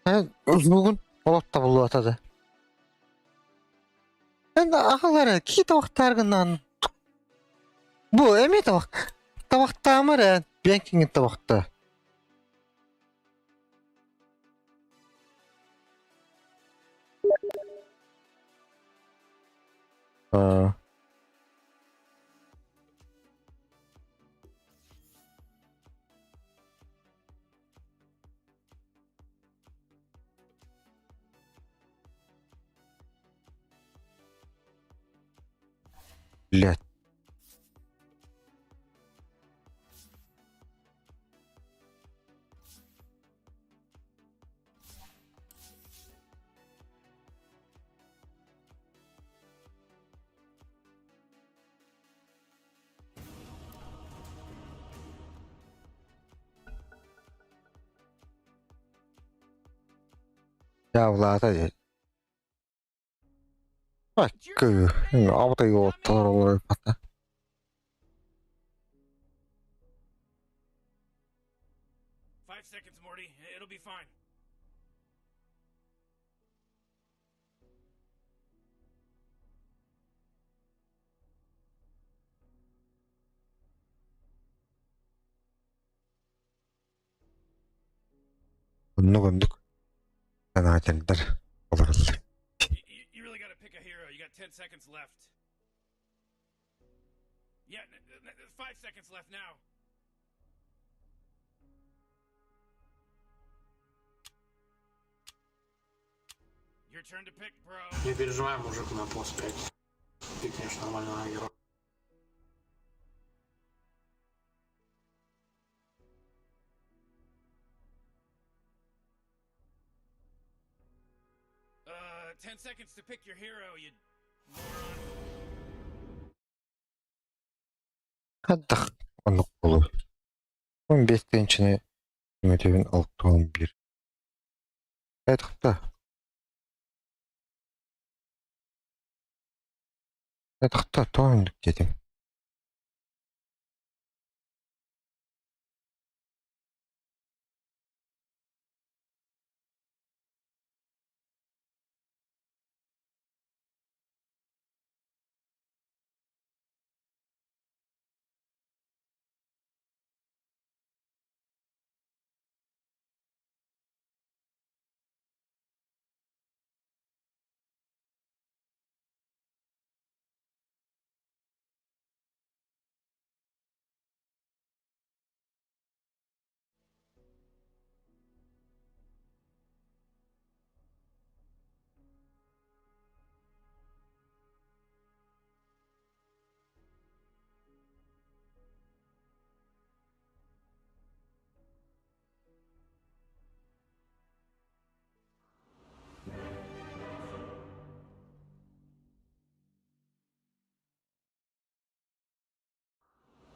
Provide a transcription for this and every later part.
Бүгін олатта болу атады. Енді ағалары кей табақтарынан бұл әме табақта амыр бәңкенген табақта. Блядь. Ya Vlada dedi. Bak, avda yoltalar olarak hatta. Bunu gördük. Ben acildir. Oluruz. You really gotta pick a hero. You got 10 seconds left. Yeah, 5 seconds left now. Your turn to pick, bro. Не переживай, мужик, на плюс 5. Пикнешь нормального героя. Uh, 10 seconds to pick your hero, you moron. Hadi onu olur. 15'ten içine yönetemin 6-11. Evet hatta. Evet hatta tamamlık dedim.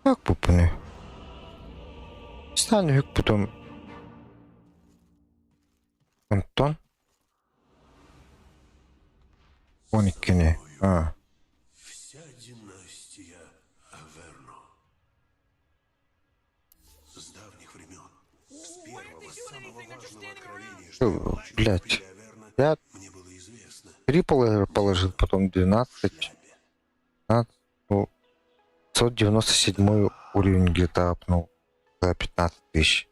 Bak bu ne? Bir tane hük buton. Ondan 12 ne? Ha. Вся династия Аверно. С давних времен, с первого, самого важного откровения, что я получил Блядь. в Аверно, Я мне было известно. 3 положил, потом 12. 15. 597 уровень где-то апнул за 15 тысяч.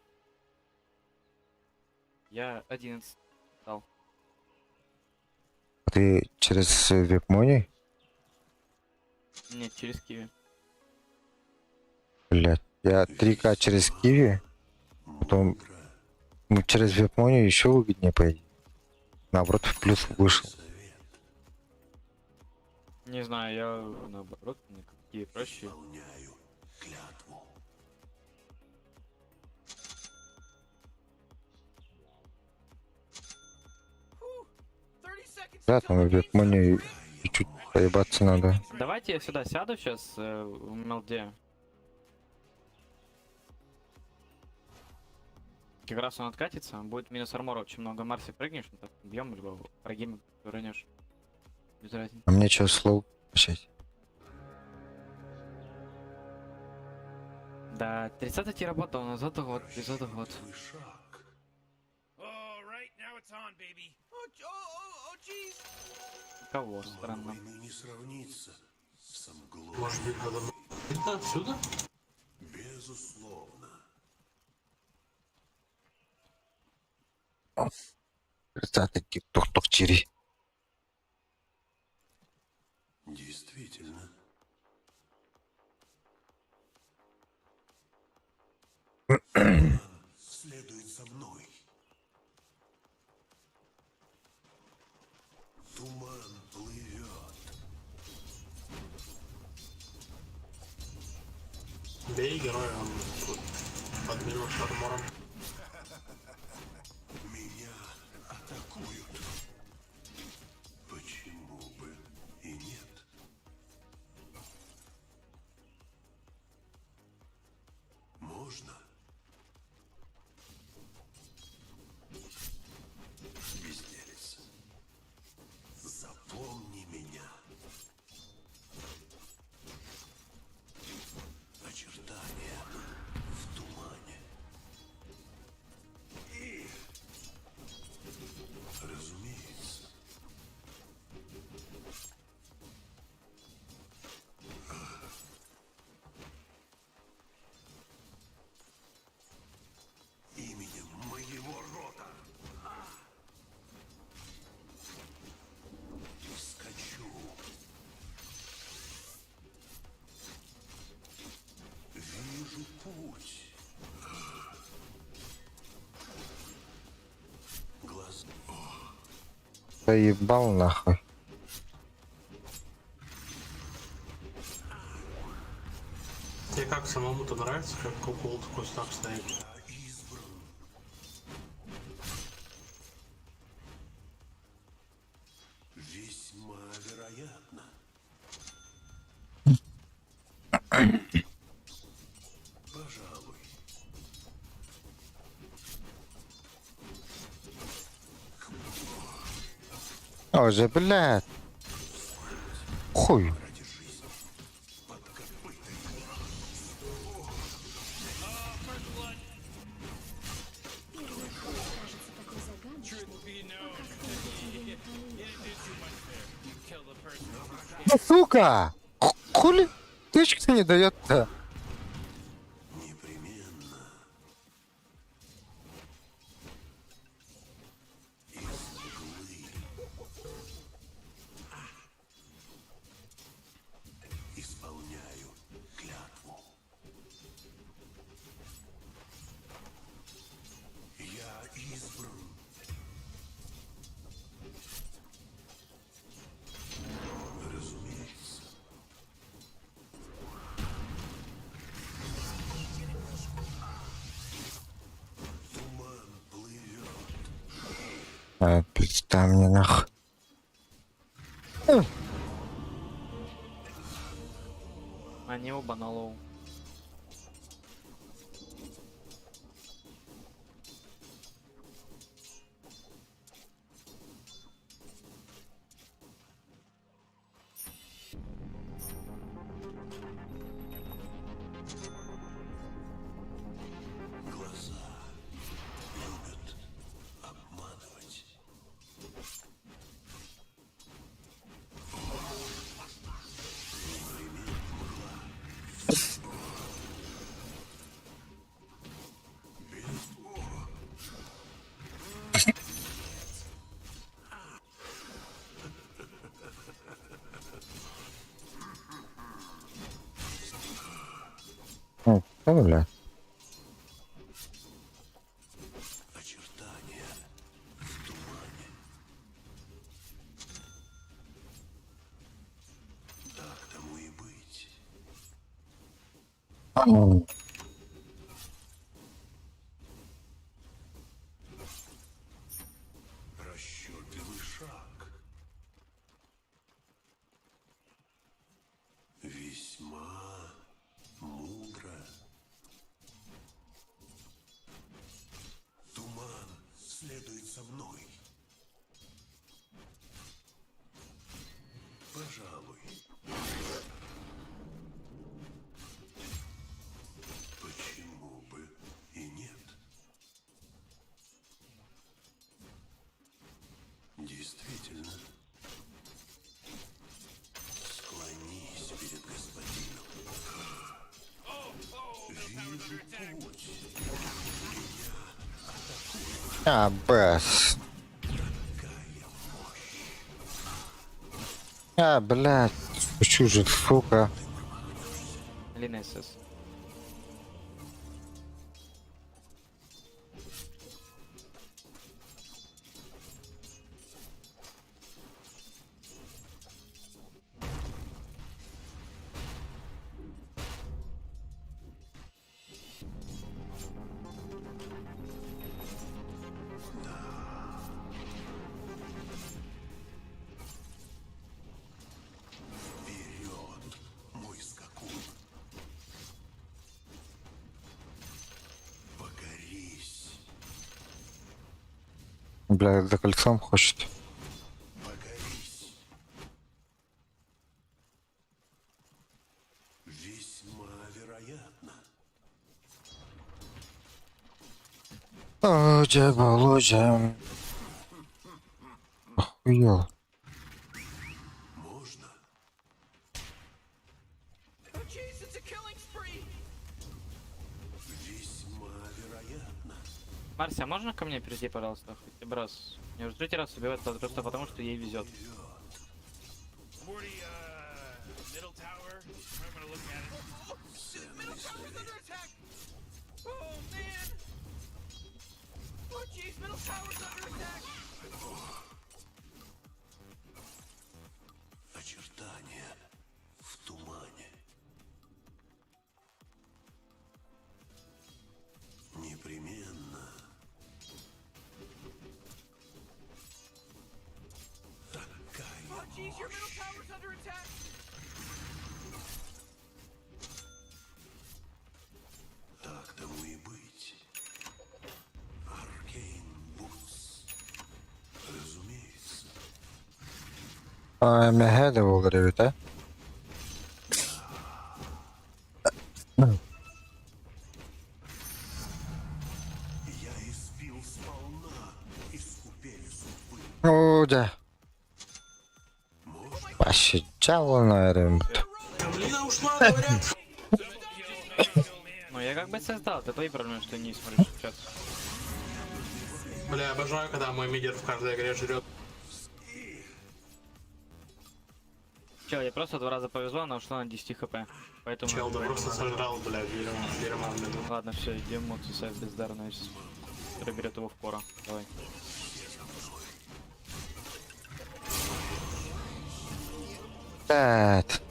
Я 11 дал. А ты через веб-мони? Нет, через Киви. Блять, я 3К через Киви, потом через веб-мони еще выгоднее пойти. Наоборот, в плюс вышел. Не знаю, я наоборот, мне какие проще. Выполняю клятву. Да, там веб-мони чуть-чуть поебаться надо. Давайте я сюда сяду сейчас в мелде. Как раз он откатится, будет минус армора очень много. Марси прыгнешь, ну, так бьем, либо прогимм рынешь. Без разницы. А мне что, слоу качать? Да, 30 работал, но за год, без год. Твой шаг. All right. right, now it's on, baby. Jeez. Кого? Странно. Войны не сравнится с мглой. Может быть, надо... Это отсюда? Безусловно. Красавчики, тух-тух, чири. Действительно. Следует за мной. Туман плывет. Бей героя, он тут подминут армором. Меня атакуют. Почему бы и нет? Можно? Безделец. Запомни меня. Очертания в тумане. И, разумеется, именем моего рода. Скачу. Вижу путь. Глаз. Заебал нахуй. Тебе как самому-то нравится, как кукол такой так стоит? Я избран. Весьма вероятно. Пожалуй. О же, блядь. Хуй. Ради жизни. Под копытами. Be known, you didn't do too much there. You killed a person. Ну, сука! Хули? Тычка не дает-то. Непременно. Из мглы. Исполняю клятву. Я избран. Разумеется. Туман плывет. А, пизда мне нахуй. Они оба на лоу. Глаза любят обманывать. О, бля. Очертания в тумане. Так тому и быть. Расчетливый шаг. Весьма мудро. Туман следует за мной. Пожалуй. Почему бы и нет? А, без. А, блядь. Хочу же, сука. Лина СС. Вперед, мой скакун. Покорись, Бля, за кольцом хочет. покорись. Весьма вероятно. Володя, Володя. Охуел. Можно? Весьма вероятно. Марси, а можно ко мне прийти, пожалуйста, хотя бы раз? Не уже третий раз убивает просто потому, что ей везет. Morty, middle tower. I'm gonna look at it. Middle tower's under attack! Oh man! Oh jeez, middle tower's under attack! Очертания в тумане. Непременно. Такая Oh jeez, your middle tower's under attack! так тому и быть. Аркейн Бутс. Разумеется. А, мегеди володарів, так? Я испил сполна из купели судьбы. Володя. Можно? Пощечало, наверное. Камлина ушла, говорят. Ну я как бы создал, это твои проблемы, что не смотришь чат. Бля, обожаю, когда мой мидер в каждой игре жрет. Чел, я просто 2 раза повезло, она ушла на 10 хп. Поэтому... Чел, да просто сожрал, бля, дерьма, блин. Ладно, все, идем муцу сейф бездарно, который берет его в кора. Давай. Блядь.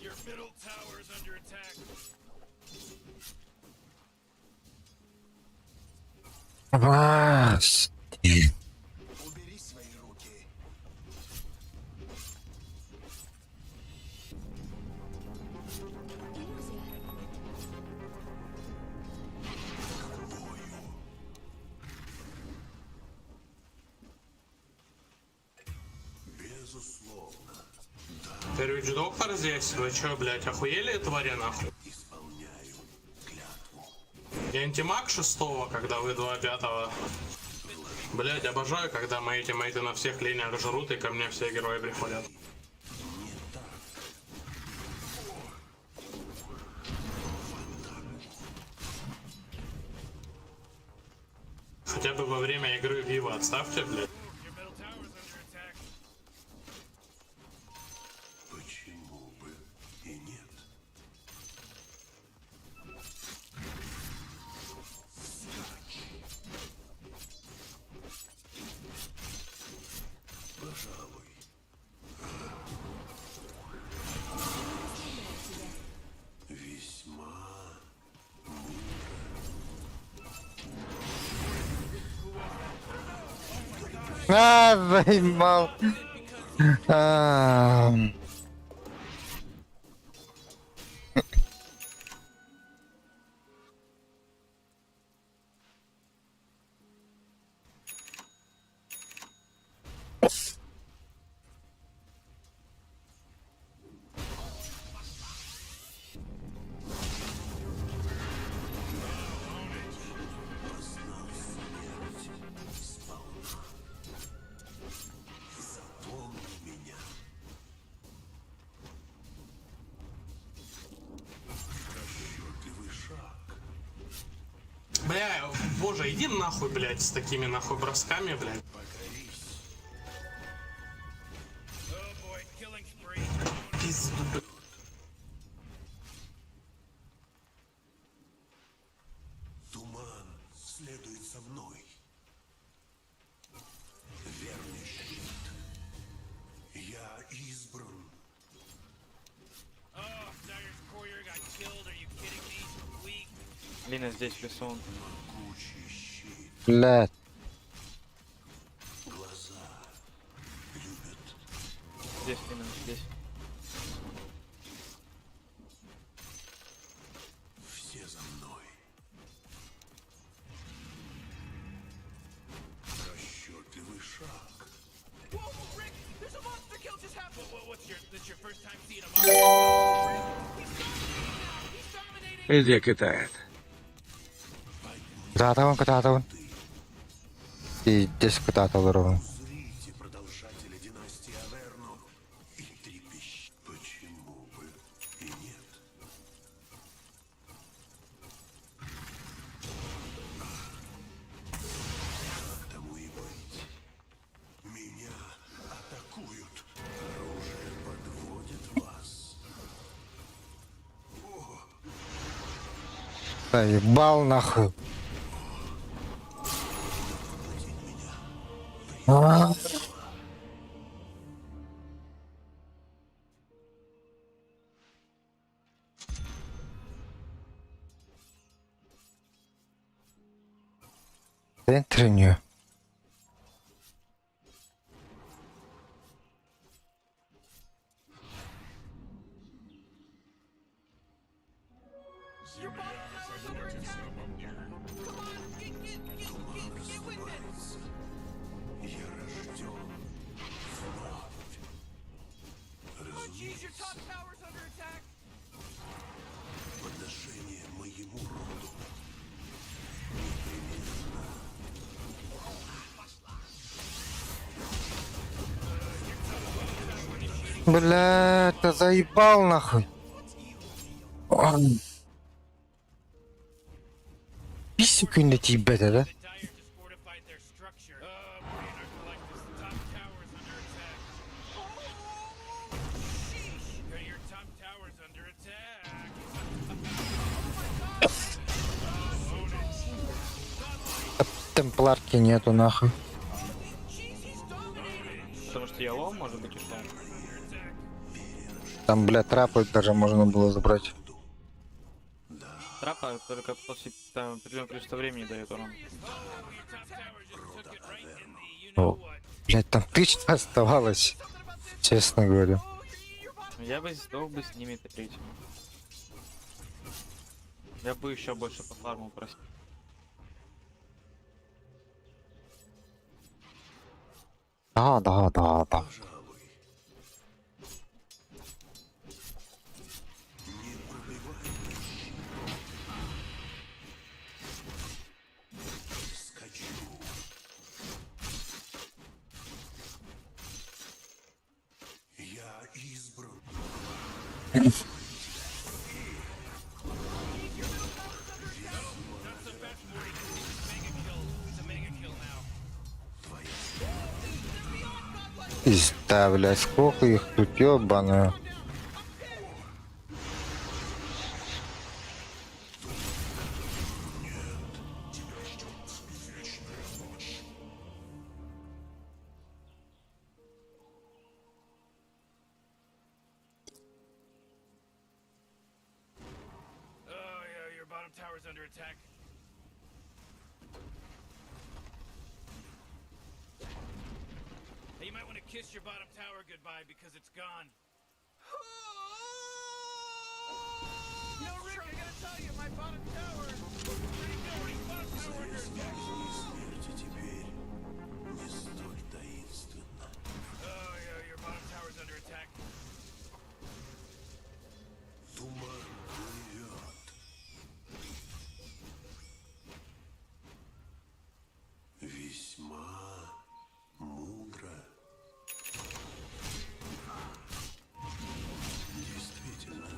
Your middle tower is under attack. Вас. Убери свои руки. Безусловно. Первич доктор здесь, вы чё, блядь, охуели, твари, нахуй? Исполняю клятву. Я антимаг 6-го, когда вы 2-5-го. Блядь, обожаю, когда мои тиммейты на всех линиях жрут, и ко мне все герои приходят. Не так. Хотя бы во время игры Вива отставьте, блядь. Your middle tower is under attack. Почему бы и нет? Пожалуй. Весьма А, заебал. А. запомни меня. Бля, боже, иди нахуй, блядь, с такими нахуй бросками, блядь. Oh boy, killing spree. Пизду, блядь. Туман следует за мной. Верный щит. Я избран. Oh, Dyer's courier got killed. Are you kidding me? Weak. Лина здесь в лесу. Могучий щит. Блядь. Глаза любят. Здесь, Лина, здесь. Все за мной. Расчетливый шаг. Whoa, Rick! There's a monster kill just happened! This your first time seeing a monster? He's dominating! Где китает? Куда-то он. И здесь куда-то ровно. Зрите продолжателя династии Аверну и трепещ. Почему бы и нет? Тому и быть. Меня атакуют. Оружие подводит вас. Заебал нахуй. А? Центренью. Your bottom tower's under attack! Come on, get with it! Я рожден вновь. Oh jeez, your top tower's under attack! Подношение моему роду. Блядь, ты заебал нахуй. Писюку на тебя, да? The Dire just fortified their structure. Oh, Brainerd Collector's top tower's under attack. Your top tower's under attack. Темпларки нету нахуй. Потому что я лоу, может быть, ушел. Там, блядь, трапы даже можно было забрать. Трапа только после там, определенного количества времени дает урон. О, блядь, там 1000 оставалось. Честно говоря. Я бы сдох бы с ними третьим. Я бы еще больше по фарму просил. Да. Скачу. Я избран. Пизда, блядь, сколько их тут ёбаную. Oh yeah, your bottom tower's under attack. Hey, you might want to kiss your bottom tower goodbye because it's gone. You know, Rick, I gotta tell you, my bottom tower... Bottom tower under attack! Смерти теперь не столь таинственно. Oh yeah, your bottom tower's under attack. Туман плывет. Весьма мудро. Действительно.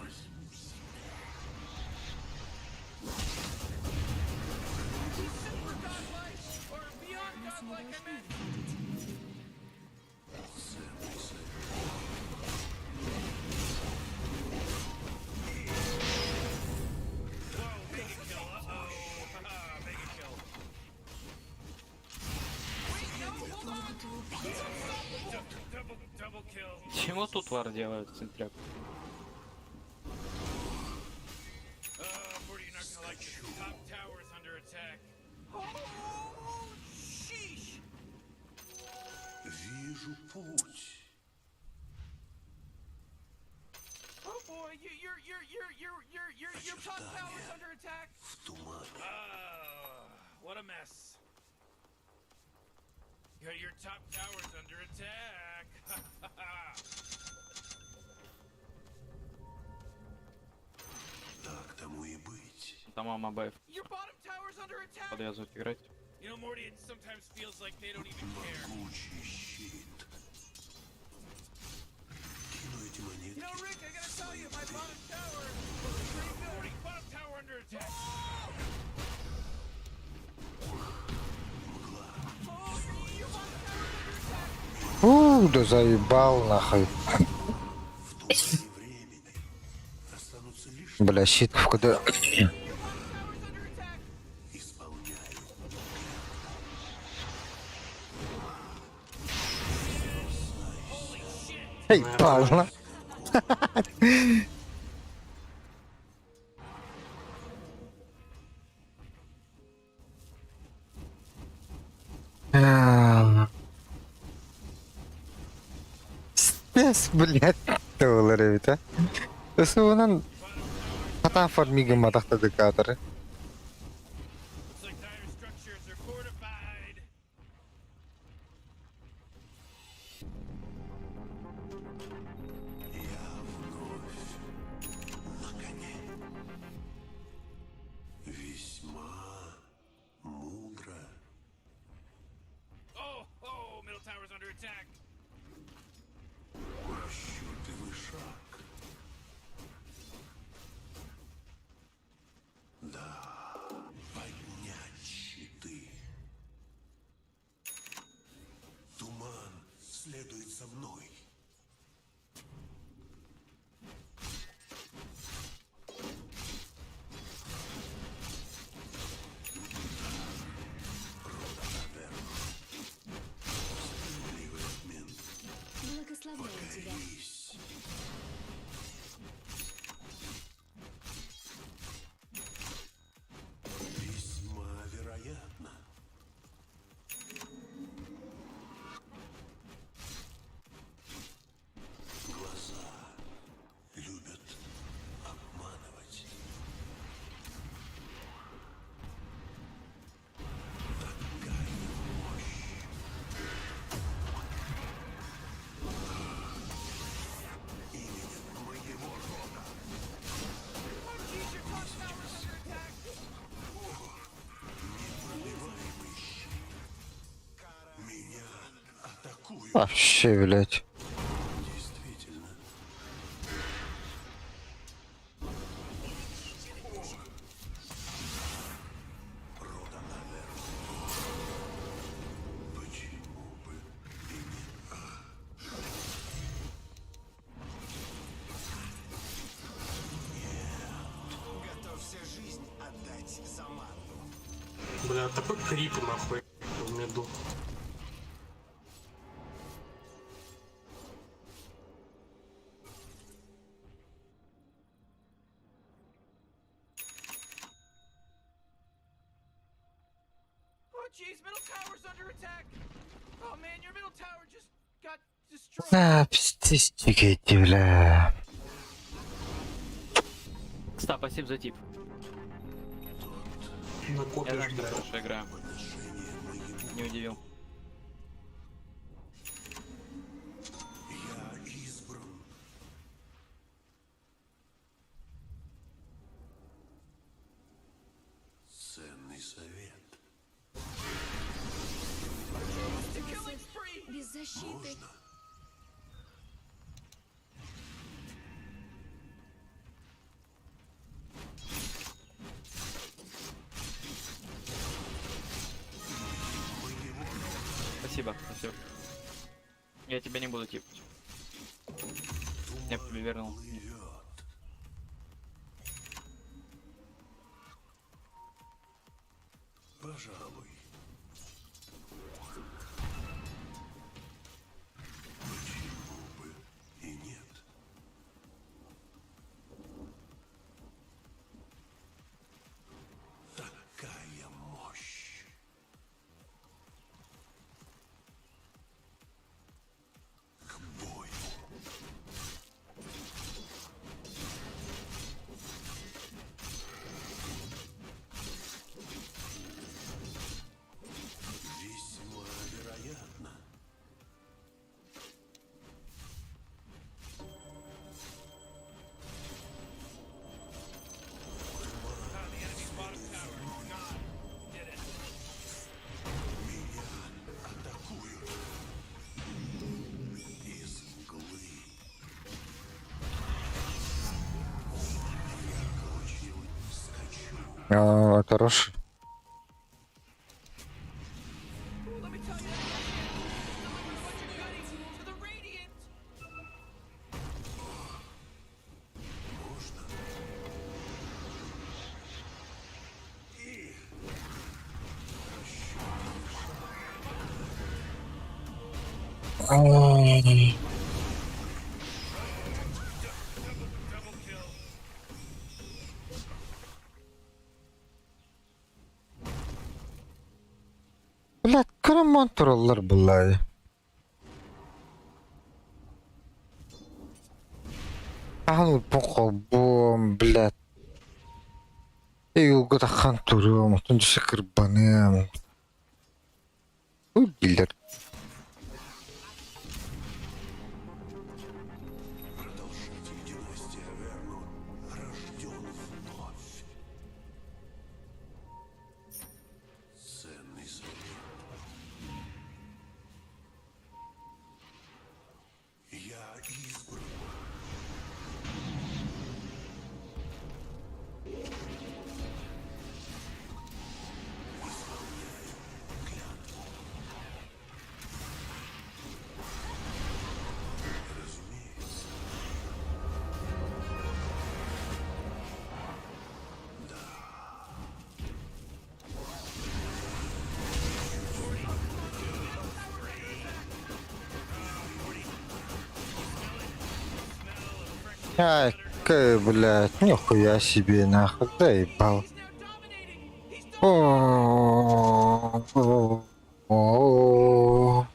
вот тут вар делают в центре. Morty, you're not gonna like this. Top tower's under attack. Oh, sheesh. Вижу путь. Oh boy, your top tower's under attack. В тумане. What a mess. Your top tower's under attack. Так тому и быть. Там Амабаев Your bottom tower's under attack. подвязывают играть. You know, Morty, it sometimes feels like they don't even care. Могучий щит. Кину эти You монетки. know, Rick, I gotta tell you, my bottom tower is pretty good. Morty, bottom tower under attack. Oh, your bottom tower's under attack. Да заебал нахуй. В тумане времени останутся лишь Бля, щит куда? Your bottom tower's under attack. исполняю. Эй, пал. Спес, блядь, доллары, а? Соонан хатан формига матахтады кадры. Looks like dire structures are fortified. Я вновь на коне. Весьма мудро. Oh, middle tower's under attack. Расчетливый шаг. Да, поднять щиты. Туман следует за мной. Справедливый обмен. Благословляю тебя. Есть. Весьма вероятно. Глаза любят обманывать. Такая мощь. Именем моего рода. Oh, jeez, your top tower's under attack. Непробиваемый щит. Меня атакуют. Вообще, блядь. Действительно. Рода Аверн. Почему бы и не... Готовься жизнь отдать за Марту. Бля, такой крип нахуй в меду. Oh, jeez, middle tower's under attack. Oh man, your middle tower just got destroyed. Пиздите, бля. Ста, спасибо за тип. Я Накопишь, знаю, что блядь. хорошо играю. Не удивил. Я избран. Ценный совет. The killing spree. Без защиты. Можно? Спасибо, спасибо. Я тебя не буду типать. Я бы тебе вернул. Плывет. Пожалуй. Почему бы и нет? Это Рош. Let me tell you, delivered a bunch of goodies to the Radiant. Блядь, караман тураллар булай. Ахну бом, блядь. Эй, угада хан турам, тунж шакар банем. Ой, блядь. Продолжитель династии Аверну рожден вновь. Ценный совет. Я избран. Разумеется. Ай, блядь, нихуя себе, нахуй, заебал. He's now dominating. He's done. О.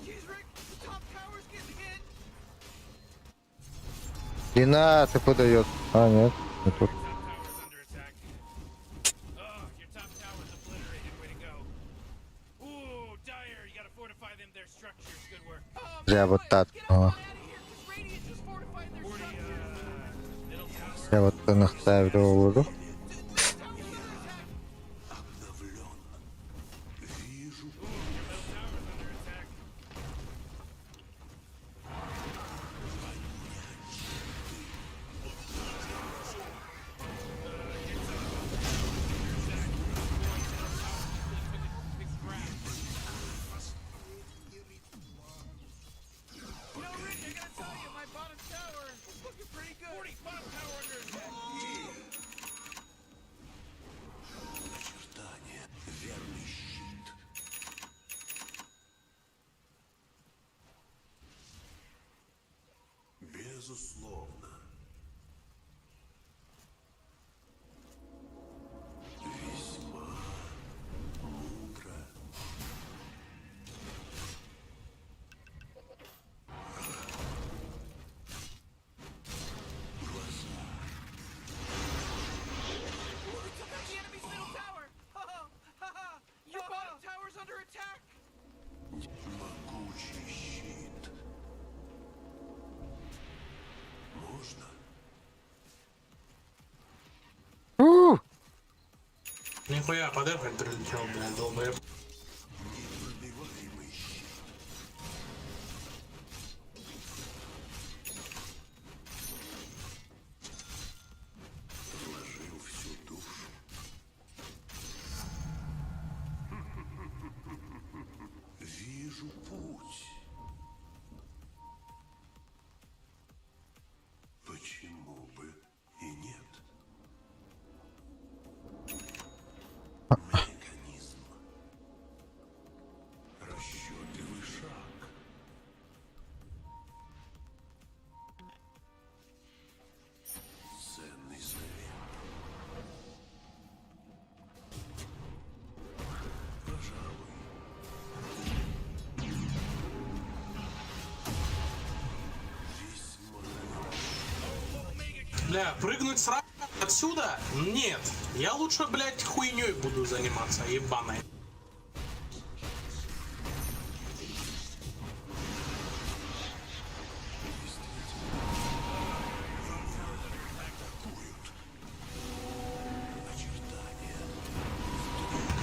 Jeez, Rick, the top tower's getting hit. Лина, ты подает. А, нет, не тут. Top tower's under attack. Oh, your top tower's obliterated. Way to go. Ooh, Dire, you gotta fortify them, their structures. Good work. Зря вот так. Get on out of here, 'cause Radiant just fortified their structures. Middle tower. Я вот наставил воду. Обновлен. Вижу. Middle tower's under attack. You know, Rick, I gotta tell you, my bottom tower is looking pretty good. 40, bottom tower under attack. Очертания. Верный щит. Безусловно. Весьма мудро. We took out the enemy's middle tower. Your bottom tower's under attack. Могучий щит. Можно? Нихуя, подефать прилетел, блядь, долбоеб. Непробиваемый щит. Вложил всю душу. Вижу путь. Почему бы и нет? Механизм. Расчетливый шаг. Ценный совет. Пожалуй. Весьма. Бля, прыгнуть сразу отсюда? Нет. Я лучше, блядь, хуйней буду заниматься, ебаной.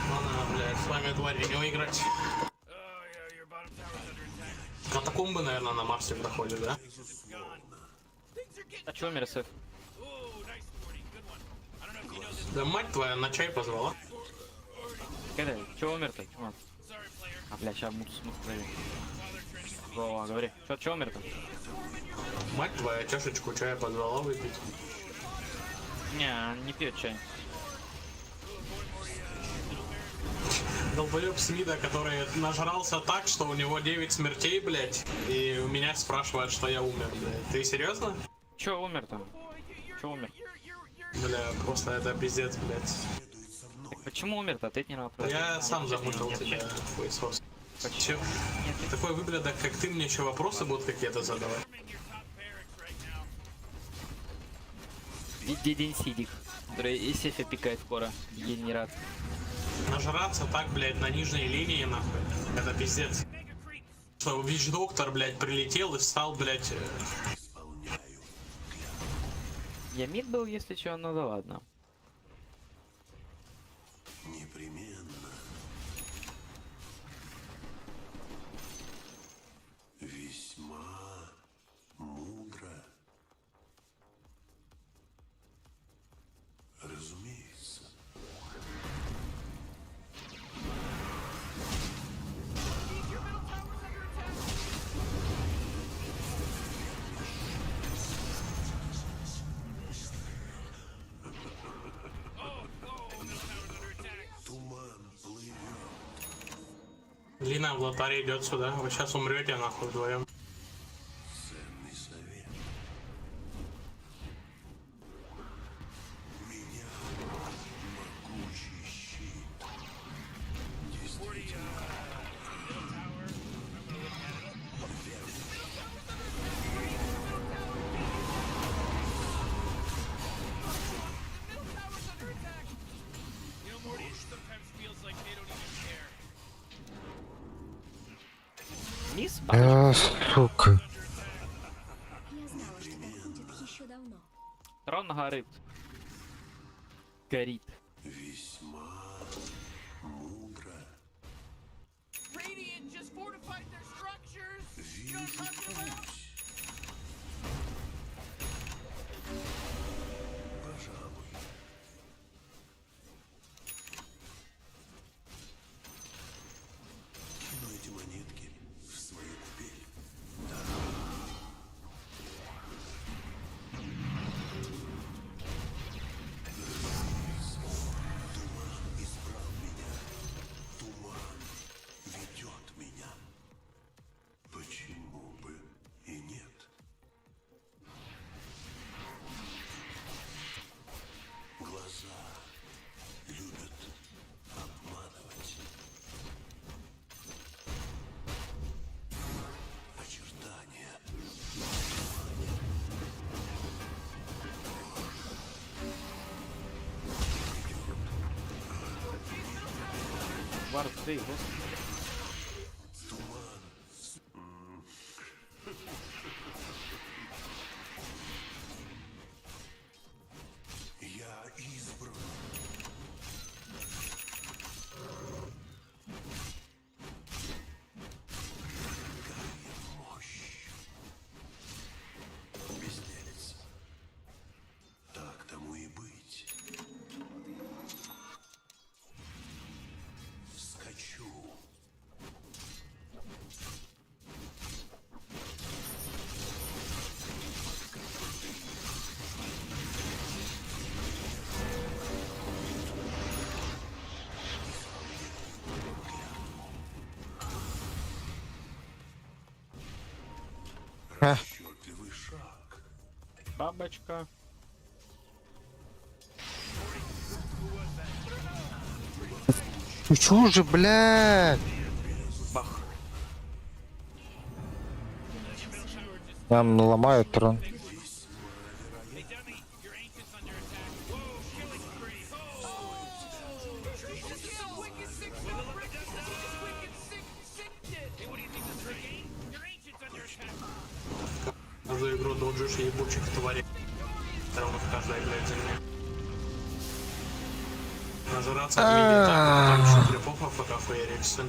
Ладно, блядь, с вами твари не выиграть. Oh, yeah, your bottom tower's under attack. Атаку тумбы, наверное, на Марсе проходит, да? А чё умер, СФ? Ooh, nice 40. Good one. I don't know if you know this. Да мать твоя, на чай позвала. Когда? Чё умер-то? Чё умер? Sorry, player. А, бля, сейчас смут проверю. Father training. Вова, говори. Чё умер-то? Мать твоя, чашечку чая позвала выпить. Не пьет чай. Долбоёб Смида, который нажрался так, что у него 9 смертей, блять, и у меня спрашивают, что я умер, блядь. Ты серьезно? Чё умер-то? Чё умер? Бля, просто это пиздец, блять. Почему умер-то? Ответь мне на вопрос. Я сам замутил Нет, тебя, хуесос. Почему? Чё? Такой выблядок, как ты, мне еще вопросы будут какие-то задавать? I'm in your top barracks right now. День Сидик, который из сейфа пикает скоро. Генерат. Нажраться так, блядь, на нижней линии, нахуй. Это пиздец. Mega creeps. Что ВИЧ-доктор, блядь, прилетел и стал, блядь, Я мид был, если чё, ну да ладно. Непременно. Весьма мудро. Разумеется. Your middle tower's under attack. Middle tower's under attack. Туман плывет. Лина в лотаре идет сюда. Вы сейчас умрете, нахуй, вдвоем. Ценный совет. Меня могучий щит. Действительно. Middle tower's under attack. You know, Morty, it sometimes feels like they don't even care. Низ? Сука. Я знала, что так будет еще давно. Трон горит. Горит. Весьма мудро. Radiant just fortified their structures. You know what I'm Вижу talking about? путь. Пожалуй. Кину эти монетки в свою купель. Туман избрал меня. Туман ведет меня. Почему бы и нет? Глаза любят обманывать. Очертания. Вард, ты, господи. Я избран. Какая мощь. Безделец. Так тому и быть. Скачу. Расчетливый шаг. Бабочка. Ну чё же, блядь? Бах. Я наломаю трон. Hey, dummy, your ancient's under attack. Whoa, killing spree. Oh, Wicked sick celebration. Wicked sick did. hey, what do you think this is a game? Your ancient's under attack. За игру доджишь ебучих тварей. Ровно в каждой, блядь, земле. Нажраться в миде так, а потом еще крипов АФК хуярить.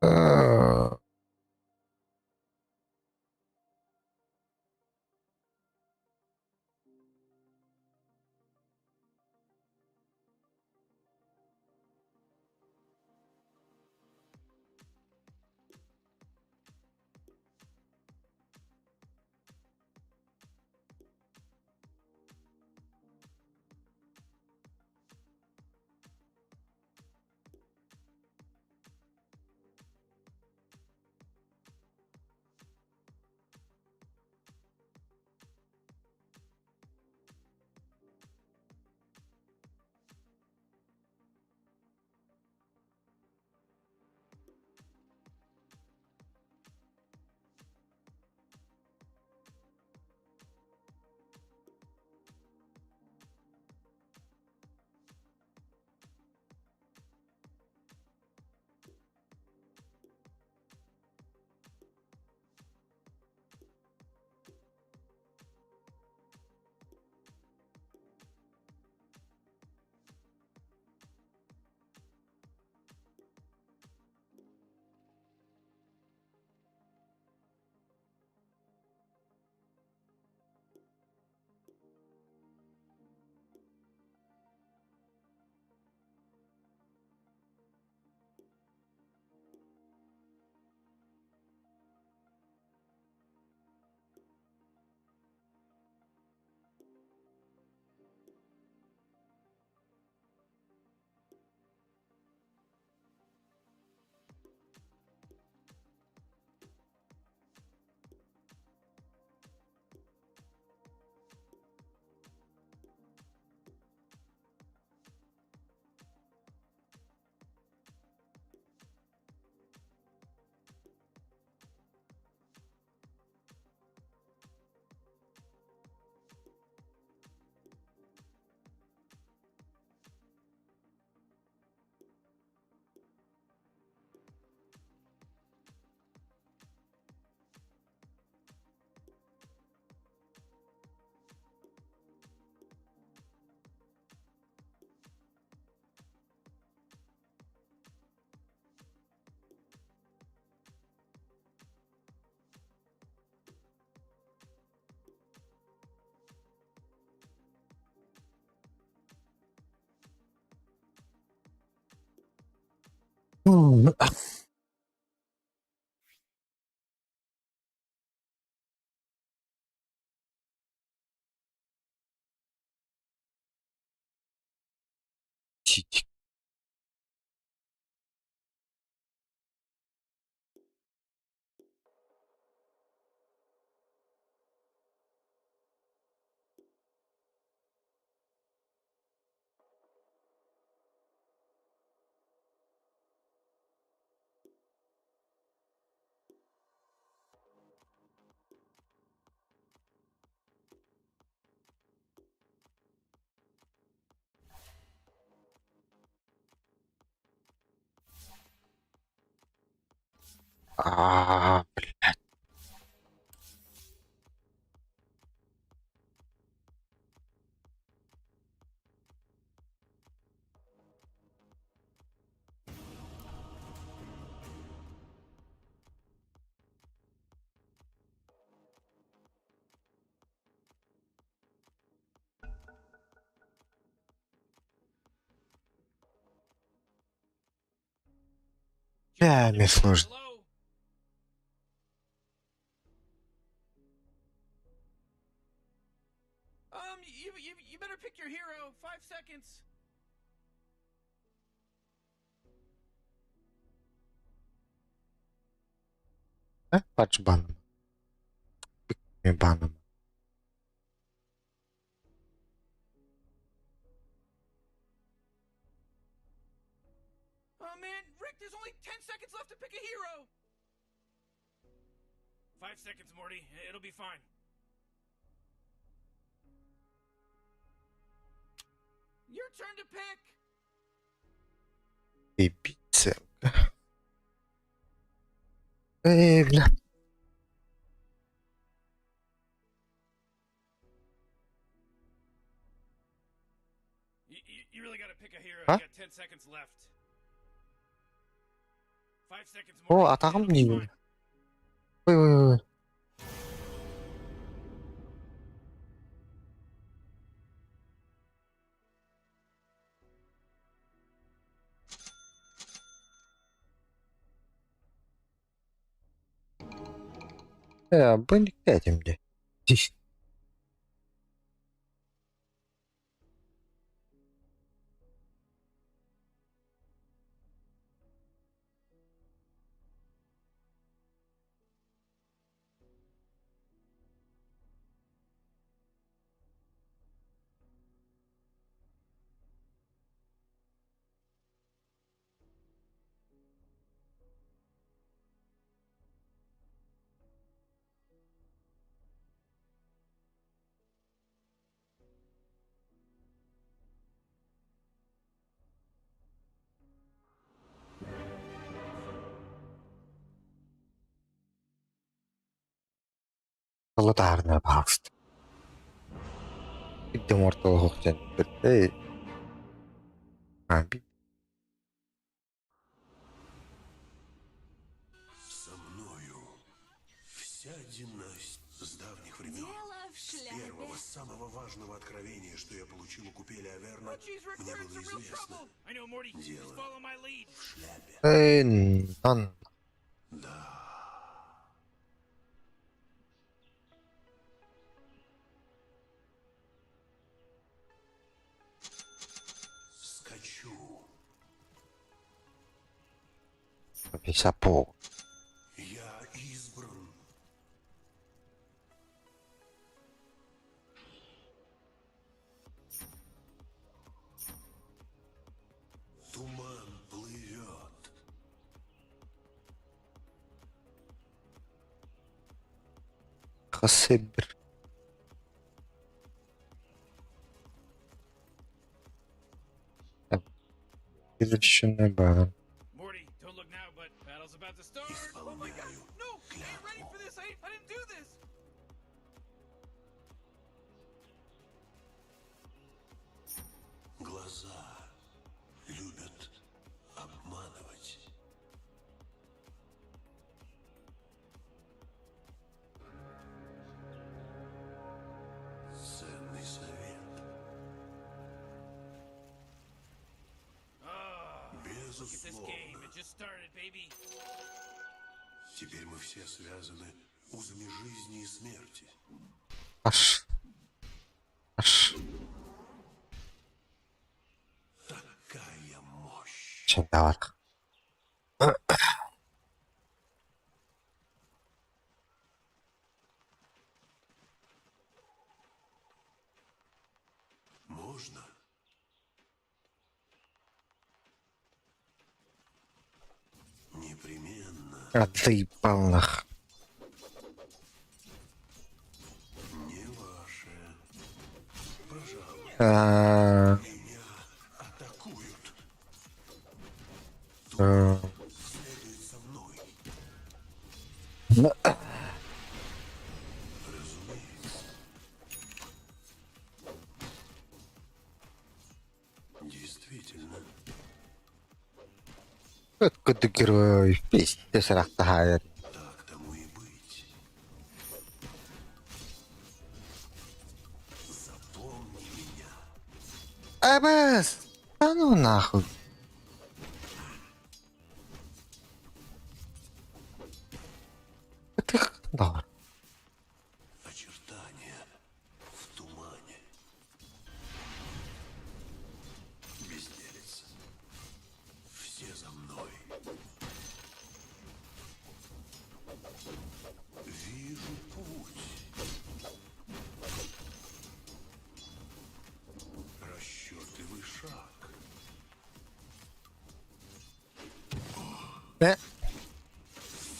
А, тить. Блядь. Бля, мне сложно. Hello? You better pick your hero. 5 seconds. Patrz banem. Nie banem. Oh man, Rick, there's only 10 seconds left to pick a hero. 5 seconds, Morty. It'll be fine. Your turn to pick. Дебица. Бля. You really gotta pick a hero. Huh? You got 10 seconds left. 5 seconds О, more. атағым It'll be не? fine. Ой. Бендик этим где? Солидарная багство. Идем орталығы оқытен. Эй. Бит. Со мною вся династия с давних времен. Дело в С шляпе. первого, самого важного откровения, что я получил у купели Аверна, Pudgy's Rick, мне we're in было some real известно. trouble. I know, Morty. Just Дело follow my lead. в шляпе. Эй, нан. Да. Скачу. Сапог. Я избран. Туман плывет. Хасыбер. Изученный барон. Morty, don't look now, but battle's about to start. Исполняю No, I ain't ready for this. I didn't do this. глаза. Любят обманывать. Ценный совет. Look at this Безусловно. game. It just started, baby. Теперь мы все связаны узами жизни и смерти. Аш. Такая мощь. Чемпионат. Можно? Непременно. Отъебал нах. Не ваше. Пожалуй, меня атакуют. Следует со мной. Разумеется. Действительно. Откуда герой? Пиздец, рахтахает. Так тому и быть. Запомни меня. Абас! Да ну нахуй. Это добре. Очертания в тумане. Безделица. Все за мной. Вижу путь. Расчетливый шаг.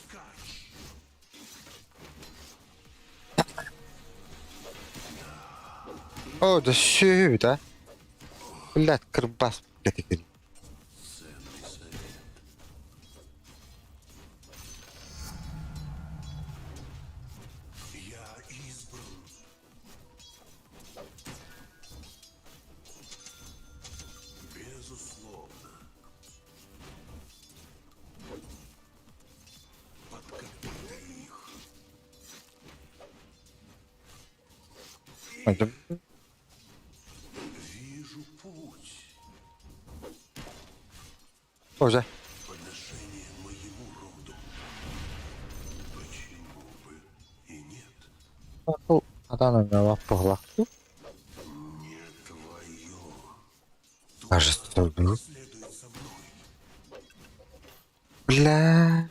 Скач. О, да сюда. Блядь, крбас. Ценный совет. Я избран. Безусловно. А, да, Вижу путь. Тоже. Подношение моему роду. Почему бы и нет? А на меня по глазу. Не твое. Кажется, да. Следует за мной. Бля.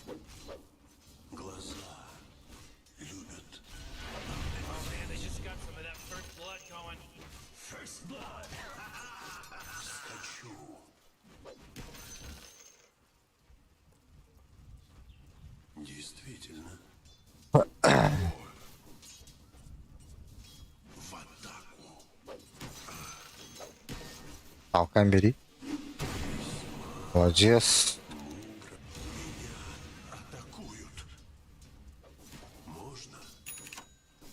Глаза любят. Oh man, they just got some of that first blood going. Хочу. Действительно. В атаку. Алкан бери. Молодец. Атакуют. Можно?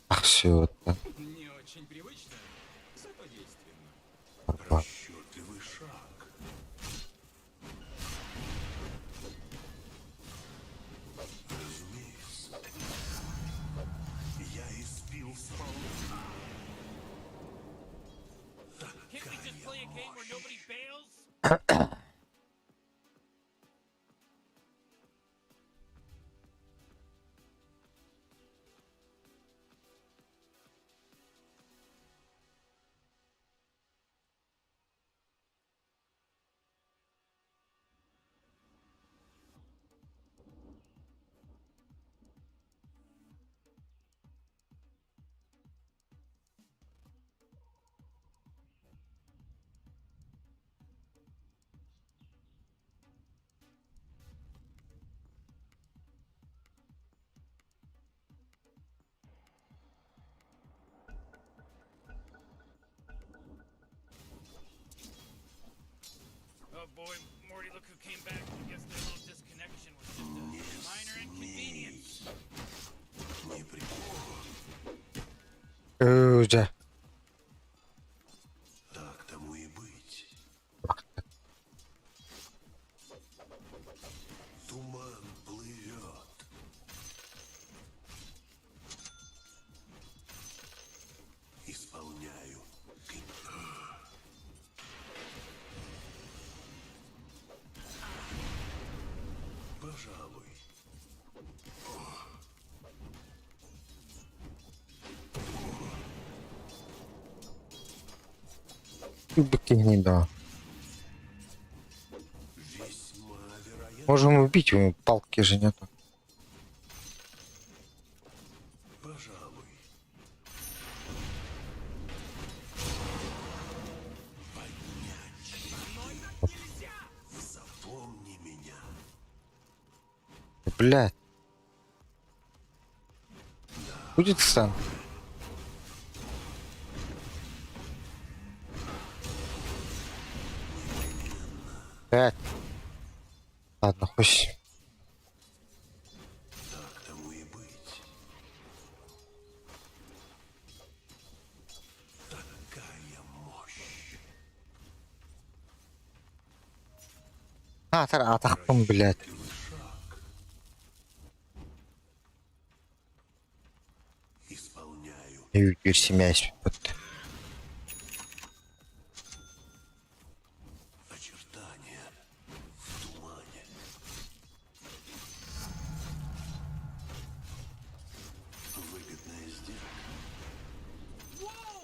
Ах, все это. Не очень привычно, зато действенно. Расчетливый шаг. Разумеется. Я испил сполна. Can't we just play a game where nobody bails? Oh boy, Morty, look who came back. I guess their little disconnection was just a minor inconvenience. Не прикол. Уже. Так тому и быть. Туман плывет. Исполняю. Пожалуй. Кубики гнида. Весьма вероятно. Можем убить его, палки же нету. Пожалуй. Запомни меня. Блядь. Будет стан? Пять. Ладно, хоть. Так тому и быть. Такая мощь. Атаком, блядь. Шаг. Исполняю. И семясь. Вот. Очертания в тумане. Выгодная сделка.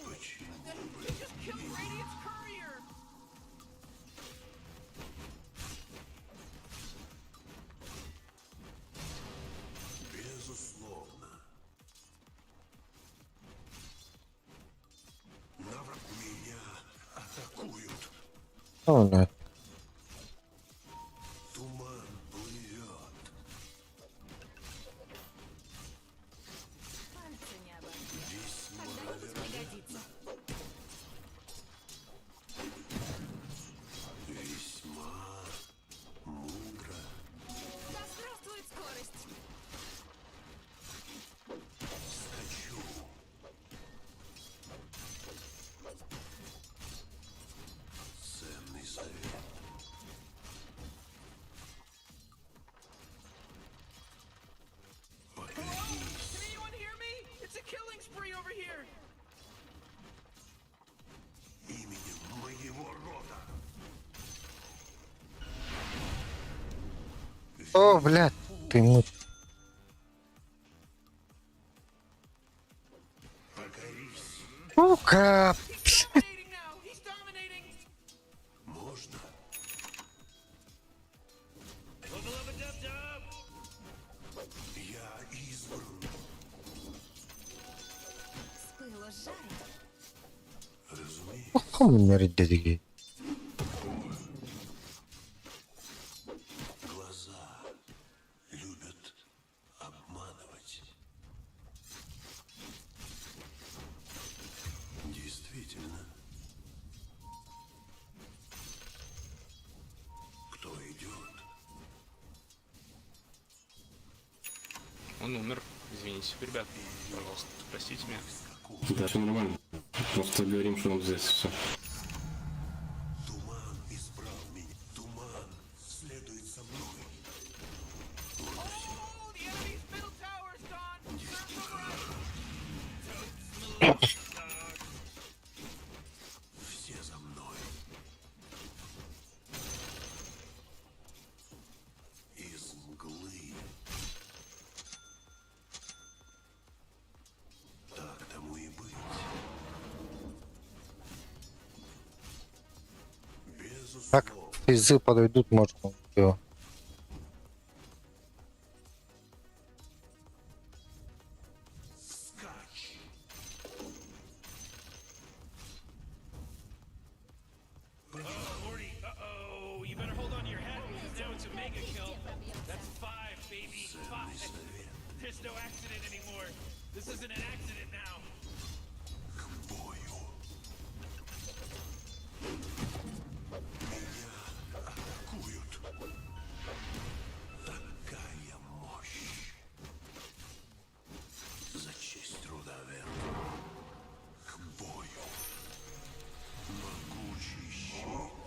Почему бы Just killed Radiant's courier! безусловно. Меня атакуют. О, да. Туман плывет. Пальцы не обожгут. Когда-нибудь пригодится. Весьма мудро. Да здравствует скорость! Скачу. Ценный совет. О, блядь, ты мут. Сука! Dominating now. He's dominating. Можно? Я избран. С пылу с жаром. Разумеется. Умер, дядя. Глаза любят обманывать. Действительно. Кто идет? Он умер. Извините, ребят, пожалуйста, простите меня. Да, все нормально. Просто говорим, что он здесь все. Туман избрал меня. Туман следует за мной. Oh, the enemy's middle tower is gone. Все за мной. Из мглы. Так тому и быть. Так, Безусловно. физы подойдут, можно его. Скач. Morty, uh-oh. You better hold on to your hat, because now it's a mega kill. That's 5, baby. 5. There's no accident anymore. This isn't an accident now. К бою. Меня атакуют. Такая мощь. За честь Рудаверна. К бою. Могучий щит.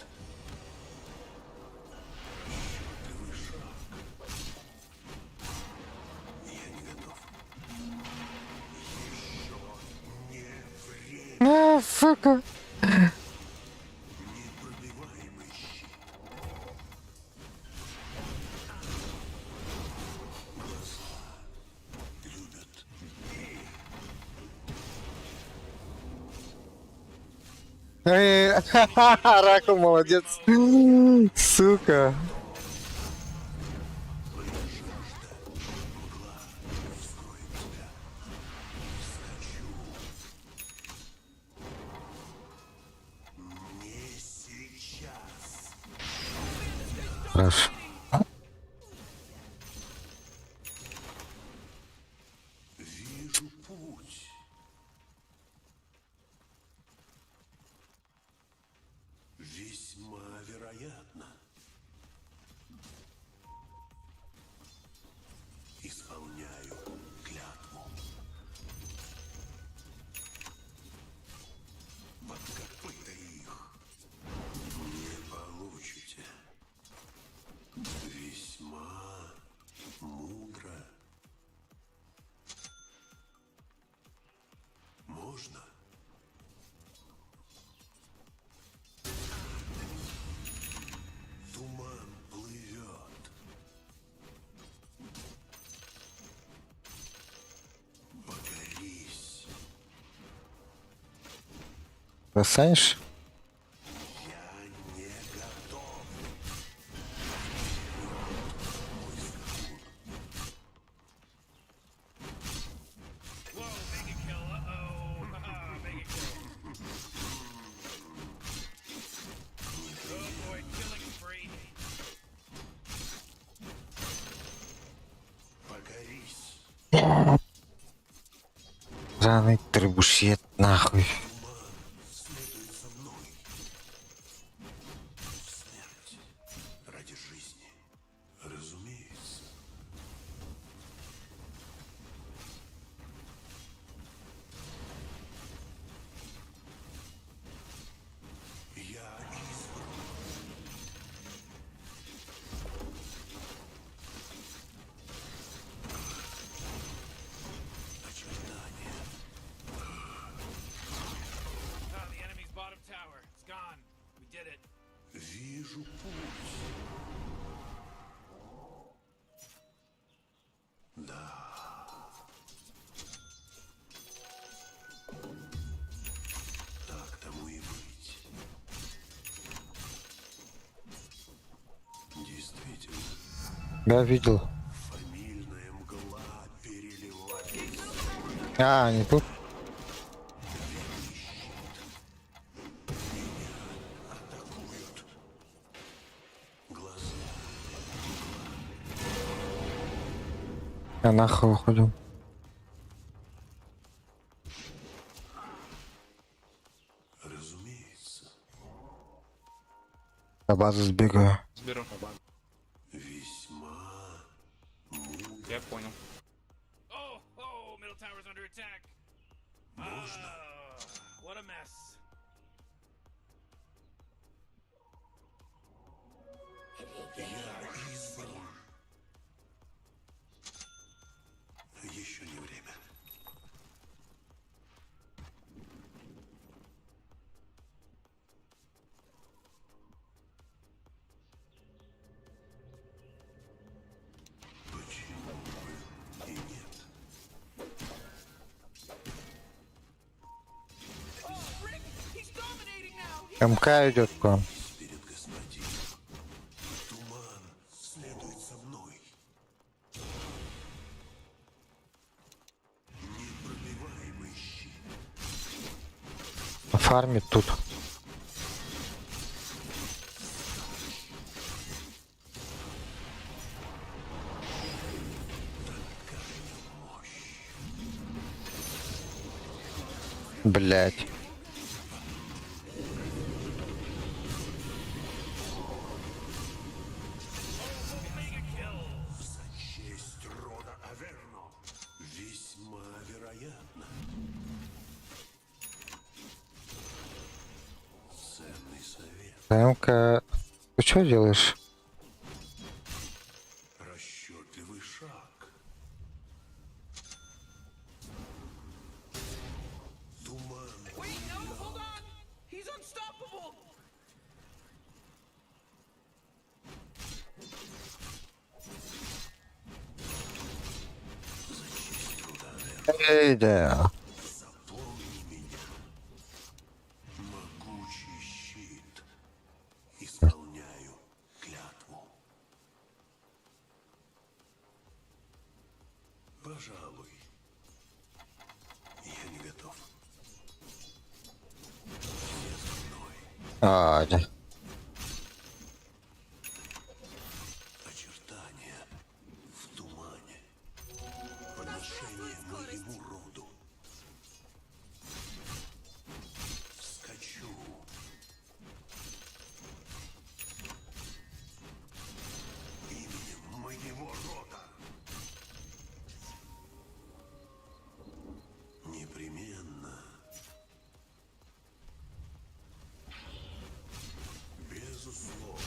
Мертвый шаг. Я не готов. Еще не время. А, сука. Непробиваемый щит. Глаза любят. Раку молодец. Сука. Не сейчас. Хорошо. Вижу путь. Весьма вероятно. Исполняю клятву. Под копыта их не получите. Весьма мудро. Можно? Туман плывет. Покорись. Достанешь? Я не готов. Whoa, mega kill. Uh-oh. Haha, mega kill. Oh boy, killing spree. Покорись. Раны требушет нахуй. Следует за мной. Смерть ради жизни. Разумеется. Я избран. Очертания. Ah, the enemy's bottom tower. It's gone. We did it. Вижу путь. Я видел. Фамильная мгла переливает. А, не тут. Атакуют. Глаза. Я нахуй уходил. Разумеется. На базу сбегаю. Сберу. Весьма Я понял. Oh, oh, middle tower's under attack. What a mess. еще не время. Почему бы и нет? Oh, Rick, he's dominating now. МК идет к вам. Перед господином. Туман следует за мной. Непробиваемый щит. Фармит тут. Блять. Честь рода Аверно. Весьма вероятно. Ценный совет. МК, ты что делаешь? Расчетливый шаг. Туман. Wait, no, hold on. He's unstoppable. Эй, да. Запомни меня. Могучий щит. Исполняю клятву. Пожалуй. Я не готов. Все за мной. А, да. Очертания в тумане. Подношение моему роду. Скачу. Именем моего рода. Непременно. Безусловно.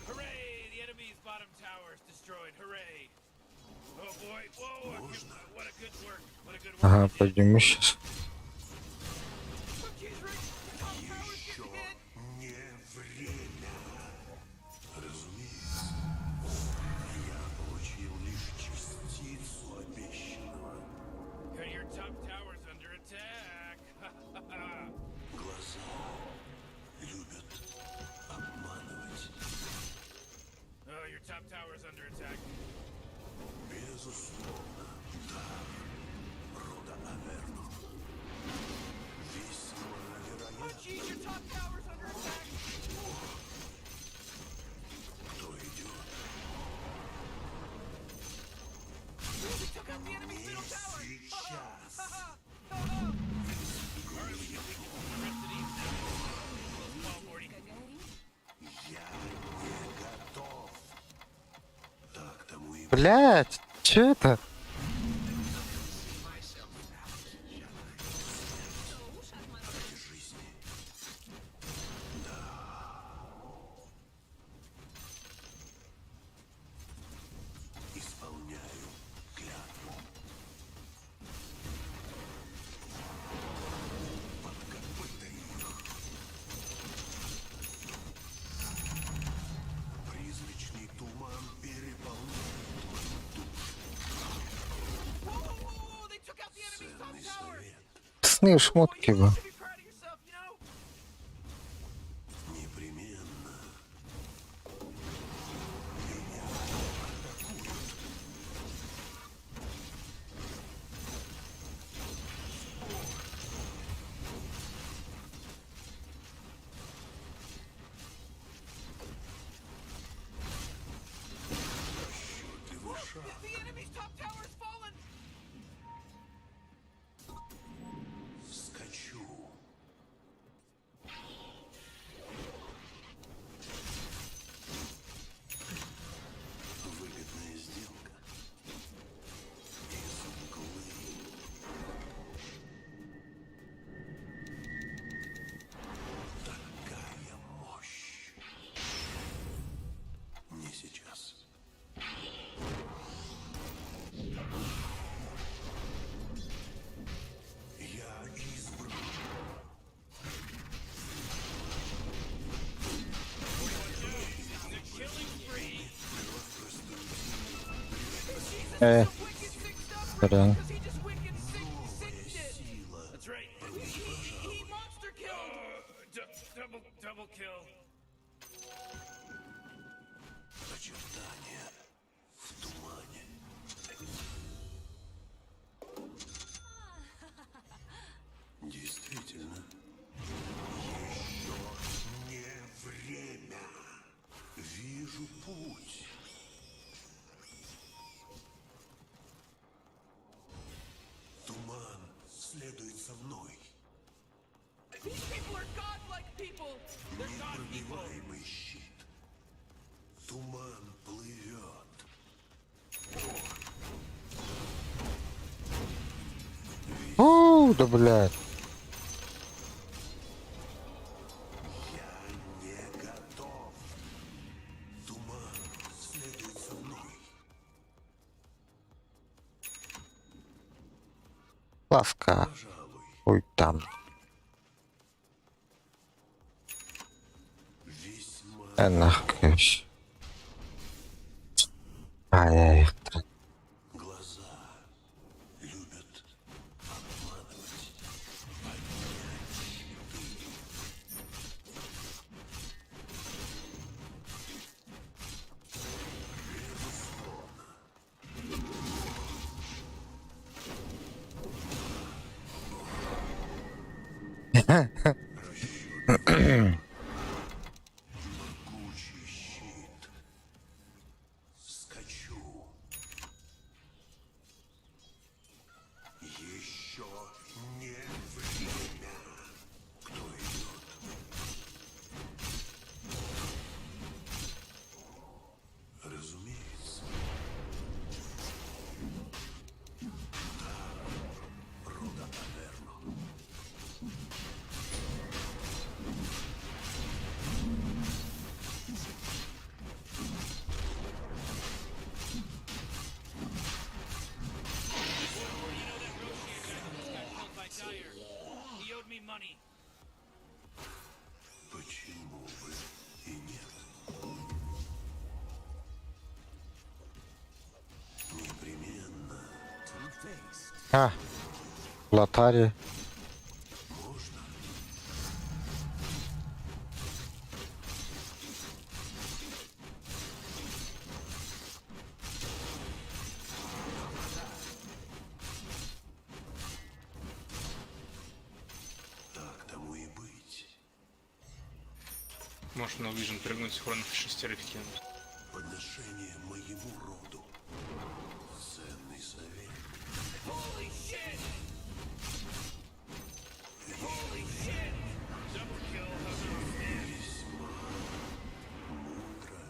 Hooray! The enemy's bottom tower is destroyed. Hooray! Oh boy! Whoa! What a good work! What a good work! Ага, you did. пойдем сейчас. Oh, jeez, Rick, the top tower's getting hit. Не время. Разумеется, я получил лишь частицу обещанного. Your top tower's under attack. Глаза любят обманывать. Oh, your top tower's under attack. Безусловно, дар рода Аверно. Весьма Oh, вероятно, jeez, your top tower's under attack. кто идет. We took out the enemy's middle tower. Сейчас. Я не готов. Так тому и Блять, что это? жизни. Да. Исполняю клятву. Под копыта их. Призрачный туман переполняет мою душу. Классные шмотки, You бы. should be proud of yourself, you know? Непременно. The enemy's top tower has fallen! Скачу. Выгодная сделка. Из мглы. Такая мощь. Не сейчас. Я избран. Сорян. He just wicked sixed it! That's right. He monster killed! Double kill. Очертания в тумане. Действительно. Еще не время. Вижу путь. Туман следует за мной. These people are godlike people! They're god people! Непробиваемый щит. Туман плывет. Да, блядь. Я не готов. Туман следует за мной. Лавка. Пожалуй, Ой, там. весьма Нахуй. Ай-яй. глаза любят обманывать. Могучий щит. Скачу. Еще не время. Кто идет? Разумеется. Рода Аверно. Killed by Dyer. He owed me money. Почему бы и нет? Непременно. Лотари. Можно? Так тому и быть. Может на Vision прыгнуть синхронных шестерых кинуть. Подношение моему роду. Ценный совет. Holy shit! Double kill. Весьма мудро.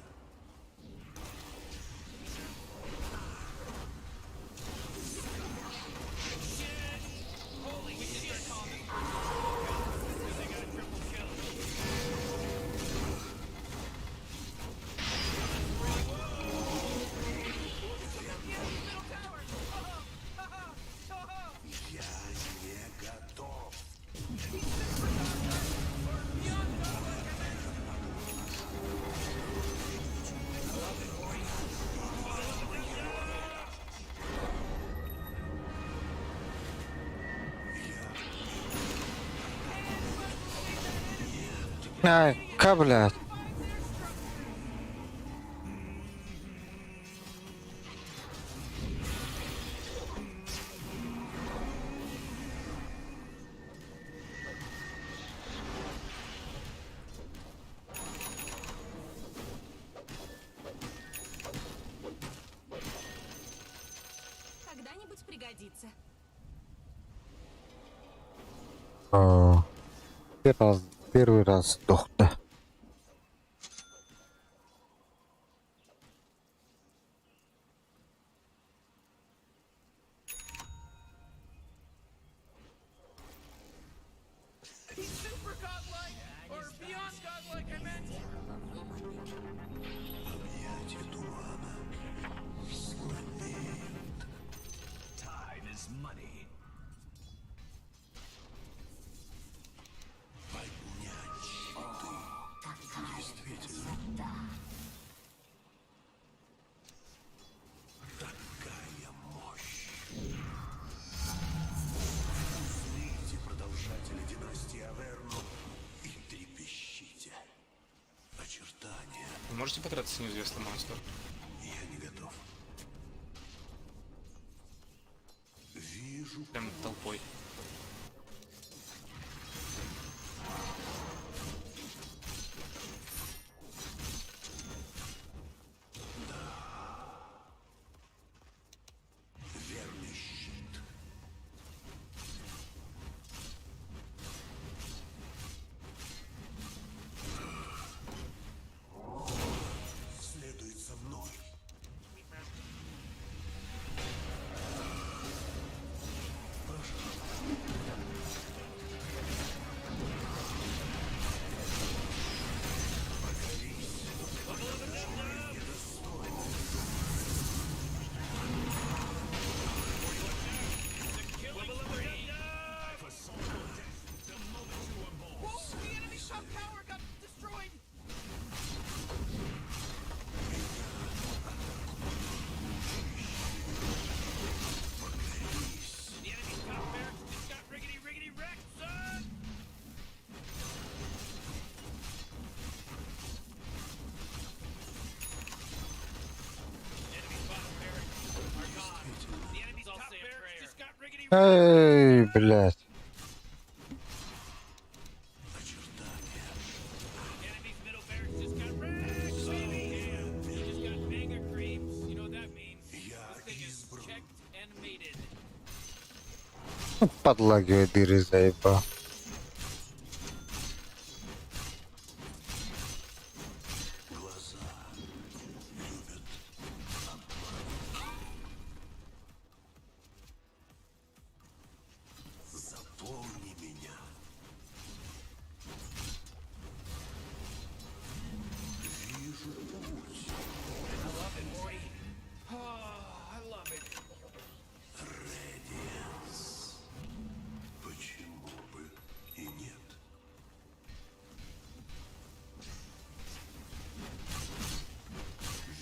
Ай, блядь. Когда-нибудь пригодится. О, первый раз сдох, да. He's super godlike! Or beyond godlike, I meant! Объятие тумана слабеет. Time is money. Поднять щиты. Действительно. Такая мощь. Узрите продолжатели династии Аверну и трепещите. Очертания. Вы можете потратиться неизвестный монстр? Я не готов. Вижу Прям толпой. верный щит. Следует за мной. Whoa! The enemy top tower got destroyed! The enemy's top barracks just got riggedy wrecked, son! The enemy's bottom barracks are gone. The enemy's top barracks just got riggedy Эй, блядь. Очертания. The enemy's middle barracks just got wrecked, baby! Damn, they just got mega creeps. You know what that means. Я This thing is избран. checked and mated. Подлагивай дыры, заебал. Глаза любят обман. Запомни меня. Вижу путь. Oh, I love it. Редианс. Почему бы и нет?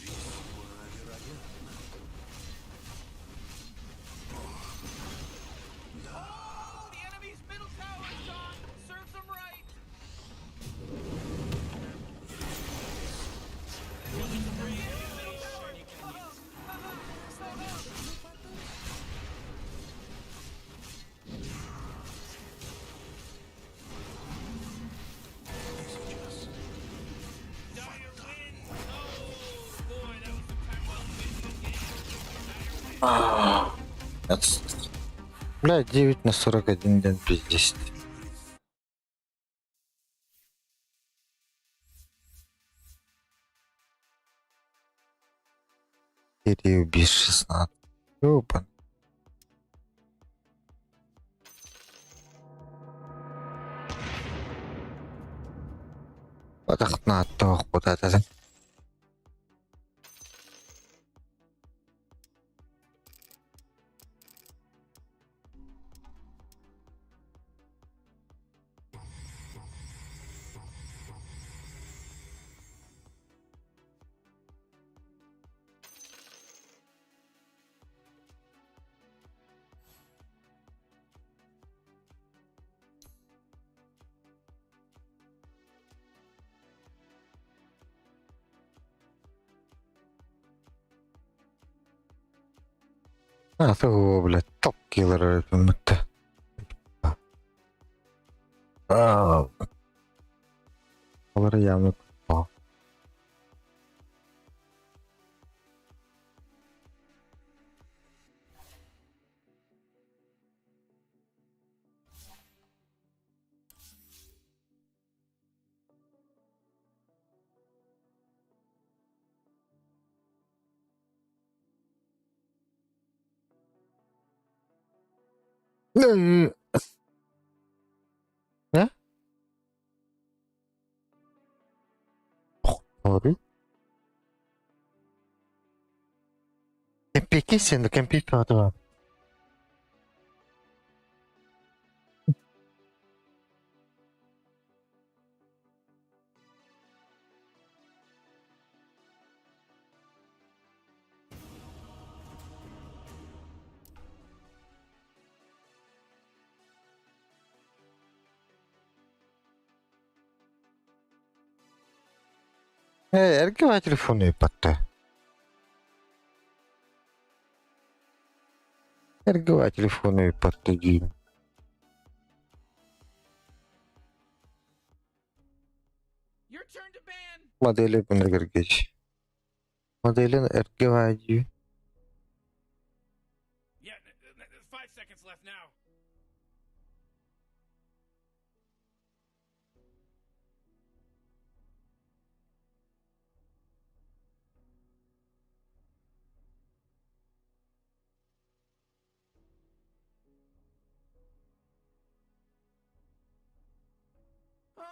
Весьма вероятно. Oh, the enemy's middle tower is gone! Serves them right! Dire wins! Oh, boy, that was some time well spent. Dire wins. Блядь, 9 на 41 день пиздец. Переубить 16. Ёбан. Подохна тох куда-то. А, того, блядь, топ-киллер это. А, Олар явно попал. Ne? Doğru. Peki sen de kempi adı var. Erkek telefonu ipatte. Erkek telefonu ipatte diyeyim. Your turn to ban. Modeli bener geç. Modelin erkek acı. Yeah, 5 seconds left now.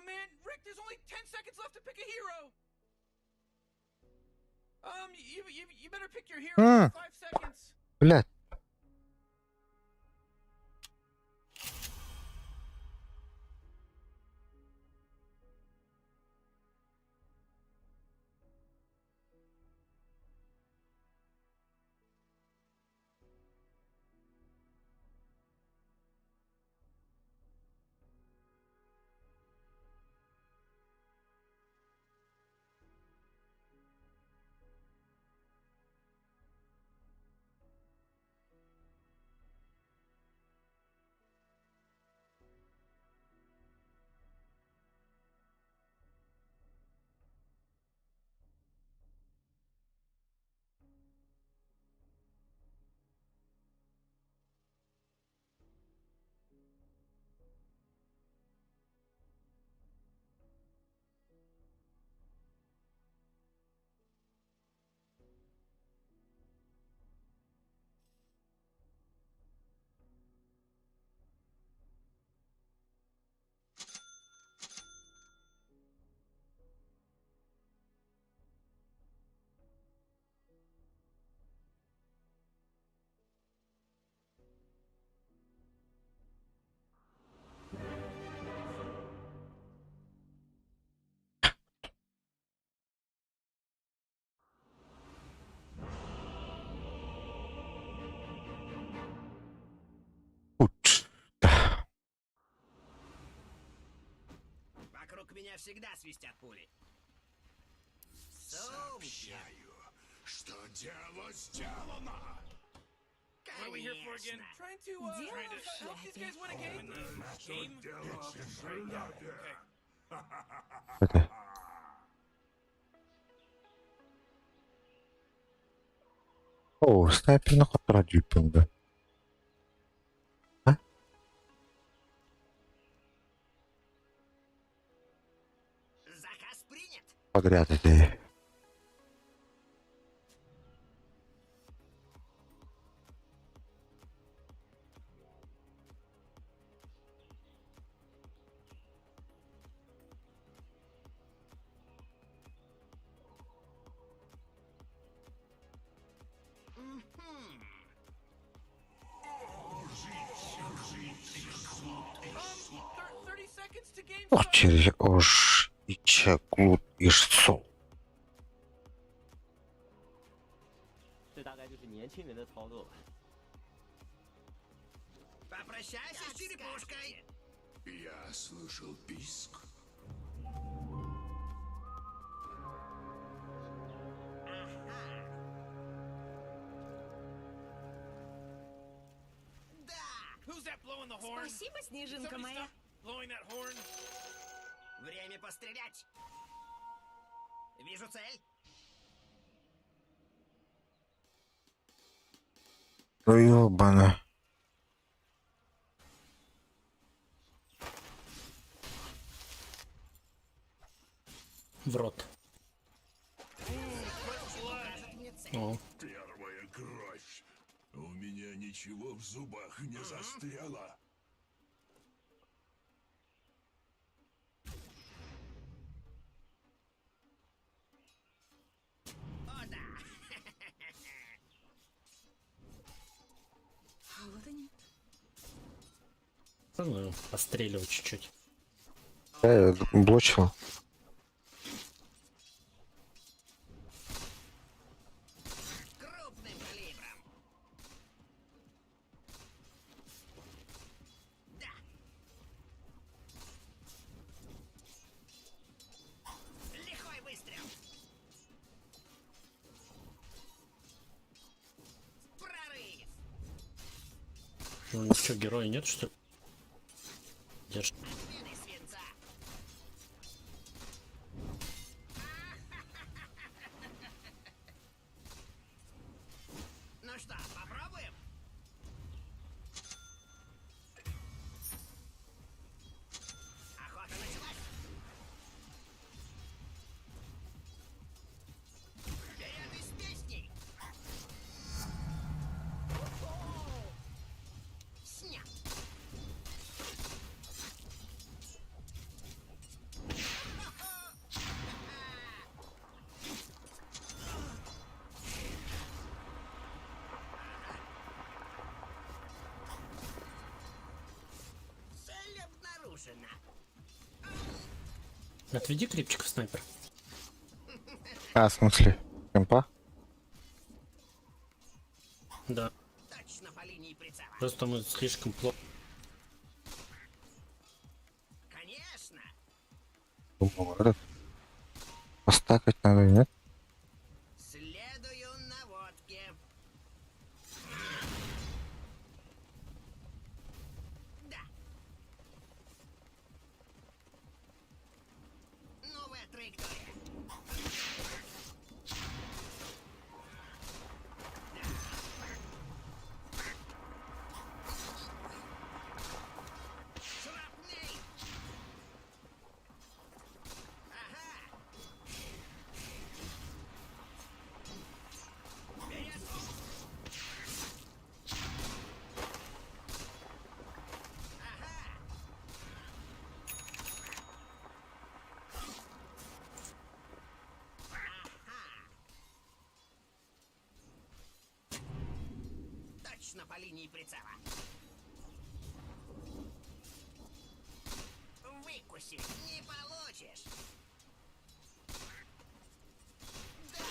Oh man, Rick, there's only 10 seconds left to pick a hero. You better pick your hero. Hmm. 5 seconds. Блядь. Uç. Вокруг меня всегда свистят пули. Сообщаю, что дело сделано. What are we here for again? Trying to help these guys win a game. Game? Дело в шляпе. Это. О, снайпер на хатра джипинга. Заказ принят. Подряд эти. Um, 30 seconds to game Ох, start. через уж и чеклут и шцу. 这大概就是年轻人的操作吧。 Попрощайся с черепушкой. Я слышал писк. horn? Спасибо, снежинка Somebody моя. stop blowing that horn. Время пострелять. Вижу цель. Ой, ёбана. В рот. О, Первая кровь. У меня ничего в зубах не застряло. О, да. А вот они. ну, постреливать чуть-чуть. Я блочил. Крупным калибром. Да. Лихой выстрел. Прорыв. Ну ничего, героя нет, что ли? Держи. Виды свинца. Ну что, попробуем? Охота началась. Вперед из песней. Снят. Цель обнаружена. Отведи крипчиков, снайпер. А, в смысле? Кемпа? Да. Точно по линии прицела. Просто мы слишком плохо. Конечно. Думал, этот. Постакать надо, нет? Следую наводке. Да. Новая траектория. Шрапнель. Ага. Вперед. Ага. Точно по линии прицела. Выкуси, не получишь. Да.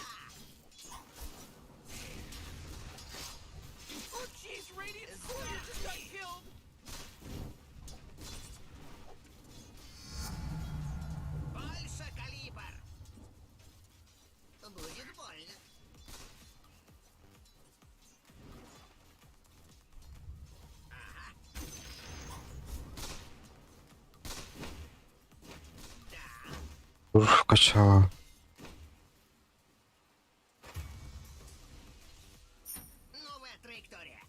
Oh, jeez, Radiant Slayer just got killed. Больше калибр. Будет больно. Ага. Да. Уф, качало. Новая траектория.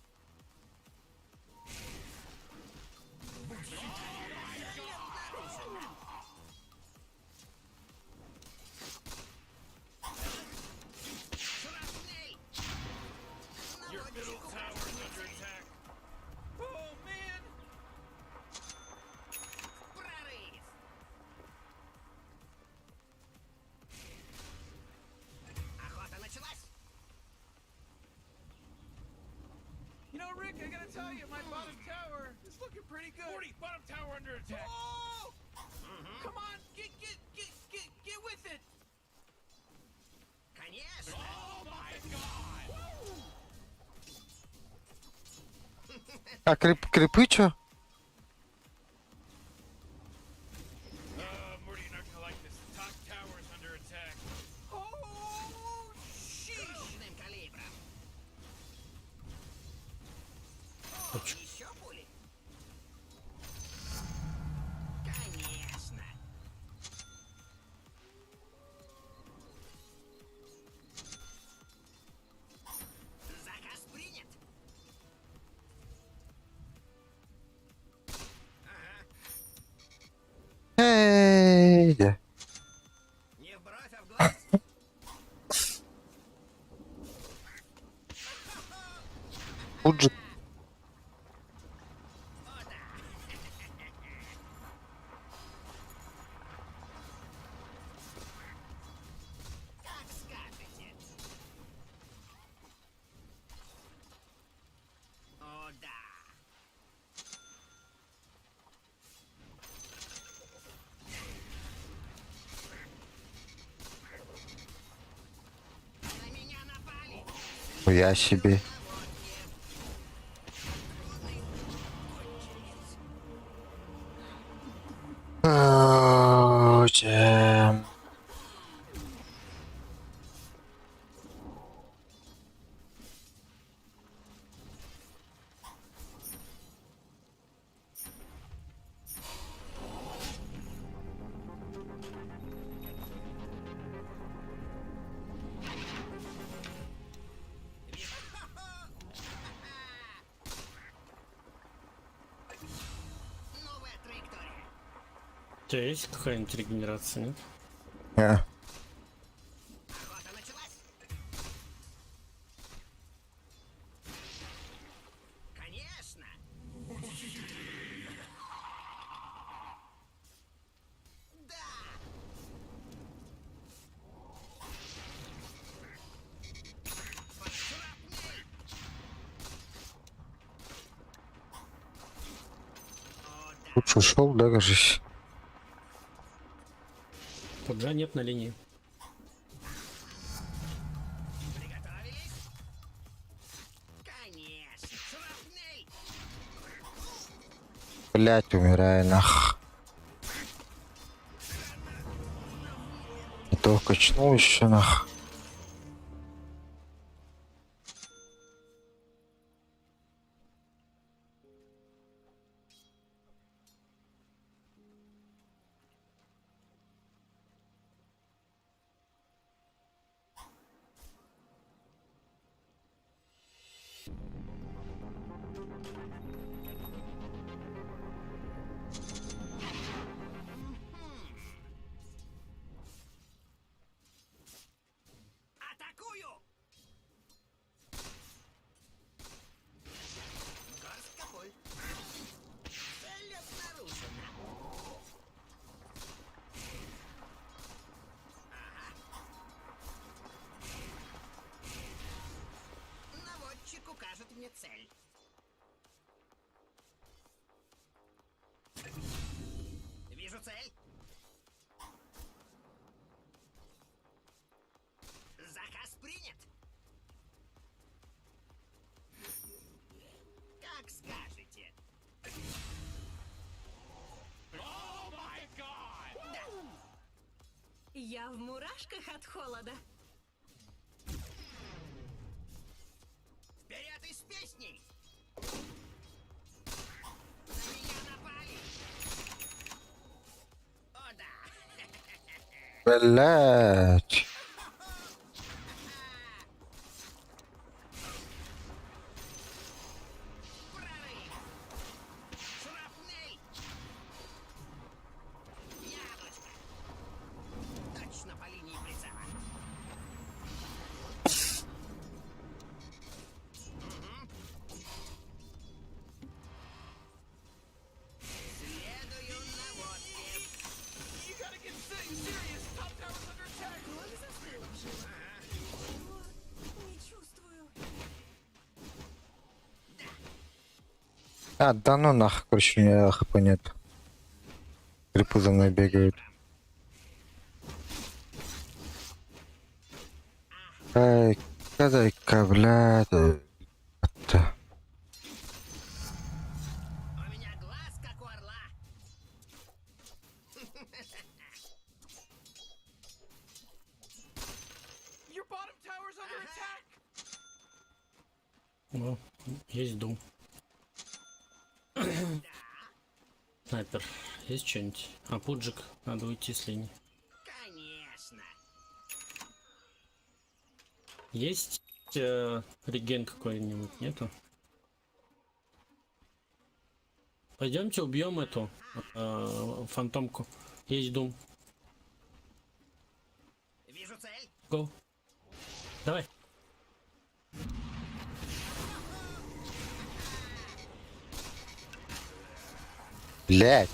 Шрапнель. Your middle tower's under attack. Oh man! Прорыв. Охота началась. You know, Rick, I gotta tell you, my bottom tower is looking pretty good. 40, bottom tower under attack. Oh! Come on, get with it. Конечно. Oh my god! А крипы чё? Morty, you're not gonna like this. The top tower is under attack. Oh, sheesh! Крупным калибром. О, еще пули. миде. Не в бровь, а в глаз. Пуджик. Как скажете. О, да. На меня напали. Я себе. Чем? Новая траектория. У тебя есть какая-нибудь регенерация, нет? Не. Охота началась. Конечно. Да. Пошрапней. О, да. Лучше ушел, да, кажись. Пуджа нет на линии. Приготовились? Конечно. Шрапнель. Блять, умираю нах. И то качнул еще нах. Атакую! Горстка пуль. Цель обнаружена. Наводчик укажет мне цель. Вижу цель. Заказ принят. Как скажете. Я в мурашках от холода. Вперед из песней! На меня напали! О, да! Блять. Прорыв! Шрапнель! Яблочко! Точно по линии прицела! Следую наводке! You gotta get serious. Top tower's under attack. Кровь застыла в жилах. Не чувствую. А, да ну нах, короче, у меня хп нет. Крипы за мной бегают. Ай, дай-ка, блядь. Это. У меня глаз, как у орла! Your bottom tower's under attack. О, есть дум. Снайпер, есть что-нибудь? А пуджик, надо уйти с линии. Конечно! Есть реген какой-нибудь, нету? Пойдемте убьем эту фантомку. Есть дум. Go. Давай. Блять.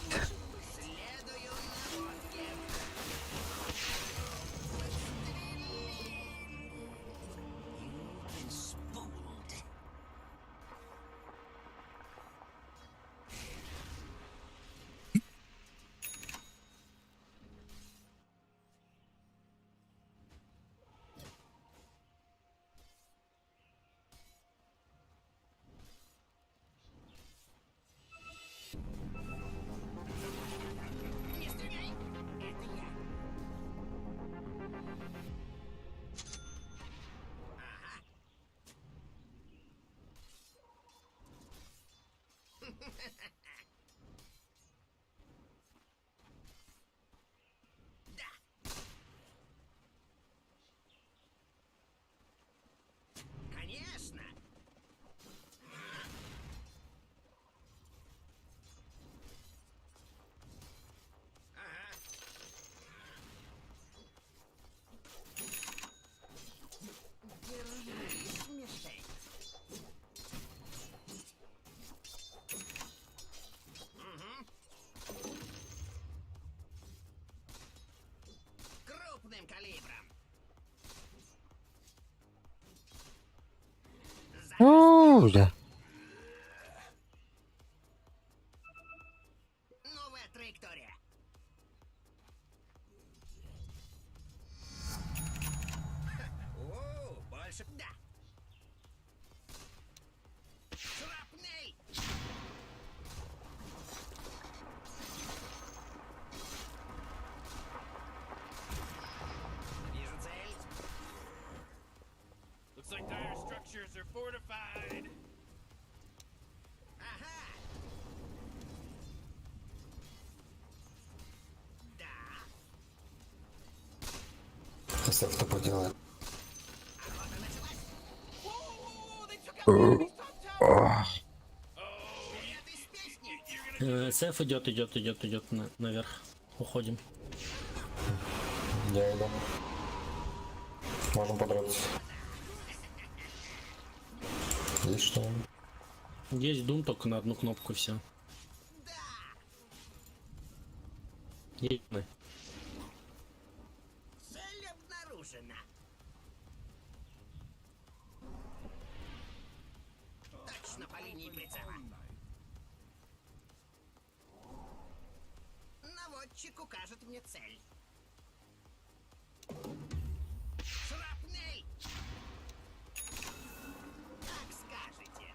Конечно. Крупным калибром. О, да. Новая траектория. О, больше. Да. Шрапнель. Вижу цель. Looks like dire structures are fortified. Ага. Да. Если что поделает. Охота началась. Whoa, they took out О. the top tower. Вперед из песни. Сеф идет наверх. Уходим. Я иду. Можем подраться. Есть что? Есть дум, только на одну кнопку все. Есть. Цель обнаружена. Точно по линии прицела. Наводчик укажет мне цель. Шрапнель! Как скажете.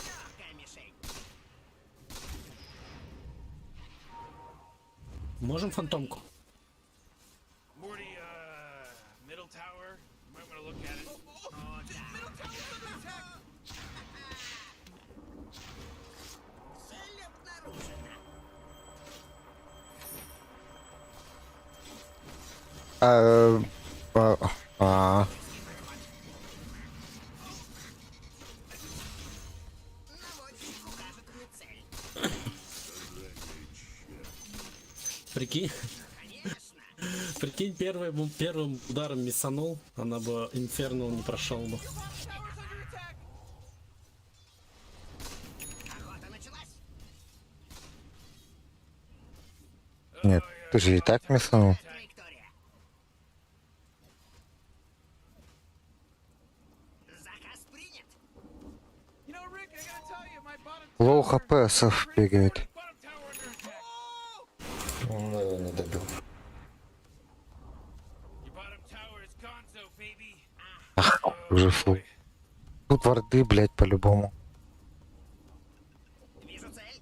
Легкая мишень. Можем фантомку? Morty, middle tower. You might want to look at it. Цель обнаружена. А. Наводчик укажет мне цель. Прикинь, Конечно. прикинь, первым ударом миссанул, она бы Инфернал не прошел бы. Охота началась. Нет, ты же и так мяснул. Траектория. Заказ принят. You know, Rick, I gotta tell you, my bottom Лоу tower- хп, Сов бегает. Bottom tower under attack. Он, наверное, не добил. Your bottom tower is Gonzo, baby. Ах, уже фул. Тут варды, блять, по-любому. Вижу цель.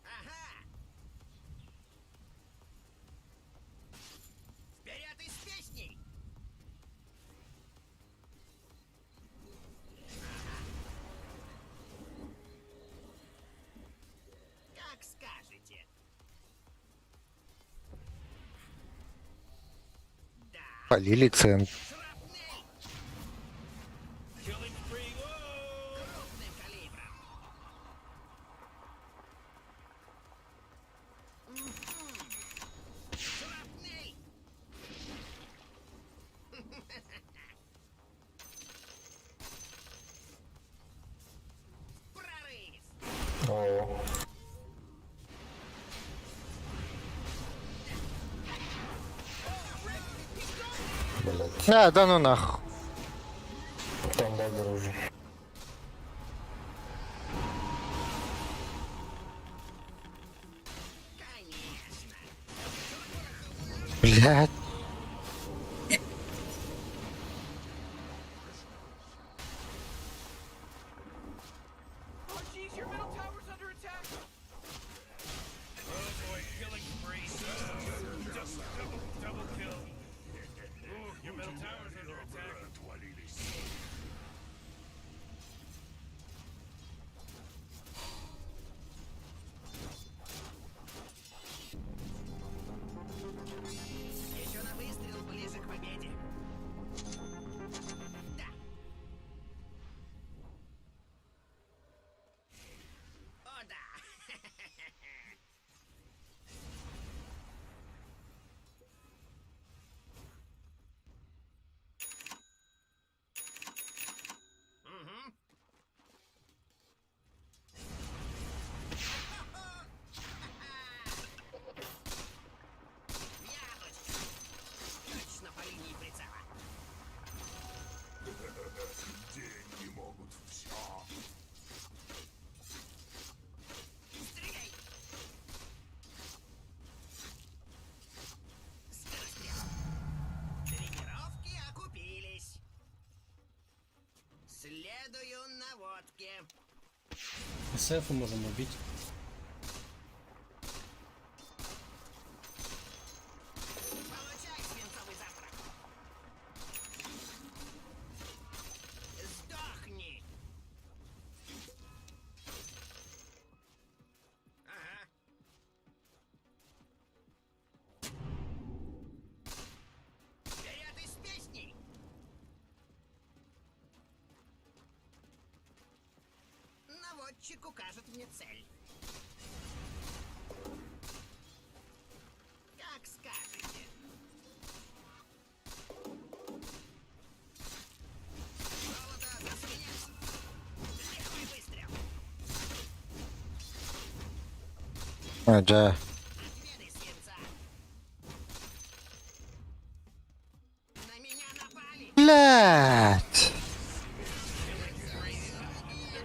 Ага. Вперед из песней. Как скажете. Да. Полили цент. Шрапнель. Killing spree. Whoa! Крупным калибром. Да ну нахуй. Там дагер уже. Блядь. Oh, jeez, your middle tower's under attack. Oh boy, killing spree. Double kill. Ooh, your middle tower's under attack. Еще на выстрел ближе к победе. Да. О, да. Мгм. Яблочко. Точно по линии прицела. Деньги могут все. Стреляй. Скорострел. Тренировки окупились. Следую наводке. СФ можем убить. Получай свинцовый завтрак. Сдохни. Ага. Вперед из песней. Наводчик укажет мне цель. Как скажете. Золото засвинять. Легкий выстрел. Да. Отведай свинца. На меня напали. Блядь.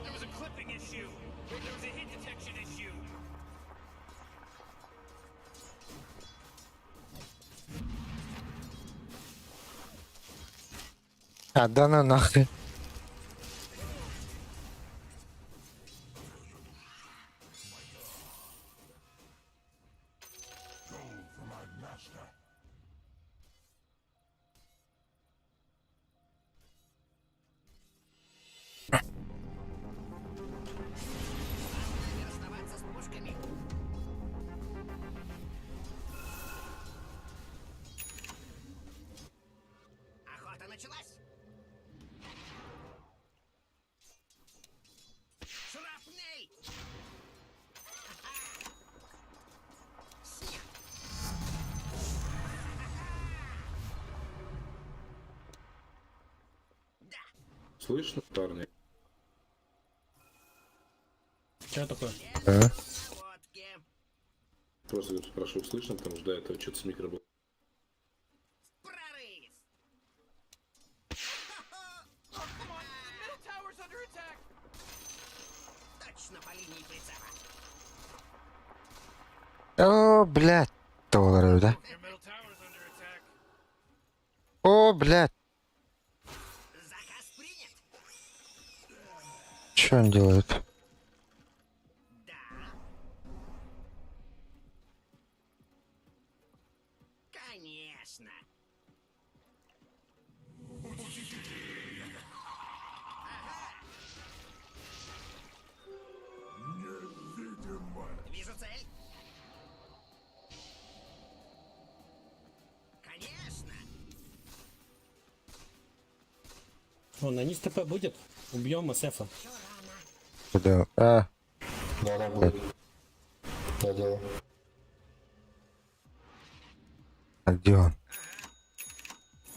There was a clipping issue. There was a hit detection issue. Да ну нахуй. Не расставаться с пушками. Охота началась. Шрапнель. Ха-ха. Снят. Да. Слышно, парни? Что такое? Наводки. Просто спрашиваю, слышно, потому что до этого что-то с микро было. Прорыв. Oh, come on. The middle tower's under attack. Точно по линии прицела. О, блядь. Доллары, да? Your middle tower's under attack. О, блядь. Заказ принят. Что он делает? Да. Конечно. Вижу цель. Конечно. О, на низ ТП будет? Убьем СФа. Да. Да, будет. Я делаю. А где он?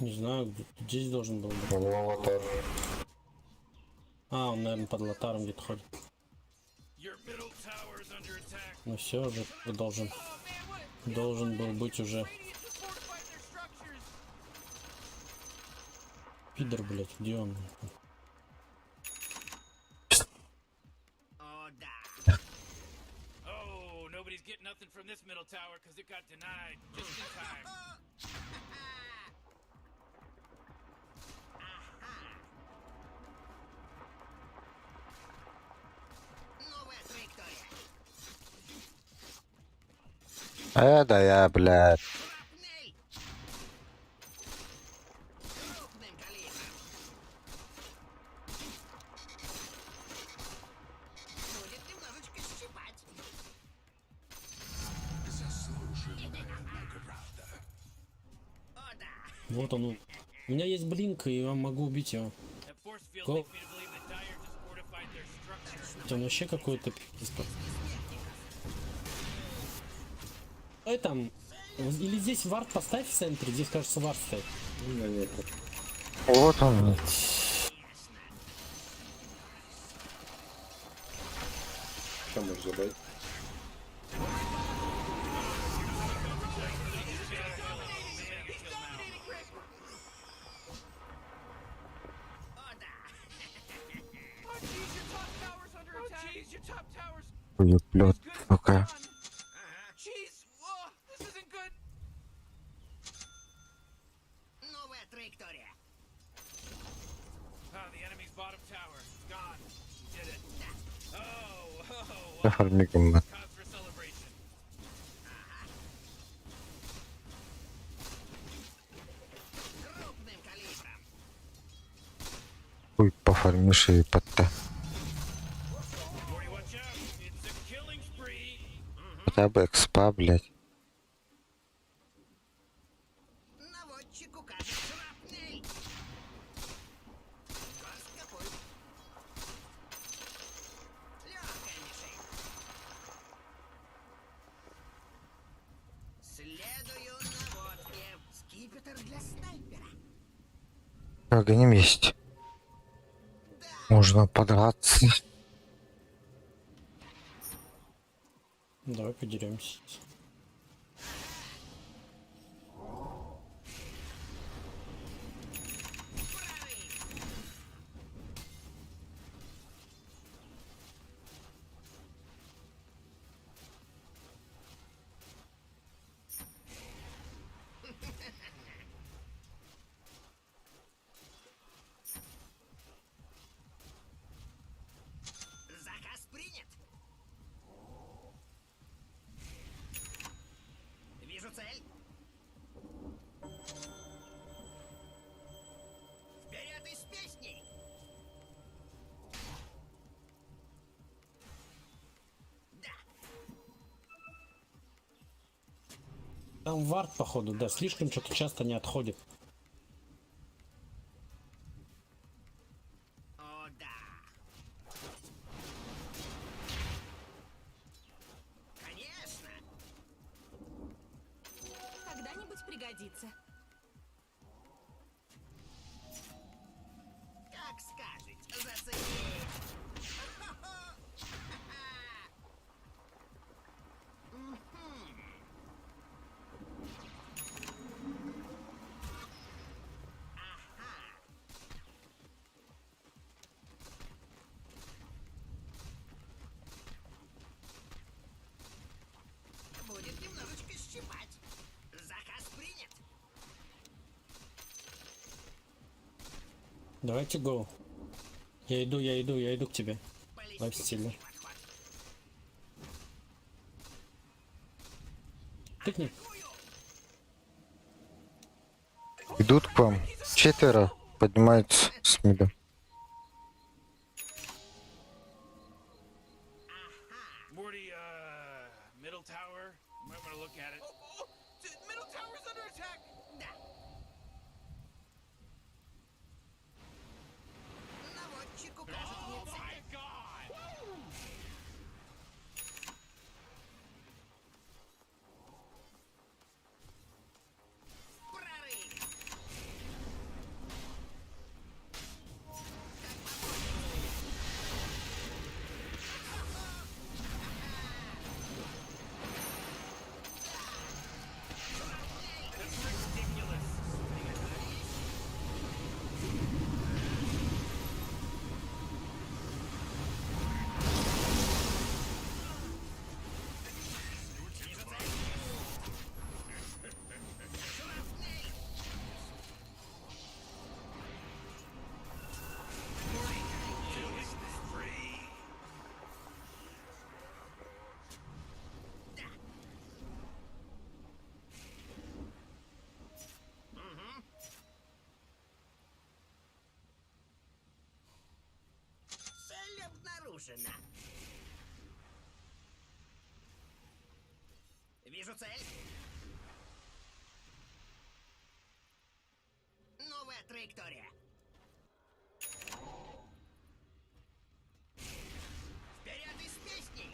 Не знаю, здесь должен был быть. У него аватар. А, он, наверное, под лотаром где-то ходит. Your middle tower's under attack. Ну все, уже должен был быть уже. Radiant just fortified their structures. Пидор, блядь, где он? Oh, nobody's getting nothing from this middle tower because it got denied just in time. Да я, блядь. Вот он. У меня есть блинк, и я могу убить его. That force field Go. leads me to believe that Dire just fortified their structure. Он вообще какой-то пиздец. Ой, там. Или здесь вард поставь в центре, здесь, кажется, вард стоит. Вот он. Что можешь забрать? Oh, jeez, your top tower's under attack. Oh, jeez, your top tower's Хуеплет, сука. Jeez, oh, this isn't good. Ah, the enemy's bottom tower. It's gone. We did it. Oh, Зафармиком. cause for celebration. Хуй пофармишь и подта. Morty, watch out. It's a killing spree. Хотя бы экспа, блядь. Наводчик укажет шрапнель. Какой? Легкая мишень. Следую наводке. Скипетр для снайпера. Огонь есть. Можно подраться. Давай подеремся. Заказ принят. Вижу цель. Вперед из песней. Да. Там вард, походу, да, слишком что-то часто не отходит. О, да. Конечно. Когда-нибудь пригодится. Как скажете, зацени. Будет немножечко щипать. Заказ принят. Давайте го. Я иду к тебе. Лайфстилер. Тыкни. Идут к вам. 4 поднимаются с мида. Morty, middle tower. You might want to look at it. Oh, middle tower's under attack. Да. Наводчик укажет мне цель. Прорыв. обнаружена. Вижу цель. Новая траектория. Вперед из песни!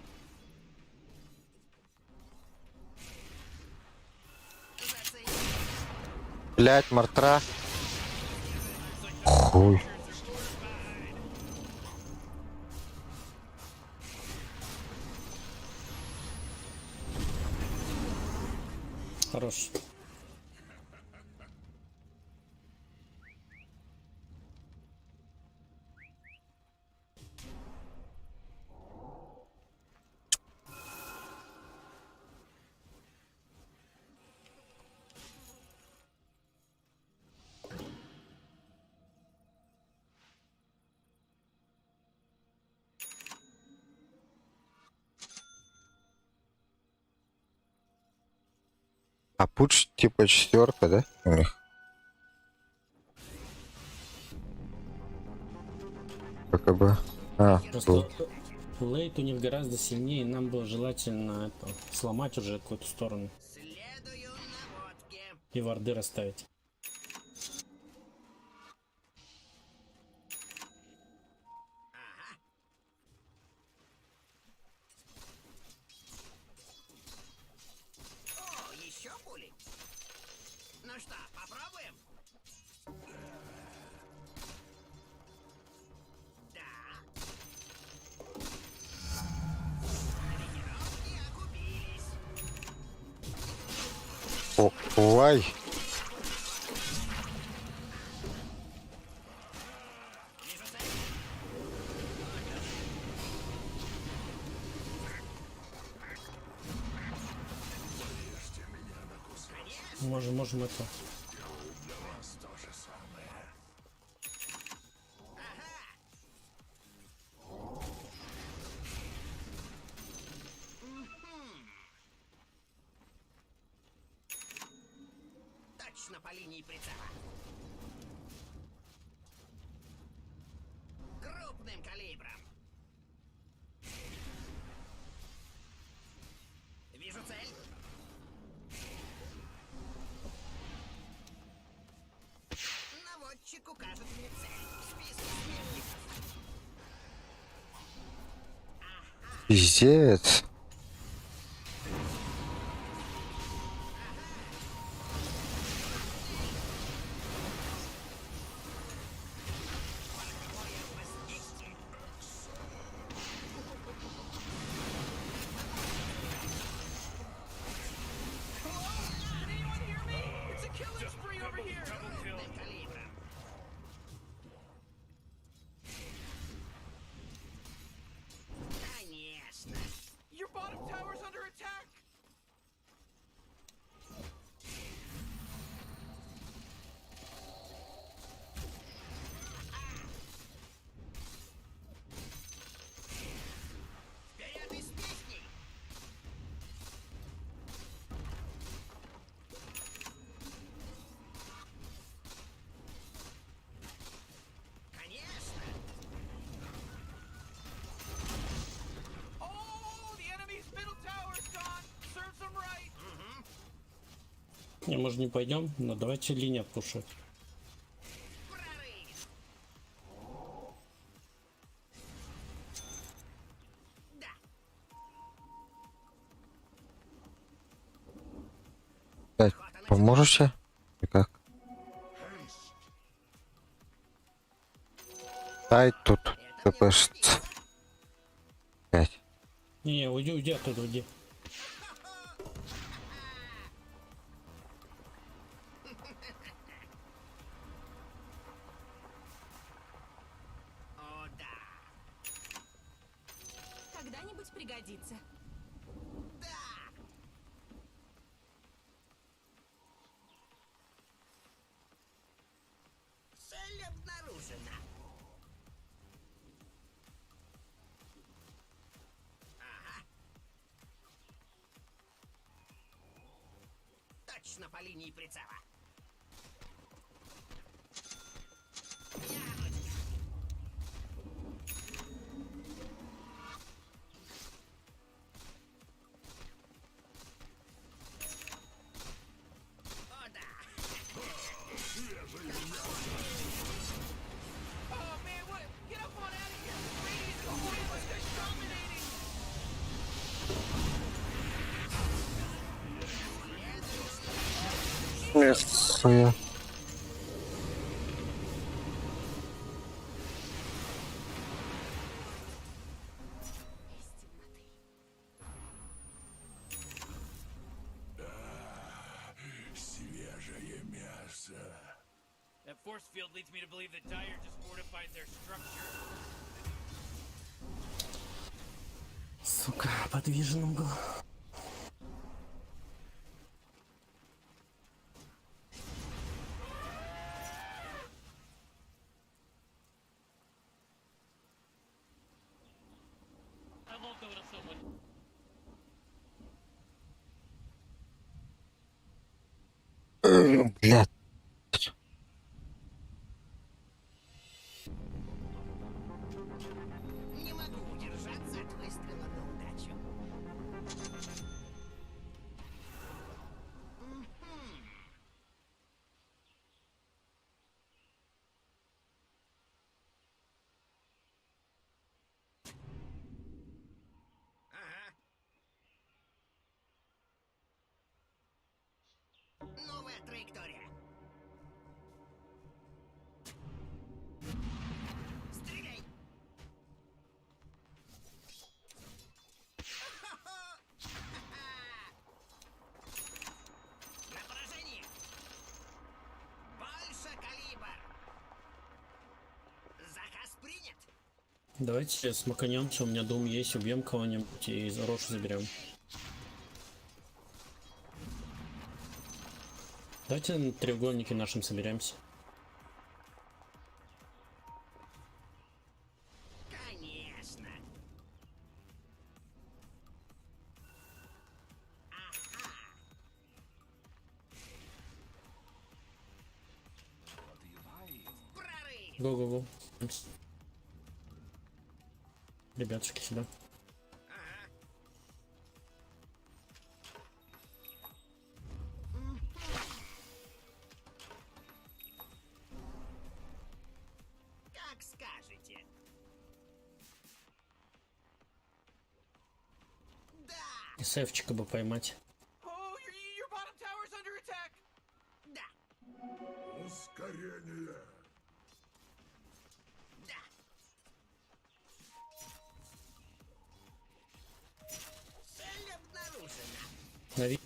Зацени. Блять, Мартра. Хуй. Хорош. А пуч типа 4, да? У них. ККБ. А, Просто лейт у них гораздо сильнее, и нам было желательно это, сломать уже какую-то сторону Следую наводке. и варды расставить. Ага. О, еще пули. Ну что, попробуем? Да. Тренировки окупились. Ой. Вижу цель. Можем это. Точно по линии прицела. Крупным калибром. Вижу цель. Наводчик укажет мне цель. В списке смертников. Пиздец. Anyone hear me? It's a killing spree over here. Крупным калибром. Конечно. Your bottom tower's under attack! Вперед из песни! Конечно! Oh, the enemy's middle tower's gone! Serves them right! Не, может не пойдем, но давайте линию отпушить. Прорыв! Да! Блять, поможете? И как? Дай тут ТПшится. Блять. Не, уйди оттуда, уйди. О, да! Когда-нибудь пригодится. Да! Цель обнаружена. Ага. Точно по линии прицела. Яблочко. нахуя? Свежее мясо. That force field leads me to believe that Dyer just fortified their structure. Сука, подвижным был. I love that when someone Блядь. Не могу удержаться от выстрела на удачу. Новая траектория. Стреляй! На поражение! Больше калибр! Заказ принят! Давайте смаканемся, у меня дом есть, убьем кого-нибудь и Рошу заберем. Давайте на треугольнике нашим соберемся. Конечно! Прорыв! Го-го-го. Ребятушки сюда. Как скажете. Да! СФчика бы поймать. Oh, your bottom tower's under attack. Да. Ускорение. Да. Цель обнаружена. Лови.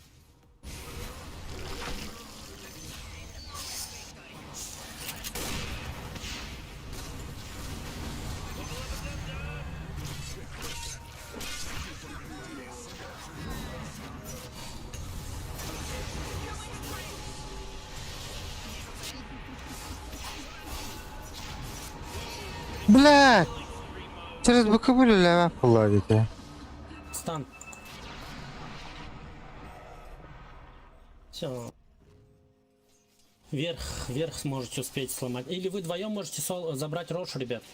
Блядь! Через боковую лява ловите. Стан. Все. Вверх сможете успеть сломать. Или вы вдвоем можете забрать Рошу, ребят.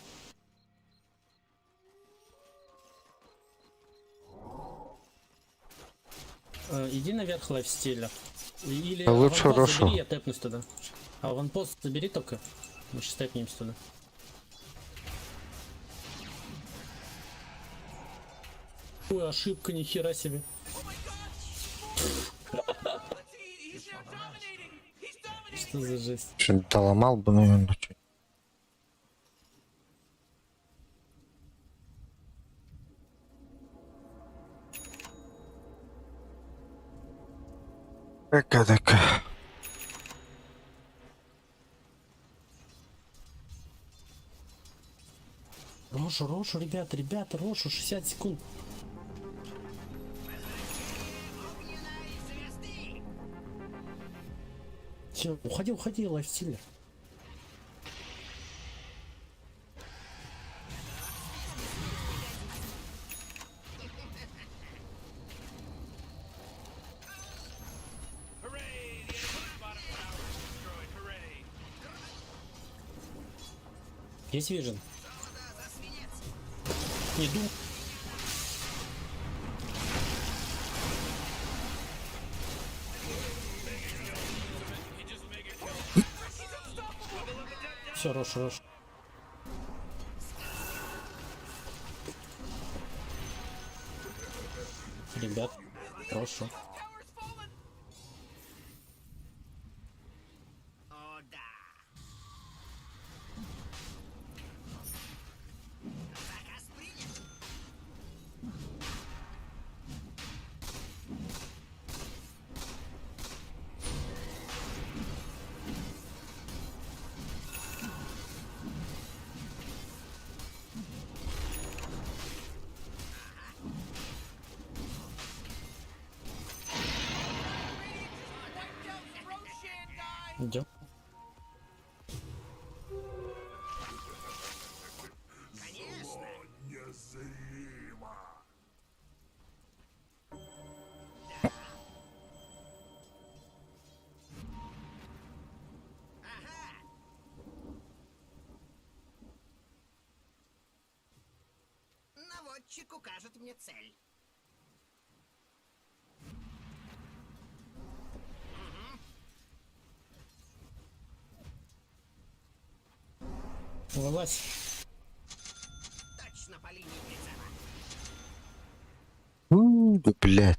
Иди наверх лайфстиля. Или Лучше аванпост Рошу. забери, я тэпнусь туда. А аванпост забери только. Мы сейчас тэпнемся туда. Ой, ошибка, нихера себе. He's now dominating. He's dominating. Что за жесть? Что-нибудь доломал бы, наверное, чуть. Така. Рошу, ребята, Рошу, 60 секунд. Огненной звезды. Все, уходи, лайфстилер. hooray! The enemy's bottom tower is destroyed. Hooray! Есть вижен? За свинец. Не дум. Все, Рош. Ребят, Рошу. Tower's fallen. Идем. Наводчик укажет мне цель. Вылазь. Точно по линии прицела. Да, блядь.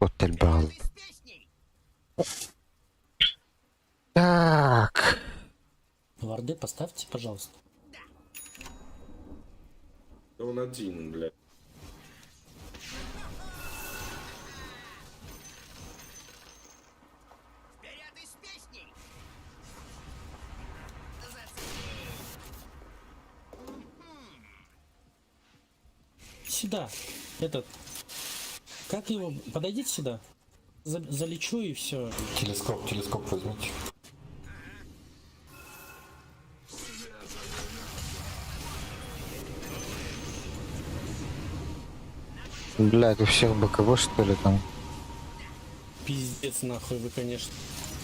Отель бал. Ты с песней. Так. Варды поставьте, пожалуйста. Он один, блядь. Вперед и с песней. Сюда. Этот. Как его? Подойдите сюда. Залечу и все. Телескоп возьмите. Блядь, у всех боковой, что ли, там? Пиздец нахуй вы, конечно.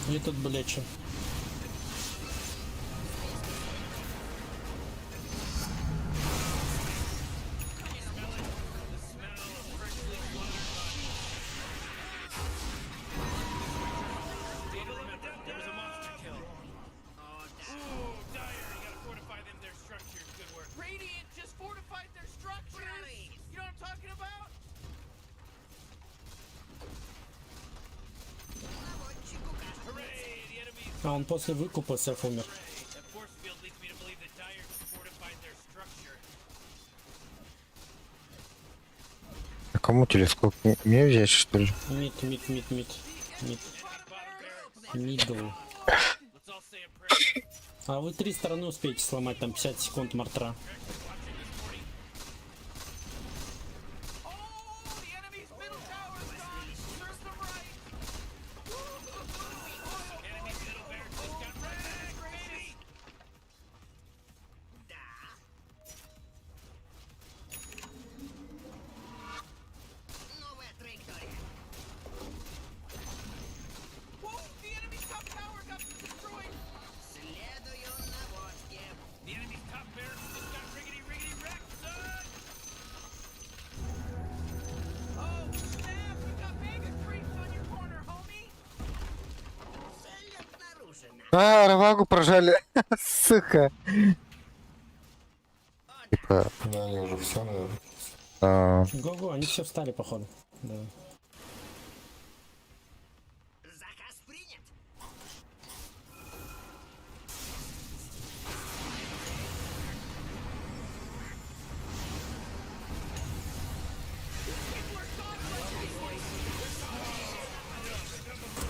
И тут, блядь, чё? There was a monster kill. Ooh, Dire, you gotta fortify them, their structures. Good work. Radiant just fortified their structures. You know what I'm talking about? Наводчик укажет мне Hooray, цель. the enemy's А он после выкупа сеф умер. That force field leads me to believe that Dire just fortified their structure. А кому телескоп? Мне взять, что ли? Мид. Мидл. Let's all say a prayer. А вы 3 стороны успеете сломать, там 50 секунд мартра. Oh, the enemy's middle tower is gone. Serves them right. Enemy's middle barracks just got wrecked, baby. Новая траектория. Whoa, the enemy's top tower got destroyed. Следую наводке. The enemy's top barracks just got riggedy wrecked, son. Oh, snap! You got mega creeps on your corner, homie. Цель обнаружена. А, Равагу прожали. Сука. Типа, Да, они уже все, наверное. Го-го, они все встали, походу. Да. Заказ принят.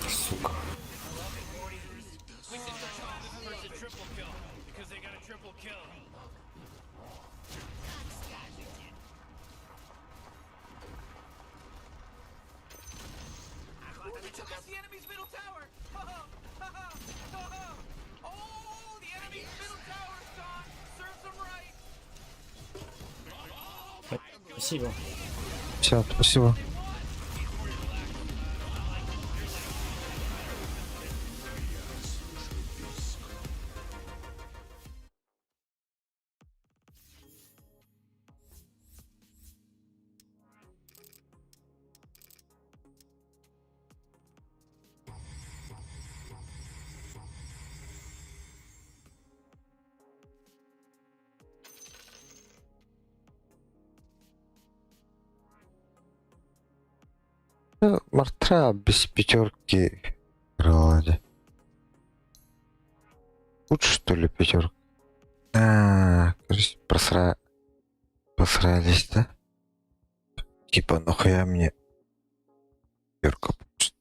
Сука. We should just call this person triple kill because they got a triple kill. Как скажете. Охота They took out the enemy's middle tower. Oh, the enemy's middle tower is gone. Serves them right. Спасибо. все, спасибо. Ну, Мартра без пятерки вроде. Лучше, что ли, пятерка? Кажется, посрались, да? Типа, нахуя мне пятерка получить?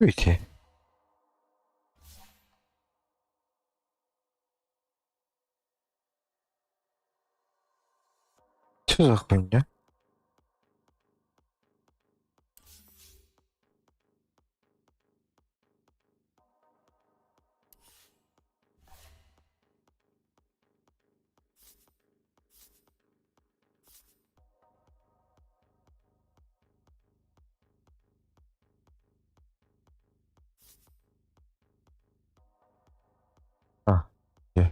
Уйти. Что за хуйня? А, где?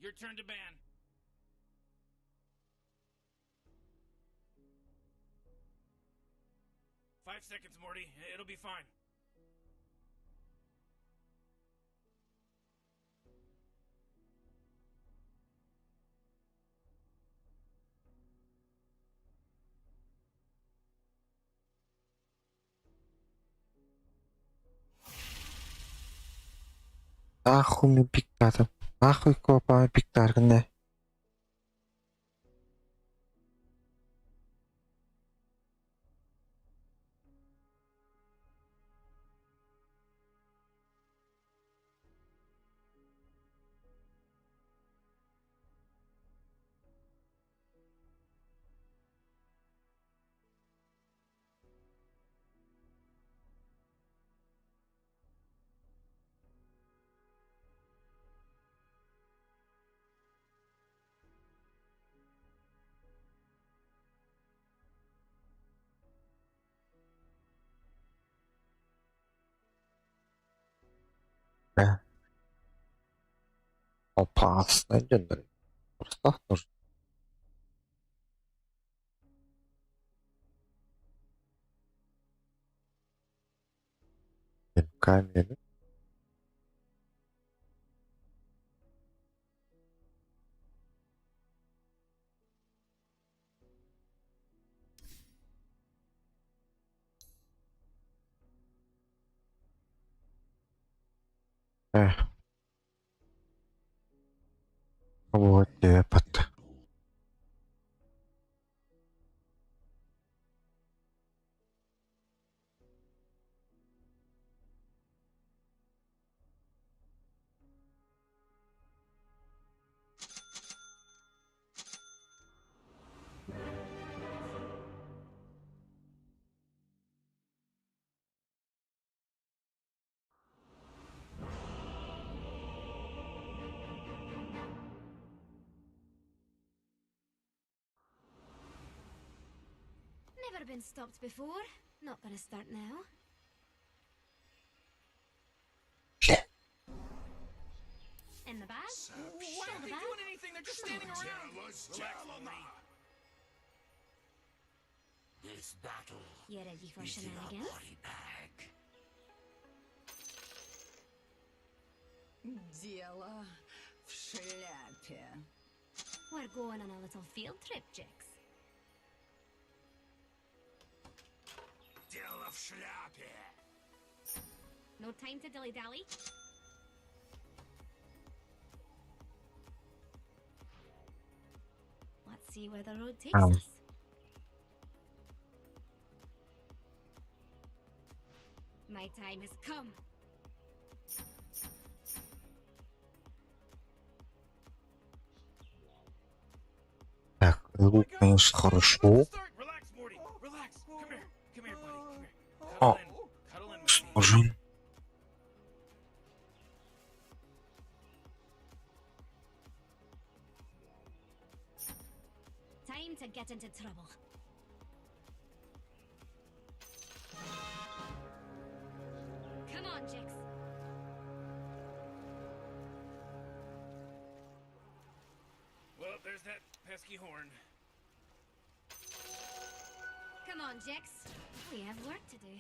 Your turn to ban. Five seconds, Morty. It'll be fine. Нахуй ми пиктатор. Нахуй копа пиктар гэнэ. Опасно, дядя. Просто нужно. Камеры. Вот это. Never been stopped before. Not gonna start now. In the bag? Why aren't they doing anything? They're just standing around. Relax, Morty. This battle You ready for is in our shenanigans? body bag. Дело в шляпе. We're going on a little field trip, Jix. Дело в шляпе. No time to dilly-dally. Let's see where the road takes us. My time has come. Так, лук, конечно, хорошо. Relax, Morty. Relax. Come here. Come here, buddy. Come here. Можем. Time to get into trouble. Come on, Jix. Well, there's that pesky horn. Come on, Jix. We have work to do.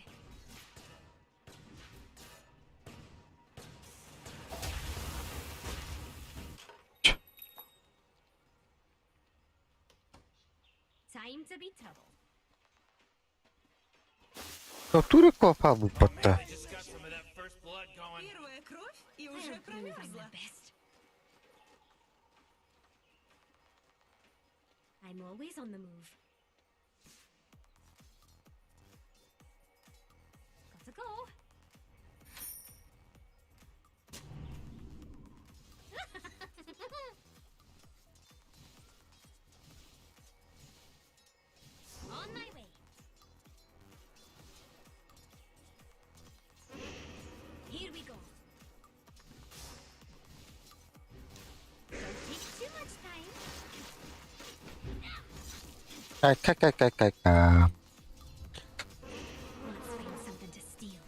Time to be troubled. Натуре клопа выпадта. I just got some of that first blood going. Первая кровь и I уже don't prove I'm the промерзла. best. I'm always on the move. Gotta go. On my way. Here we go. Don't take too much time. Ка-ка-ка-ка-ка. Let's find something to steal.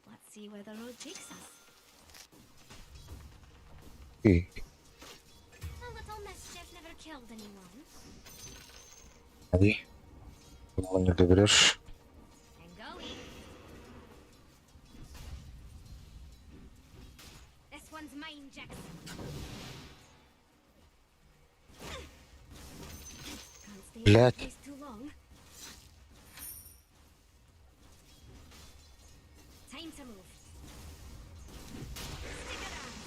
Let's see where the road takes us. И A little mischief never killed anyone. Adi. Кому не доберешь? I'm going. This one's mine, Jackson. Can't stay in Блядь. this place too long. Time to move. Stick around.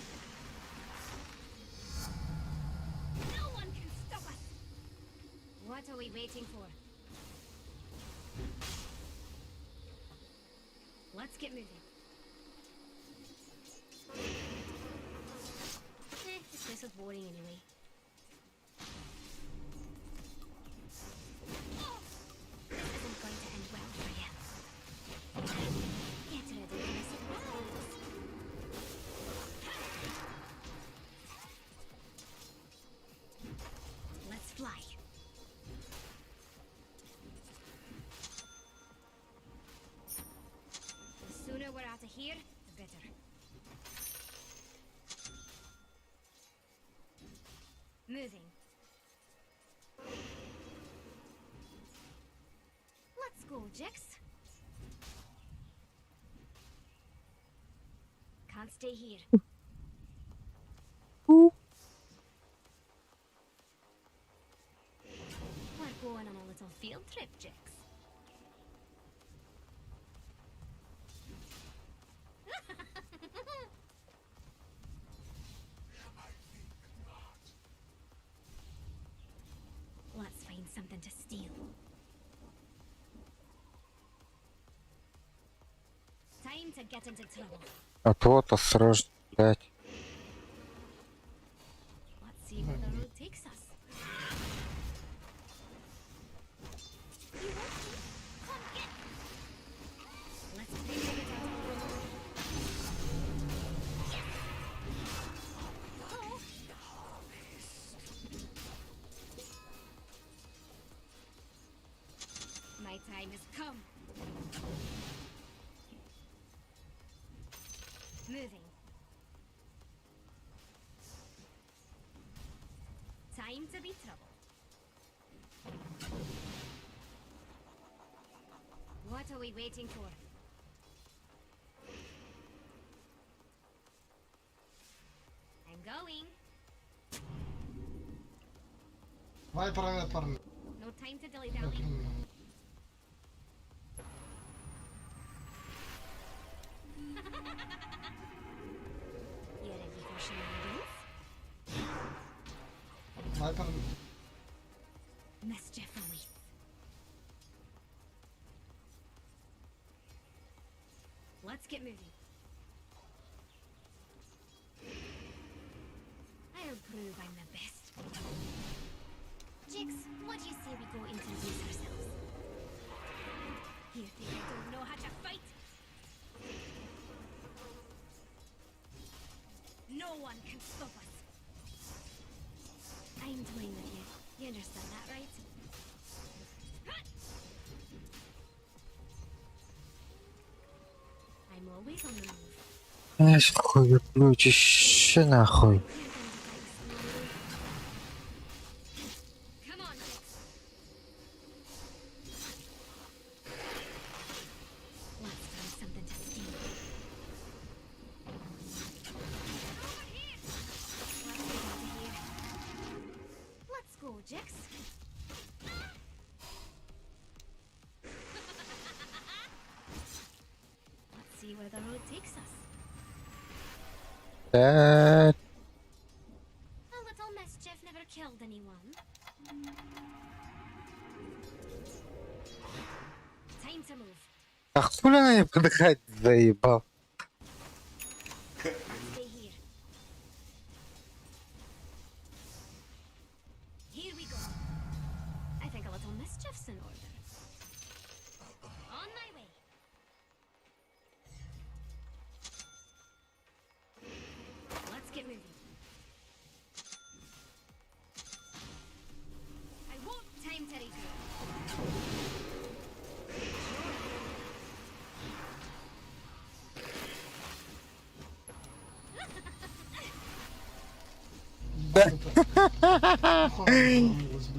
No one can stop us. What are we waiting for? Let's get moving. This place was boring anyway. This isn't going to end well for you. Get ready for a surprise. Let's fly. The sooner we're out of here, the better. Moving. Let's go, Jix. Can't stay here. We're going on a little field trip, Jix. Let's find something to steal. Time to get into trouble. Отвод, осторожно, блядь. Let's see where the road takes us. You want me? Come get me. Let's bring it out. Oh. My time has come. Moving. Time to be troubled. What are we waiting for? I'm going. No time to dilly-dally. You ready for shenanigans? Mischief awaits. Let's get moving. prove I'm the best. Jix, what do you say we go introduce ourselves? You think I don't know how to fight? No one can stop us. I'm toying with you. You understand that, right? I'm always on the move. Я ж хуй включи нахуй. Come on, Jix. Let's find something to steal. Over here. Let's go, Jix. Let's see where the road takes us. That A little mischief never killed anyone. Time to move. а хули она не подыхать заебал? Stay here. Here we go. I think a little mischief's in order. On my way. Let's get moving. I won't time to regroup.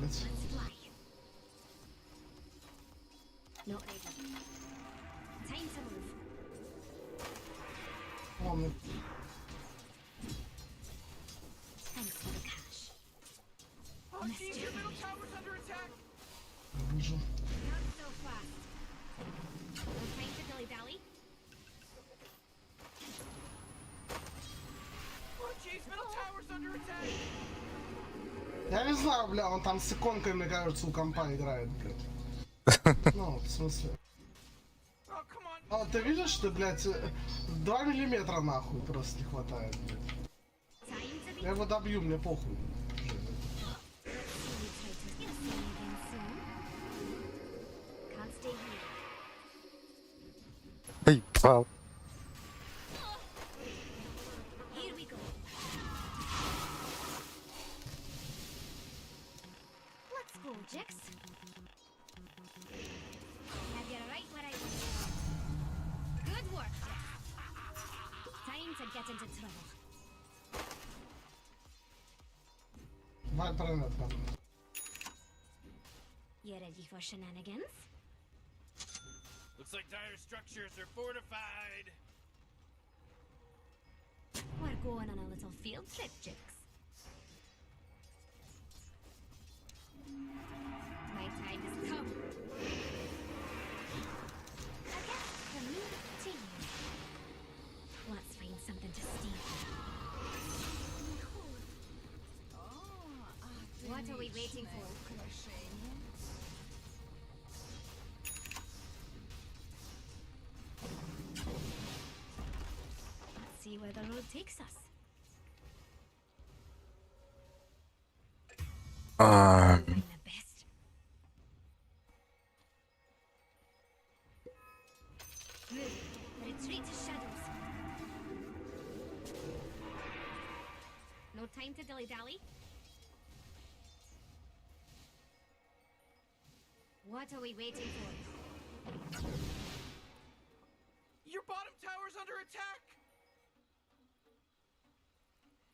Let's fly. Not ready. Time to move. Thanks for the cash. Oh, geez, your middle tower's under attack. Not so fast. No time to dilly-dally. Oh, geez, middle tower's under attack. Я не знаю, бля, он там с иконкой, мне кажется, у компа играет, блядь. Ну, в смысле. Oh, come on. А ты видишь, что, блядь, 2 миллиметра нахуй просто не хватает, блядь. Time to be. Я его добью, мне похуй. Let's see you try to get me again soon. Can't stay here. Заебал. Here we go. Let's go, Jix. Have you right where I want you. Good work, Jix. Time to get into trouble. Вайпер нет, там. You ready for shenanigans? Looks like dire structures are fortified. We're going on a little field trip, Jix. My time has come. A gift from me to you. Let's find something to steal. What are we waiting for? Let's see where the road takes us. I'm the best. Move. Retreat to shadows. No time to dilly-dally. What are we waiting for? Your bottom tower's under attack.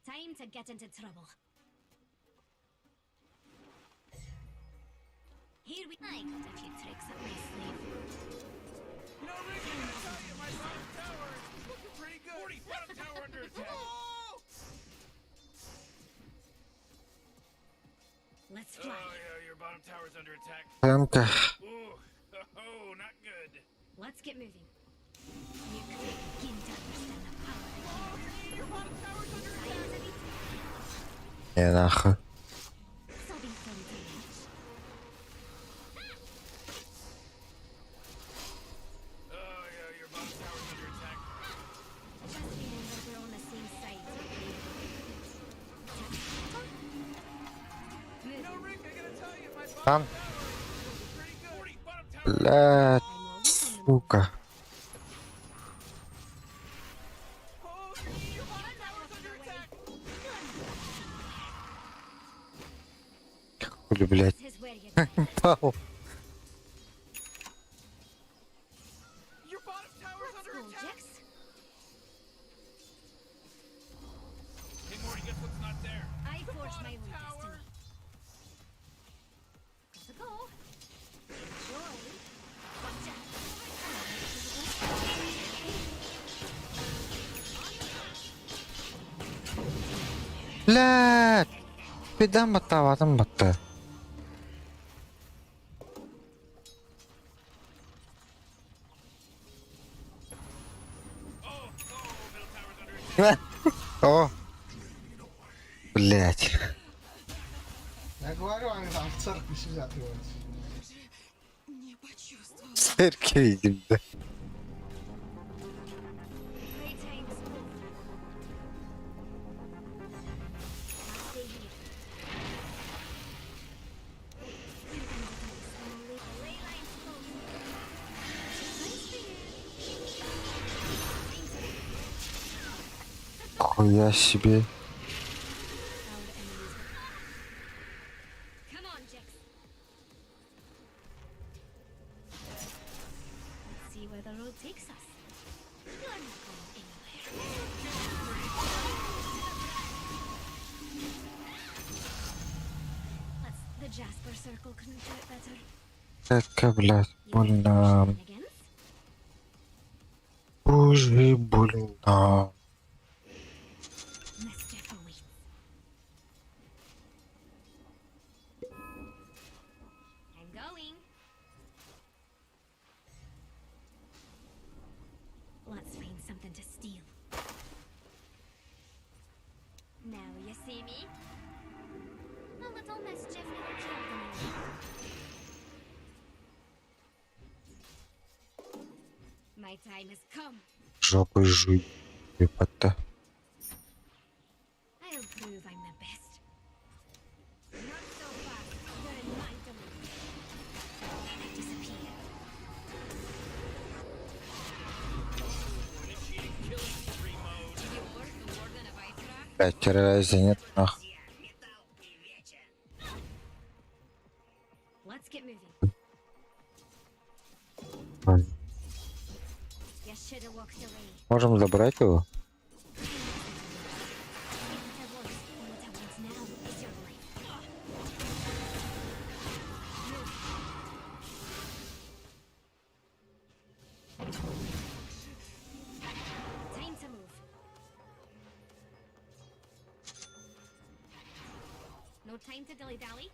Time to get into trouble. Here we I got a few tricks up my sleeve. No reason to tell you my bottom tower is looking pretty good. 40 bottom tower under attack. Oh! Let's Oh, fly. yeah, your bottom tower's under attack. Прям-ка. Ooh, oh, not good. Let's get moving. You can begin to understand the power of you. Your bottom tower's under attack. Science of it. Не нахуй. Sobbing from the edge. Oh, yeah, your bottom tower's under attack. Just remember we're on the same side. Там. Блядь, сука. Хули, блядь. This is where you Пау. Your bottom tower's under go, attack. Jax. Hey, Morty, guess what's not there? I forged my own Tower. destiny. Gotta go. Enjoy. Gotcha. Блядь. Пидан баттав, адам батты. Middle tower's under attack. О. Блядь. Я говорю, они там в церкви сидят, его. В церкви видим, да. Playtime's over. Stay here. Slowly. The ley line's close. Nice for you. Хуя себе. Found enemies. Come on, Jax. Let's see where the road takes us. You're not going anywhere. The Jasper Circle couldn't do it better. Это, блядь, больно. Shenanigans? Боже, больно. Mischief awaits. I'm going. Let's find something to steal. Now you see me? A little mischief never killed anyone. My time has come. Жопой жуй. Ебать-то. I'll prove I'm the best. Not so fast. You're in my domain. I disappear. Initiating killing spree mode. You work the warden of Ithra? Блядь, террориза нет, нах. Let's get moving. You should have walked away. Можем забрать его? What I want now is your life. Time to move. No time to dilly-dally.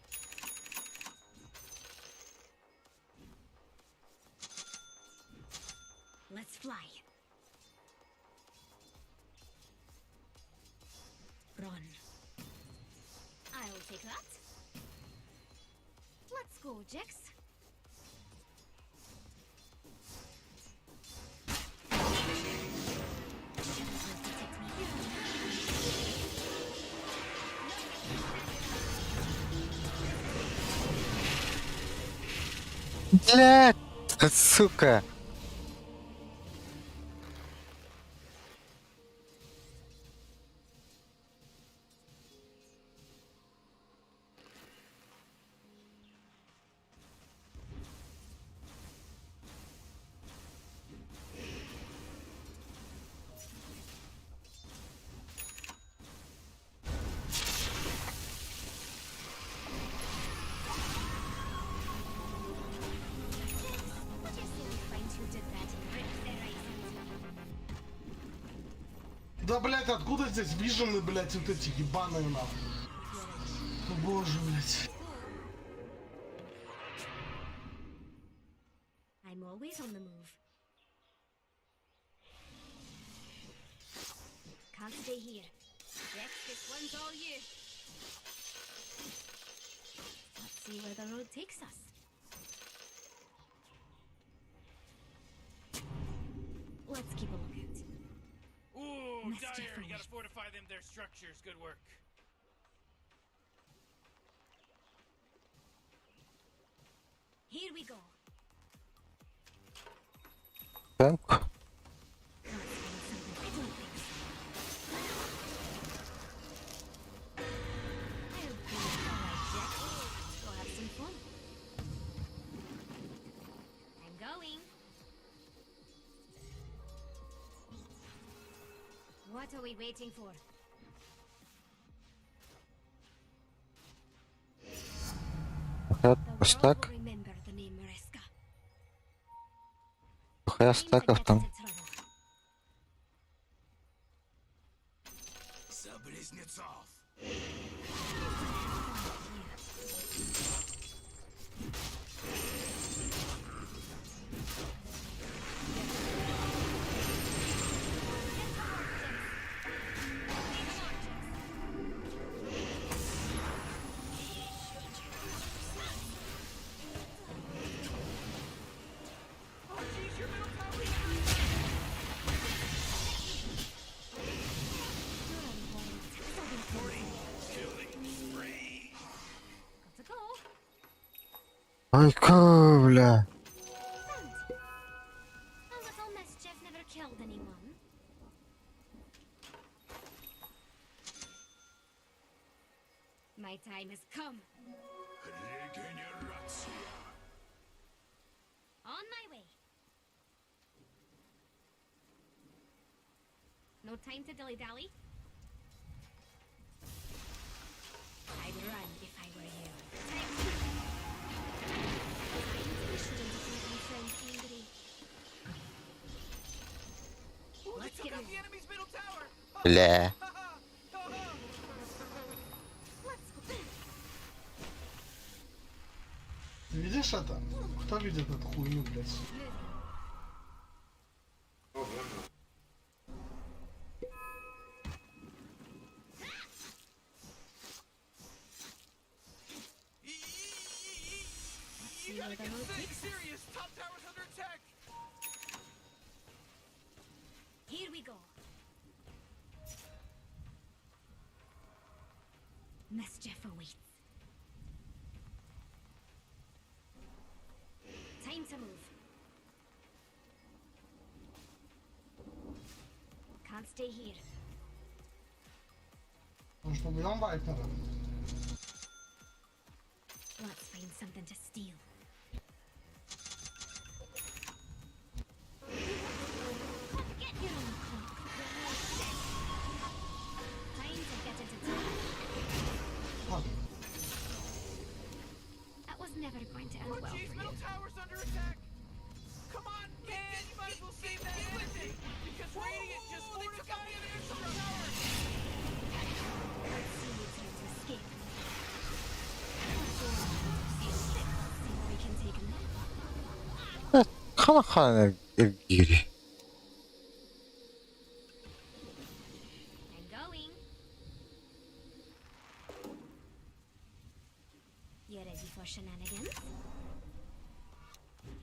Let's fly. Run. I'll take that. Let's go, Jax. Блядь, сука. Would you soon find who did that and rip their eyes out? Да, блядь, откуда здесь вижены, блядь, вот эти ебаные нахуй? О, боже, блядь. I'm always on the move. Can't stay here. Jax, this one's all you. Let's see where the road takes us. Let's keep a lookout. Ooh, Mischief Dire, you gotta awaits. fortify them, their structures. Good work. Here we go. Танк. I don't think so. I'll be alright, Jack. Let's go have some fun. I'm going. What are we waiting for? Хай The world стак. will remember the name Mariska. Хай Time to стаков get там. into trouble. За близнецов! Got to go. Ай, бля. A little mischief never killed anyone. My time has come. Регенерация! On my way. No time to dilly-dally. I'd run if I were you. Time to... We shouldn't have made my friend angry. Let's get moving. enemy's middle tower! Бля. Let's go. Ты видишь это? Кто видит эту хуйню, блядь? See where the road takes us. Serious! Top tower's under attack! Here we go. Mischief awaits. Time to move. Can't stay here. Может, убьем Вайпера? Let's find something to steal. Get your own clock. Time to get into town. Ладно. That was never going to end well Jeez, for middle you. tower's under attack! Come on, man! You might as well save that energy! Because Radiant just took out the other extra tower! Let's see you try to escape. See where we can take him. Хана Гири. I'm going. You ready for shenanigans?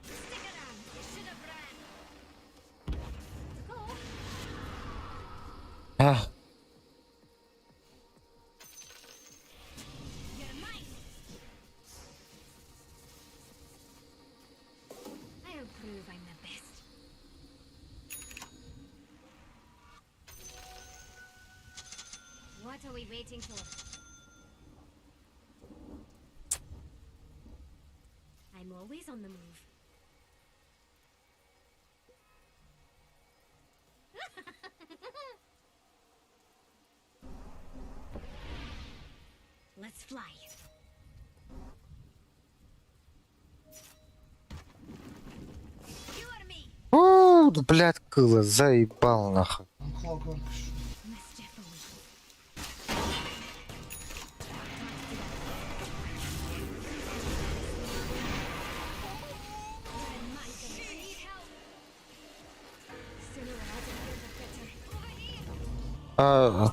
Stick around. You should have ran. To go. А, You're mine. I'll prove I'm the best. What are we waiting for? I'm always on the move. Let's fly. You or me? о, блядь, кыло, заебал нахуй. Clockwork. Mischief awaits. Sooner or later, the better. Over here. А,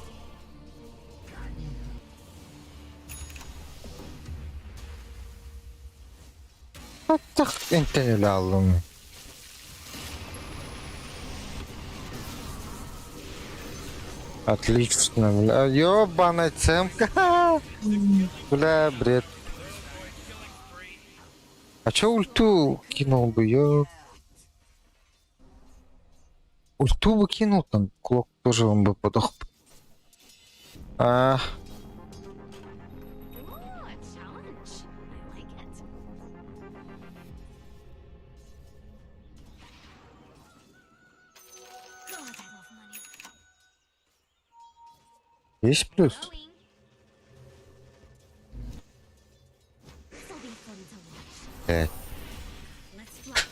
انت اللي علمني. Отлично, бля. Ёбаная цемка. Бля, бред. А чё ульту кинул бы, ё? Ульту бы кинул, там Клок тоже он бы подох. А, Ooh, a challenge. I like it. God, I love money. есть плюс? Going. This'll be fun to watch. Let's fly.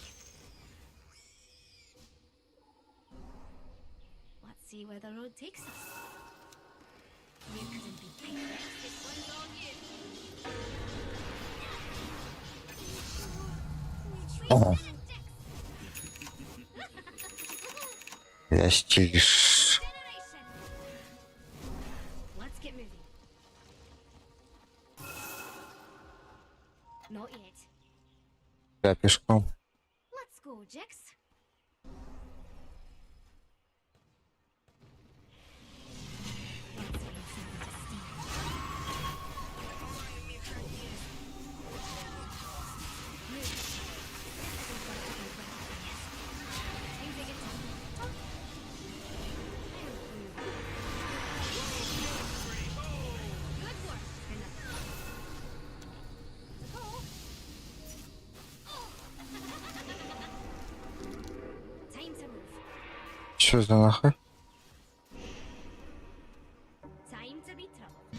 Let's see where the road takes us. You couldn't be picked. This one's all you. Ага. Я стилиш. Generation. Let's get moving. Not yet. Я пешком. Let's go, Jix. Let's find something to steal. Time to get to- Good work. Time to move. Чё за нахуй? Time to be troubled.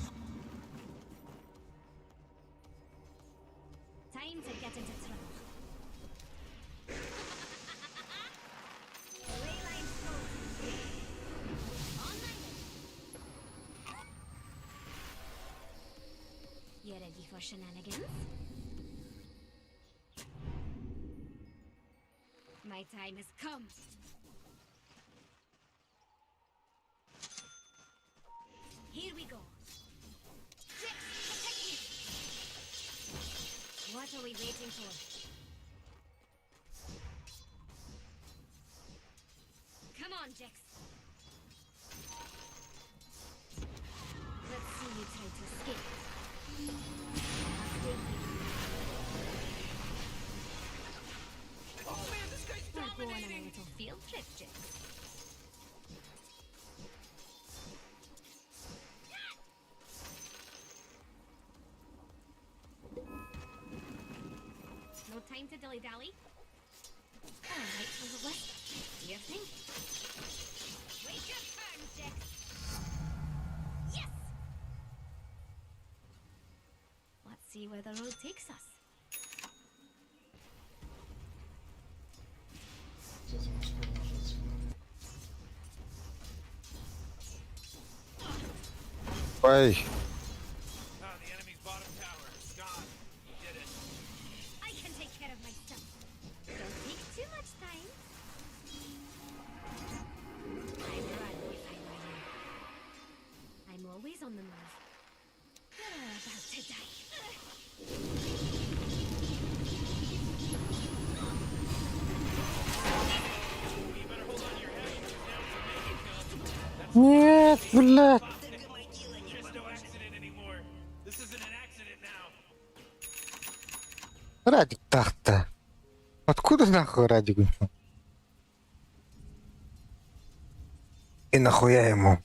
Time to get into trouble. Leyline's close. On my way. You ready for shenanigans? My time has come. Here we go. Jix, protect me. What are we waiting for? Come on, Jix. Let's see you try to escape. Stay here. We're going on a little field trip, Jix. No time to dilly-dally. Alright, for the list. Do your thing. Wait your turn, Jix. Yes! Let's see where the road takes us. Сейчас я успею нажать сюда. Ой, Ah, the enemy's bottom tower. It's gone. You did it. I can take care of myself. Don't take too much time. I'd run if I were you. I'm always on the move. You're about to die. нет, блядь. There's no accident anymore. This isn't an accident now. Радик так-то. Откуда нахуй Радик? И нахуя ему?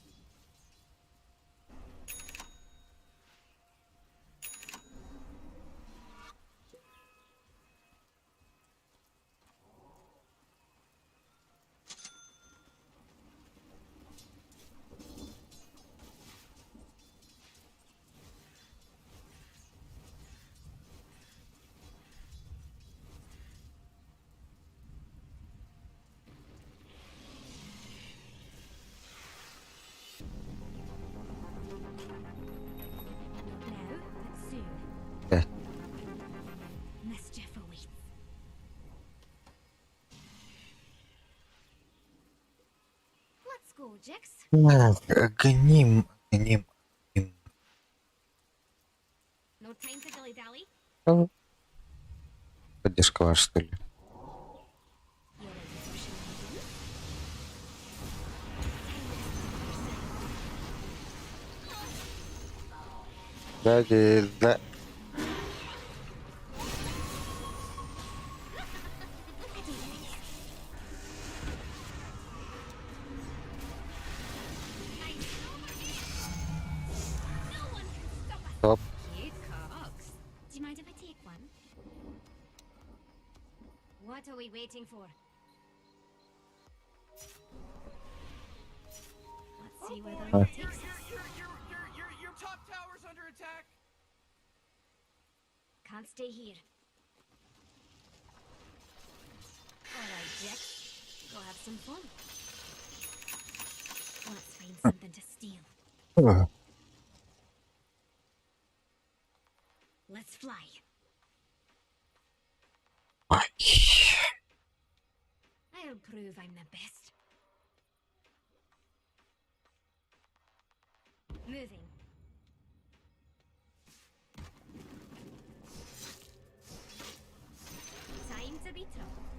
Now, but soon. Yeah. Mischief awaits. Let's go, Jix. Гним, гним, гним. No time to dilly-dally. Поддержка ваша, что ли? You're ready for shenanigans? Дядя, да. waiting for? Let's see where the road takes us. Your top tower's under attack. Can't stay here. Alright, Jack. Go have some fun. Let's find something to steal. Ugh. Let's fly. Ай. I'll prove I'm the best. Moving. Time to be troubled.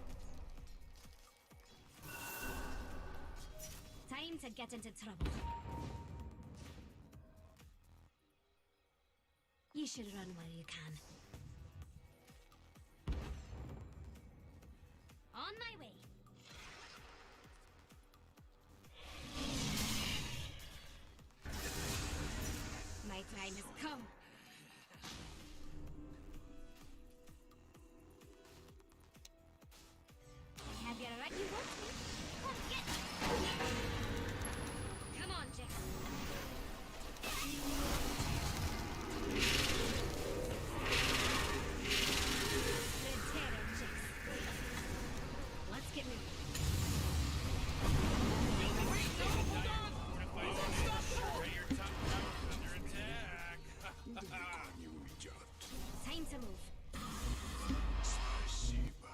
Time to get into trouble. You should run while you can. On my way. My time has come. I have your right. You want me? Come get me. Come on, Jack. The terror, Jax. Let's get moving. Your top tower's under attack. Не уйдет. Time to move. Спасибо.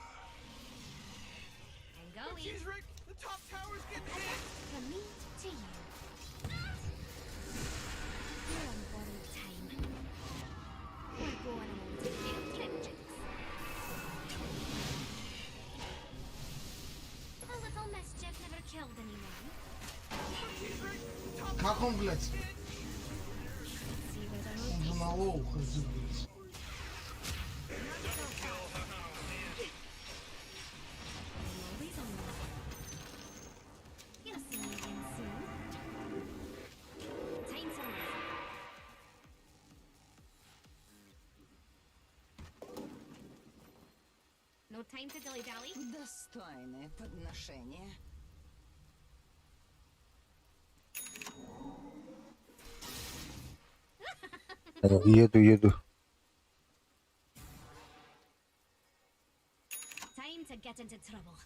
I'm going. Jeez, Rick, the top tower's getting hit. From me to you. You're on borrowed time. We're going on a field trip, Jax. A little mischief never killed anyone. Как он, блядь? See where the road Он же на лоу ходит, блядь. I'm always on the move. You'll see me again soon. Time to move. No time to dilly-dally. Достойное подношение. Еду. Time to get into trouble.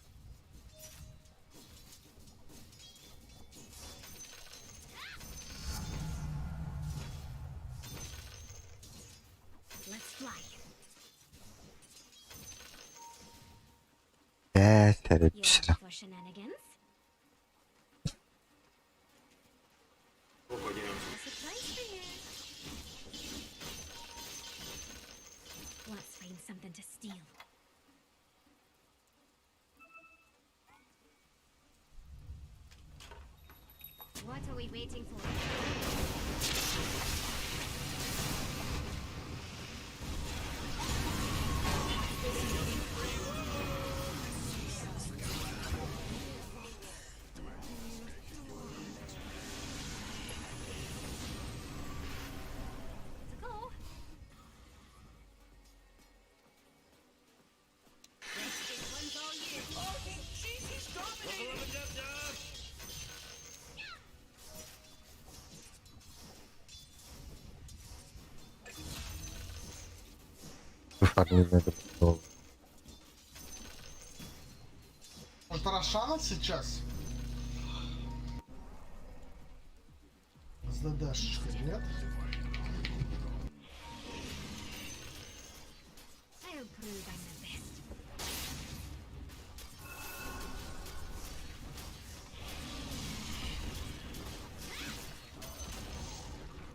Let's fly. Yeter You bir ready for shenanigans? A surprise for you. Let's find something to steal. What are we waiting for? To go. This one's all you. Oh, jeez, he's dominating. Выфармить надо было. Вот Рошана сейчас? С ДДшечкой, нет? I'll prove I'm the best.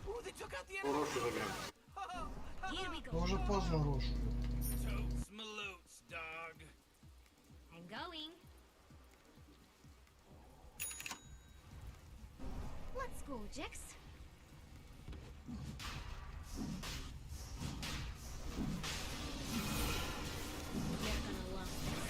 Ooh, they took out the enemy. Here we Но go. уже поздно, Рош. Totes malutes, dog. I'm going. Let's go, Jax. You're gonna love this.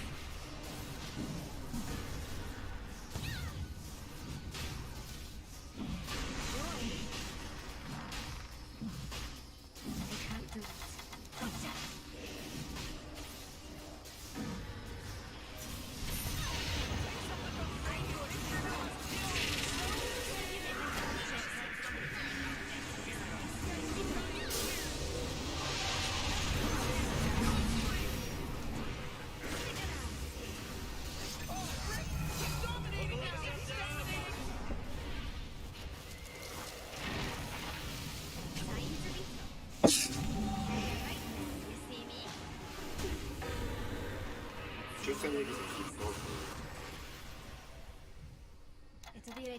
I can't do it. Gotcha.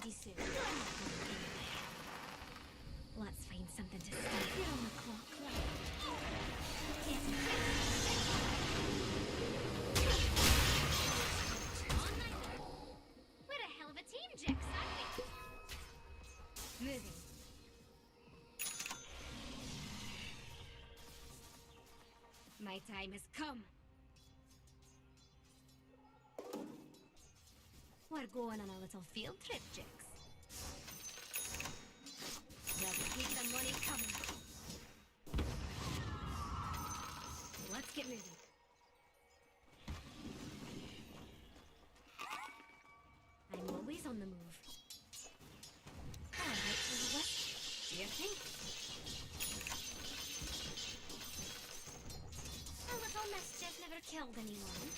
ready soon. Let's find something to study. You're on the clock, right? Yes. On my way. We're a hell of a team, Jax, aren't we? Moving. My time has come. We're going on a little field trip, Jax. Let's keep the money coming. Let's get moving. I'm always on the move. Alright, so what do you think? A little mischief never killed anyone.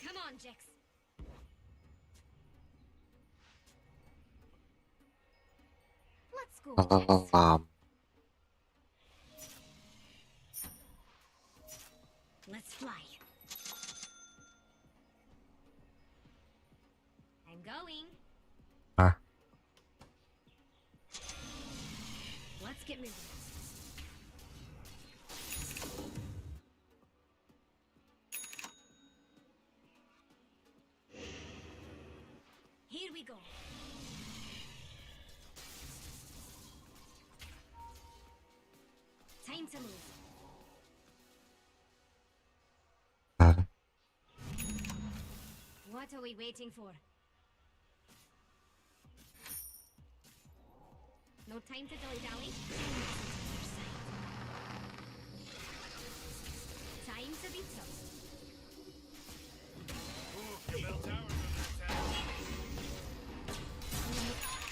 Come on, Jax. Let's go, Jax. Let's fly. I'm going. Ah. Let's get moving. Here we go. Time to move. What are we waiting for? No time to dilly-dally. Time to be tough. Ooh, your middle tower's under attack.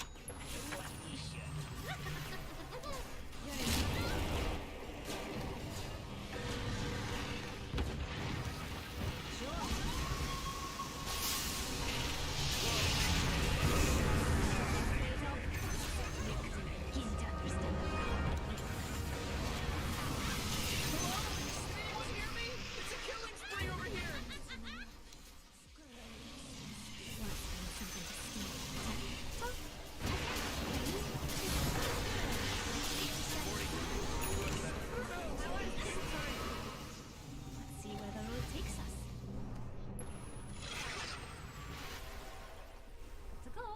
Let's see where the road takes us. To go.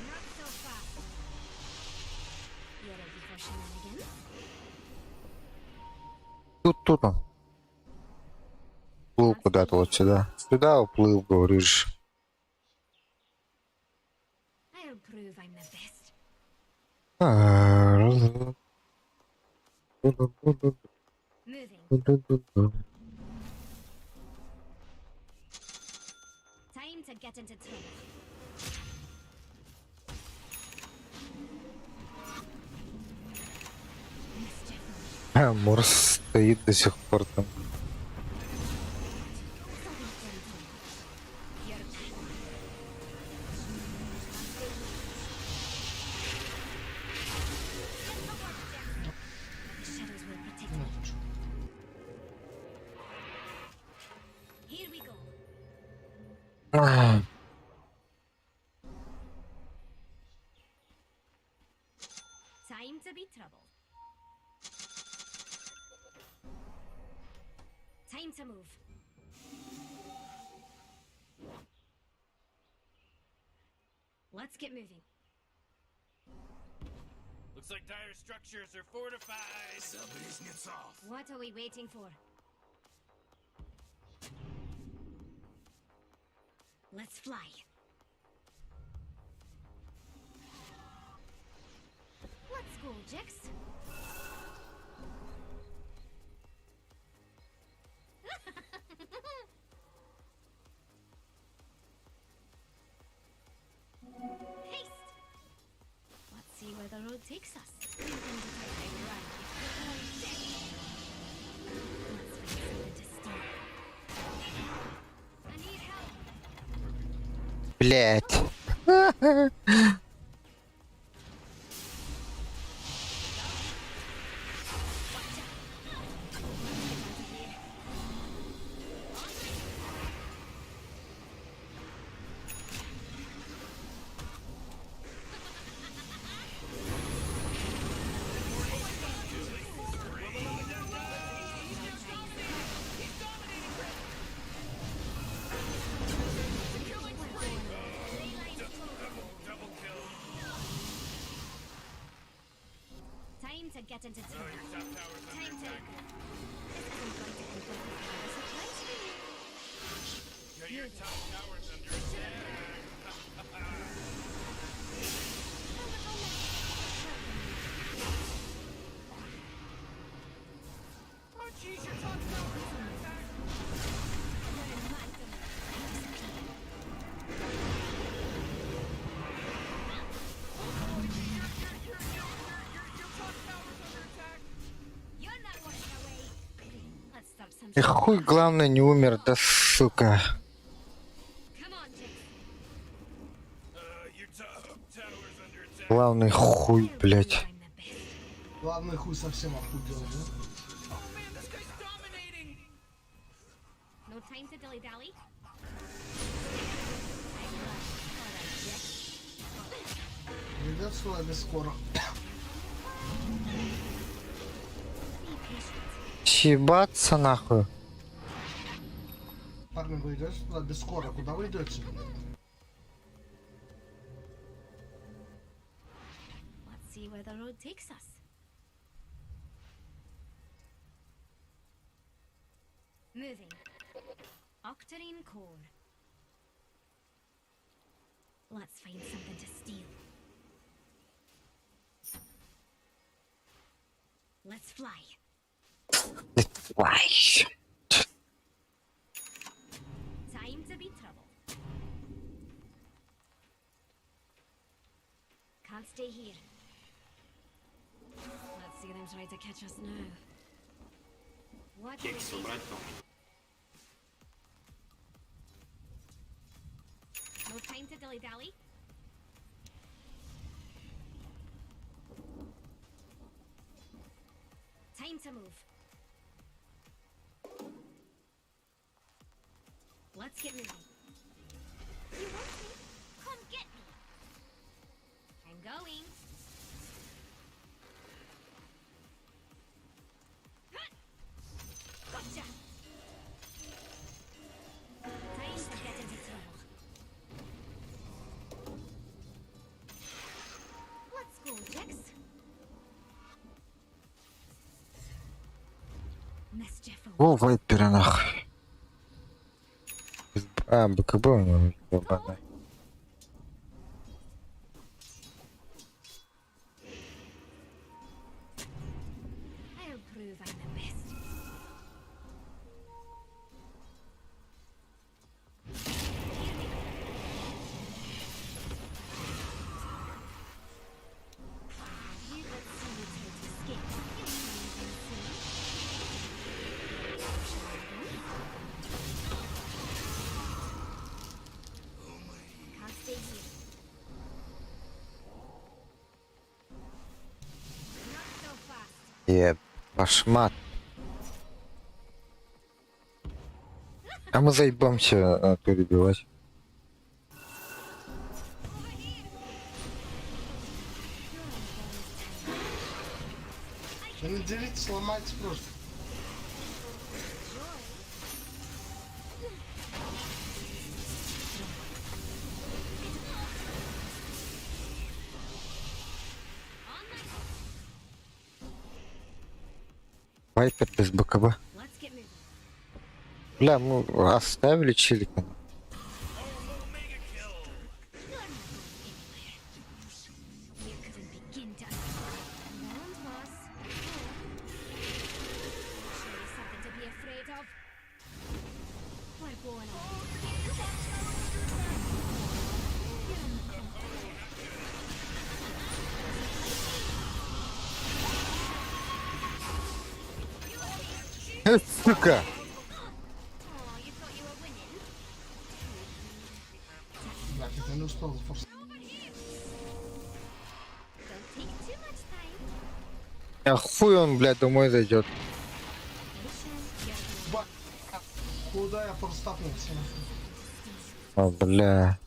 Not so fast. You ready for shenanigans? Тут он. Плыл куда-то вот сюда. Сюда уплыл, говоришь. I'll prove I'm the best. Moving. Time to get into trouble. Mischief. Морс стоит до сих пор там. Here we go. Time to be troubled. Time to move. Let's get moving. Looks like dire structures are fortified. What are we waiting for? Let's fly. Let's go, Jax. Haste! Let's see where the road takes us. Let's find something to steal. I need help. Блять. get into trouble. Time to... This isn't going to end well. It's a place for you. Your top tower's under attack. Oh, jeez, your top tower's under attack. Your top tower's under attack. You're not running away. Let's start some... И хуй, главное, не умер, да сука. Come on, Jake. Your top tower's under attack. Главный хуй, блядь. I'm the best. Главный хуй совсем охуел, да? Oh man, this guy's dominating. No time to dilly-dally. Ведет сюда без скоро. Съебаться нахуй. Парни, вы идете туда без скоро. Куда вы идете? Let's see where the road takes us. Moving. Octarine core. Let's find something to steal. Let's fly. Why? Time to be trouble. Can't stay here. Let's see them try to catch us now. What do we Кекс see? убрать там. No time to dilly-dally. Time to move. Let's get moving. You want me? Come get me. I'm going. Huh! Gotcha. Time to get into trouble. Let's go, Jax. Mischief. О, вайпера нахуй. А, БКБ у него ебаный. I'll prove I'm the best. You let's see you try to escape. Can't stay here. Not so fast. Еб, пошмат. А мы заебамся перебивать. Да не делитесь, ломайте просто. Вайпер без БКБ. Let's get moving. Бля, мы оставили челика. You couldn't begin to understand. Boss. Surely something to be afraid of. We're going on. Сука! Oh, you thought you were winning? Блядь, это не успел зафорсить. Don't take too much time. А хуй он, блядь, домой зайдет. Ба- Куда я простапнулся? О, бля.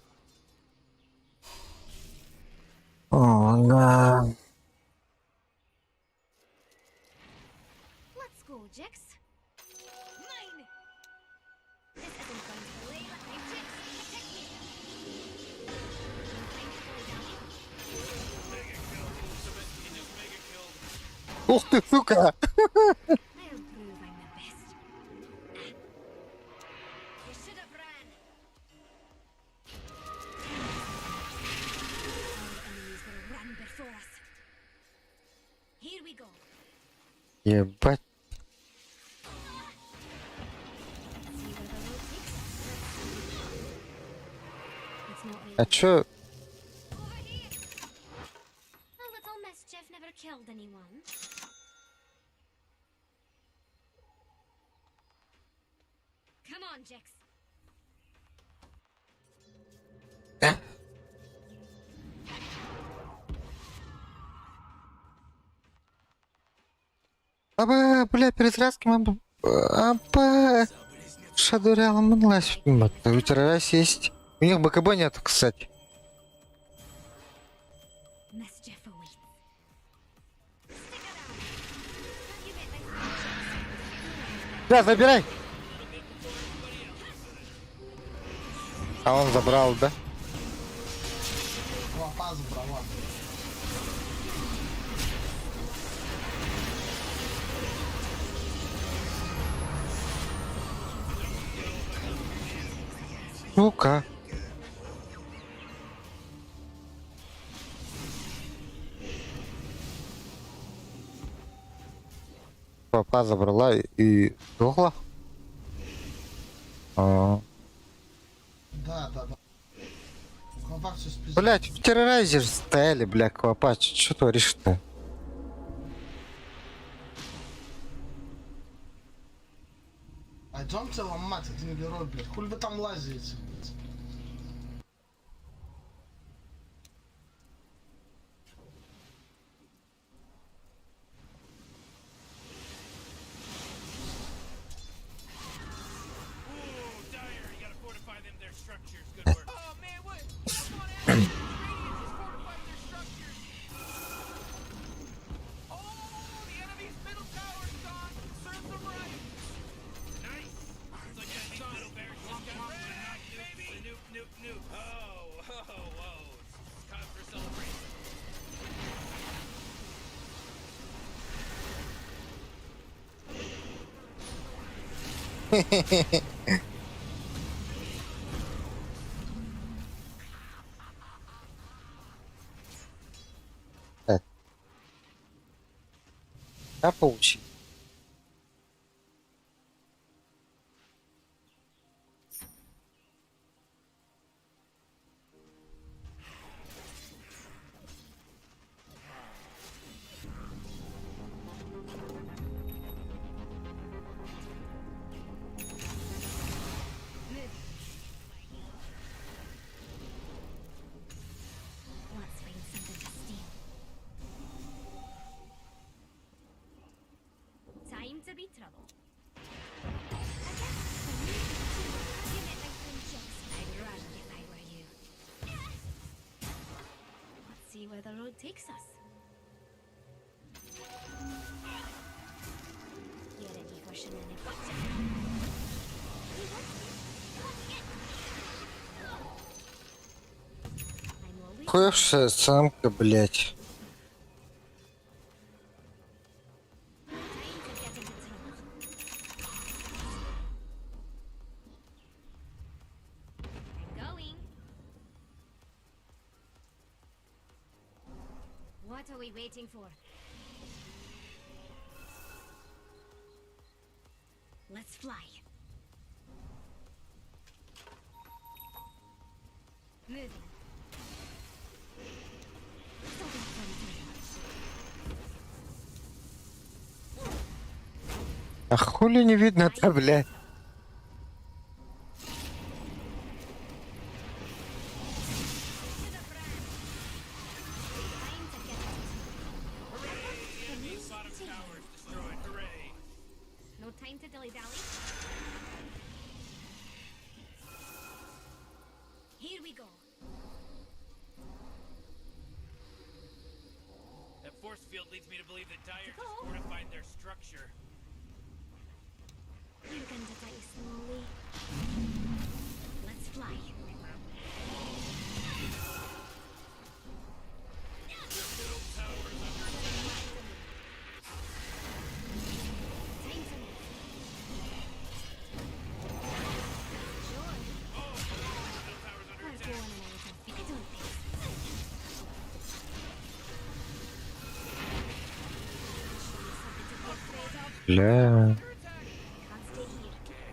О, да. Let's go, Jax. Mine. This isn't going to delay. Hey, Jax, protect me. No time to dilly-dally. Mega kill. Ultimate. He just mega killed. Ух ты, сука! I'll prove I'm the best. You should have ran. Our enemies will run before us. Here we go. Ебать. See where the road takes us. It's not А чё? over here. A little mischief never killed anyone. Come on, Jix. Аба, бля, перезрядки мама. Аба. Шадуряла мылась. У террорас есть. У них БКБ нет, кстати. Mischief awaits. Stick around. Don't you get this? Да, забирай. А он забрал, да? Лопа забрала. Сука. Папа забрала и сдохла. А, Да. Лопа все спиздил. блять, в террорайзер стояли, бля, Квапа. Что творишь-то? Пойдемте ломать один герой, блядь. Хули вы там лазите? Ooh, Dire, you gotta fortify them, their structures. Good work. Oh, man, what? Come on, Alex. Radiant just fortified their structures. Oh, the enemy's middle tower's gone. Serves them right. Nice. It's like that middle barracks just got wrecked, baby. Nuke. Oh, whoa. It's cause for celebration. Да, получи. Let's find something to steal. Time to be trouble. You met my friend Jix. I'd run if I were you. Let's see where the road takes us. You ready for shenanigans? I'm always Хуевшая самка, блять. time to get into trouble. I'm going. What are we waiting for? Let's fly. Moving. Something fun to watch. А хули не видно-то, блядь? Time to get Enemy's bottom tower's destroyed. Hooray. No time to dilly-dally. Here we go. That force field leads me to believe that Dire just Go. fortified their structure. You're going to die slowly. Let's fly. Бля. Can't stay here.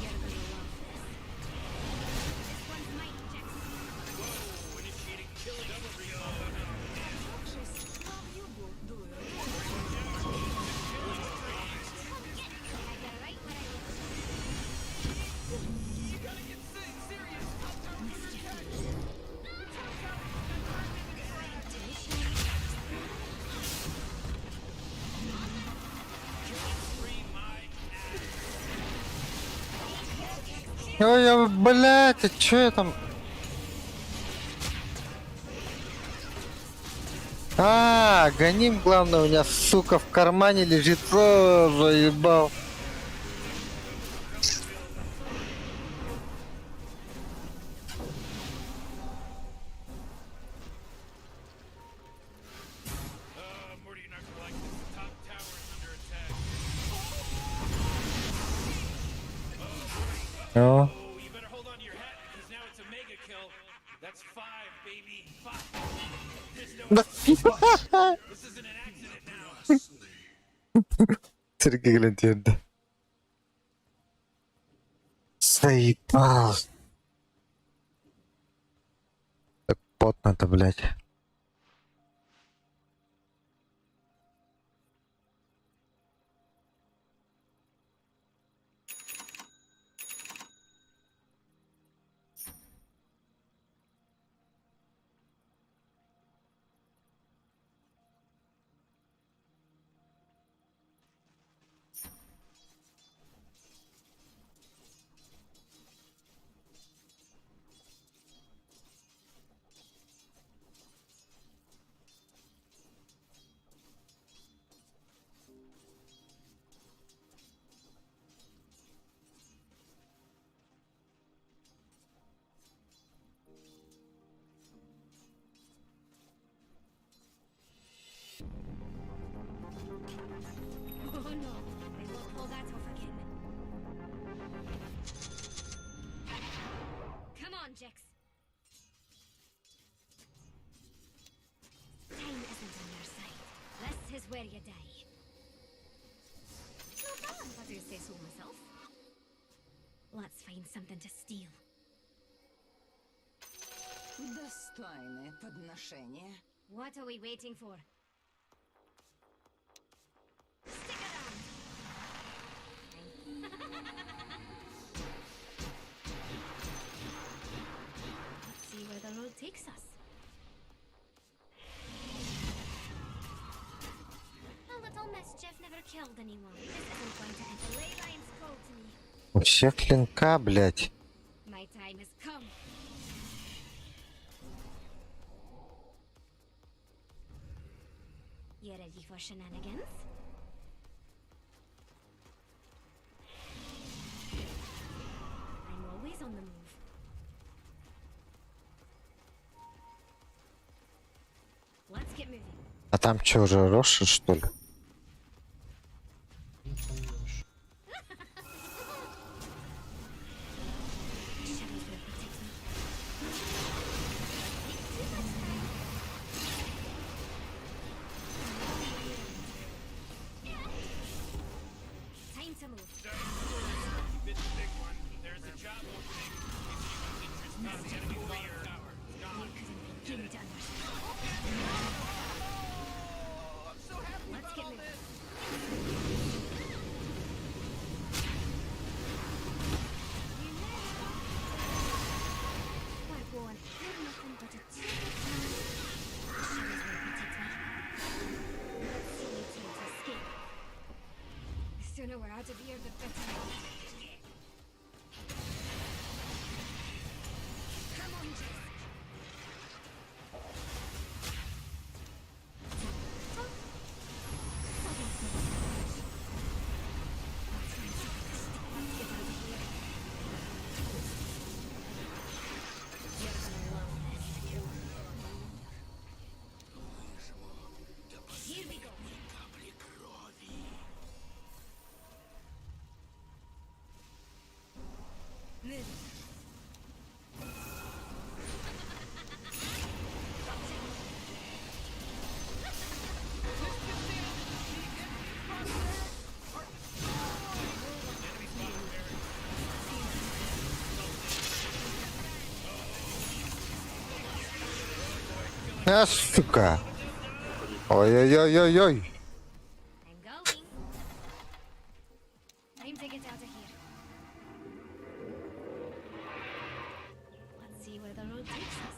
You're gonna love this. This one's mine, Jax. Initiating kill double Rio. I got right what I want. You gotta get serious. Top tower under attack. Free my Ой, я, блядь, а чё я там? Гоним, главное, у меня, сука, в кармане лежит. О, заебал. Morty, you're not gonna like this. Top tower is under attack. О, Oh, you better hold on to your hat because now it's a mega kill. That's 5, baby. 5. There's no. This isn't an accident now. Сергей Галентьевна. Заебал. Так потно-то, блядь. Oh no, they won't pull that off again. Come on, Jax. Time isn't on your side. This is where you die. Not bad, if I do say so myself. Let's find something to steal. Достойное подношение. What are we waiting for? Stick around. Let's see where the road takes us. A little mischief never killed anyone. This isn't going to end. The ley lines call to me. У всех клинка, блядь. My time has come. You ready for shenanigans? I'm always on the move. Let's get moving. А там чё, уже Роши, что ли? Shadows will protect me. Time to move. Bit the big one. There's a job opening. If anyone's interested, the enemy fire tower. You couldn't begin to understand. Let's get moving. We're going through nothing but a shadows will protect me. Silly time to escape. The sooner we're out of here, the better. Come on, Jace. Here we go. А, сука! Ой-ой-ой-ой-ой! I'm going. Time to get out of here. Let's see where the road takes us.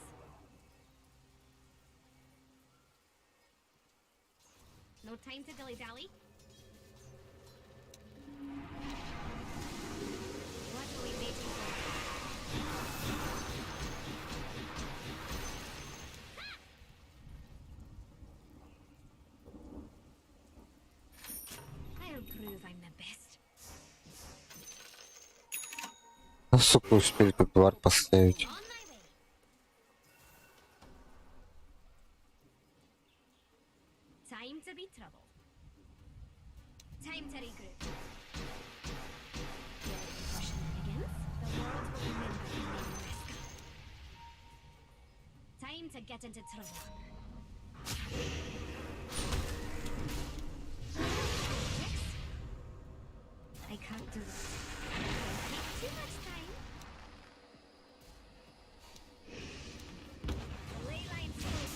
No time to dilly-dally. What are we waiting for? I'll prove I'm the best. Ну, сука, успели тут двор поставить. On my way. Time to be troubled. Time to regroup. You're ready for shenanigans? The world will remember the name Wesker. Time to get into trouble. Yes. I can't do that. Don't take too much time. The ley line's close.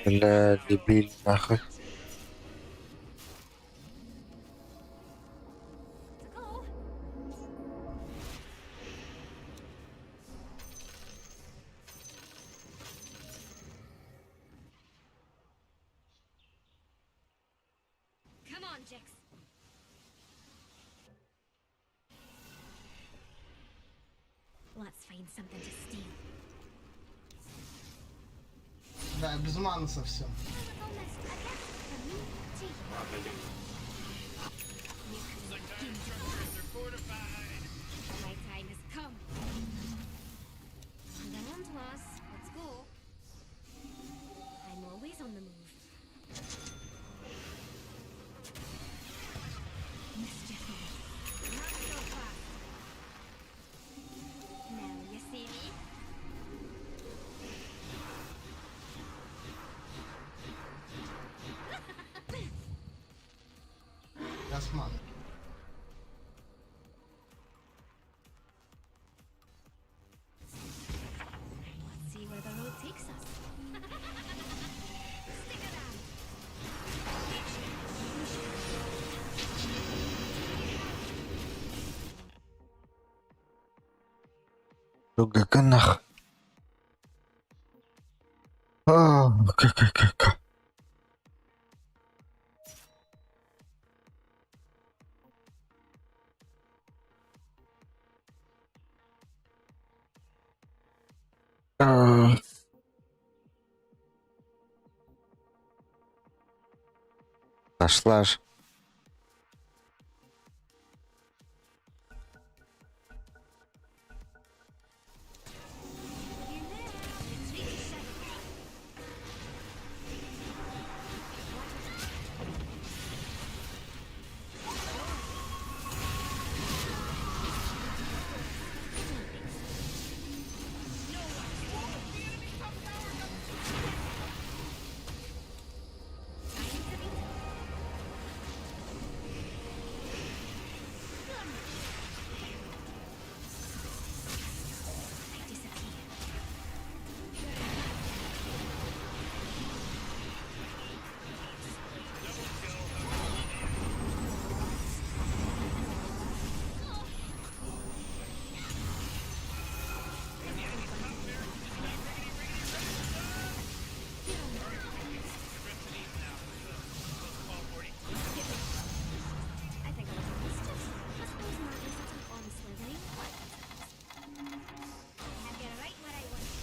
Бля, дебиль, нахуй. To go. Come on, Jix. Let's find something to steal. Да, без маны совсем. Almost a gift from me to you. You can begin to my time has come. Round was, let's go. I'm always on the move. Mischief. Not so fast. Now you see me? Я с маной. Let's see where the road takes us. Stick around. Сука, нах. А, как. А. Пошла ж. I think I was on mischief. I suppose Martin's such an honest living. I have you right where I want you.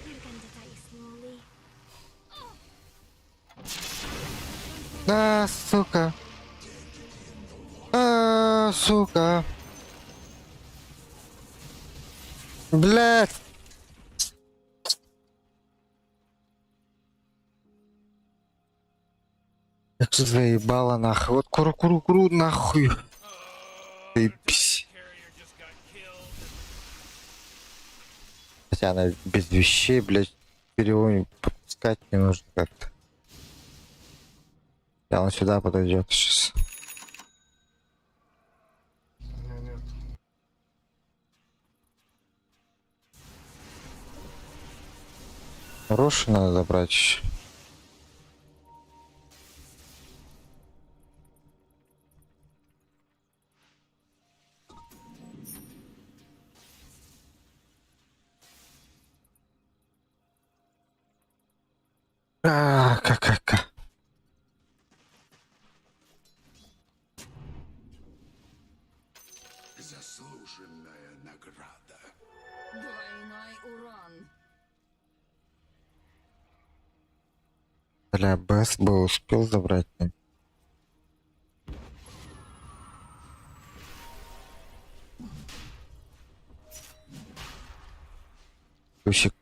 You're going to die slowly. А, сука. А, сука. Блядь. Как же заебало нахуй. Вот куру нахуй. Заебись. Carrier just got killed. Хотя она без вещей, блядь, Переводим, пропускать не нужно как-то. И он сюда подойдет сейчас. Не, нет. Руши надо забрать еще. Как. Заслуженная награда. Двойной урон. Бля, Бэс бы успел забрать. Но... Ключик.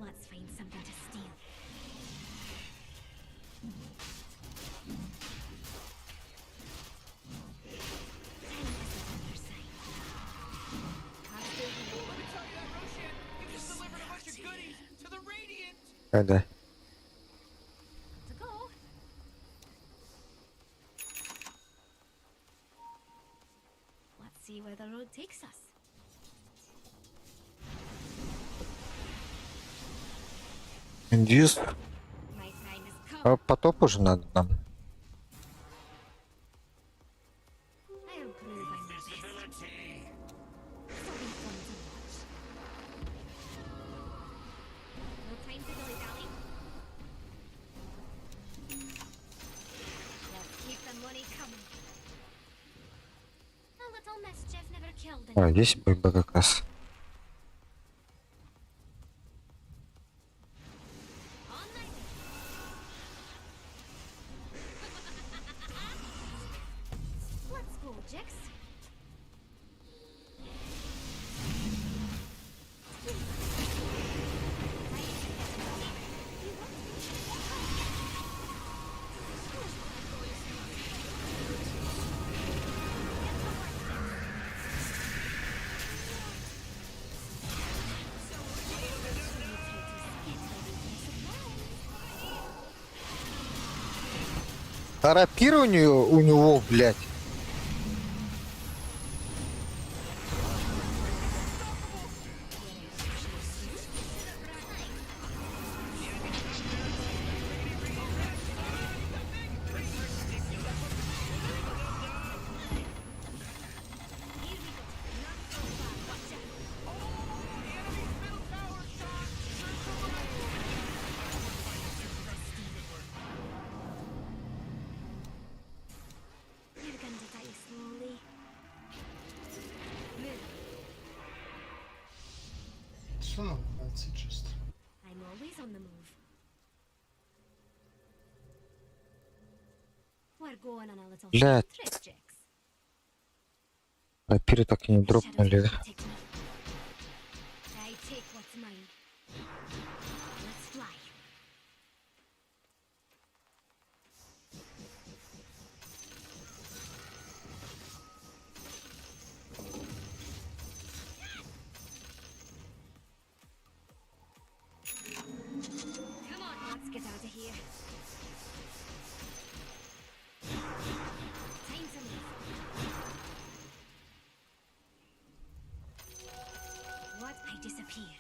Let's find something to steal. Когда? To go. Let's see where the road takes us. Индюс. My time has come. А потоп уже надо нам. I'll prove I'm the best. This'll be fun to watch. No time to dilly-dally. Let's keep the money coming. A little mischief never killed А, anyone. здесь ББ как раз. On my way. Let's go, Jix. А рапира у него, блядь. You're going to die slowly. Move. Что нам нравится чисто? I'm always on the move. We're going on a little Блядь. trip, Jix. Рапиры так и не дропнули. Shadows take me. I take what's mine. Let's fly. Come on, let's get out of here. Time to move. What? I disappear.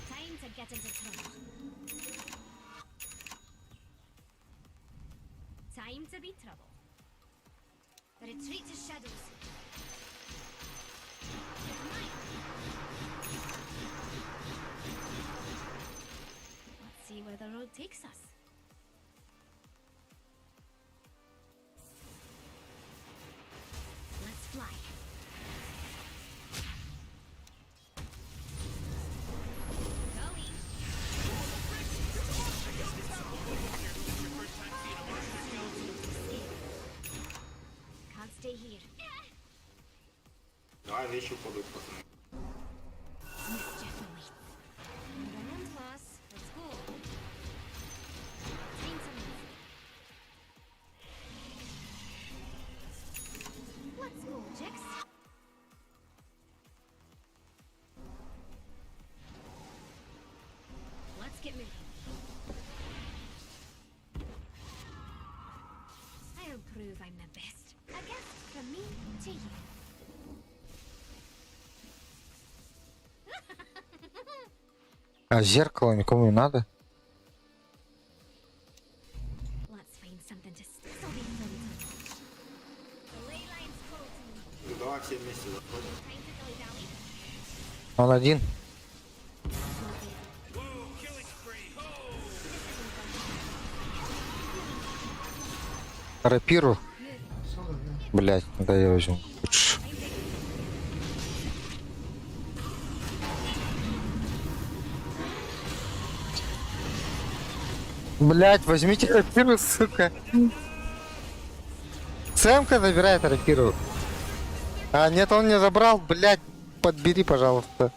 Time to get into trouble. Time to be trouble. Retreat to shadows. It's mine. Let's see where the road takes us. Let's fly. Going. вещи упадут, пацаны. Mischief awaits. Round class. Let's go. Time to move. Let's go, Jix. Let's get moving. I'll prove I'm the best. A gift from me to you. А зеркало никому не надо? Let's find something to still be filled. The ley line's called to me. Ну, давай все вместе заходим. Time to dilly-dally. Он один. Woo, killing spree. Oh, Рапиру. Все, да. Блять, да я возьму. Лучше. Блять, возьмите рапиру, сука. Сэмка забирает рапиру. А, нет, он не забрал, блять. Подбери, пожалуйста. A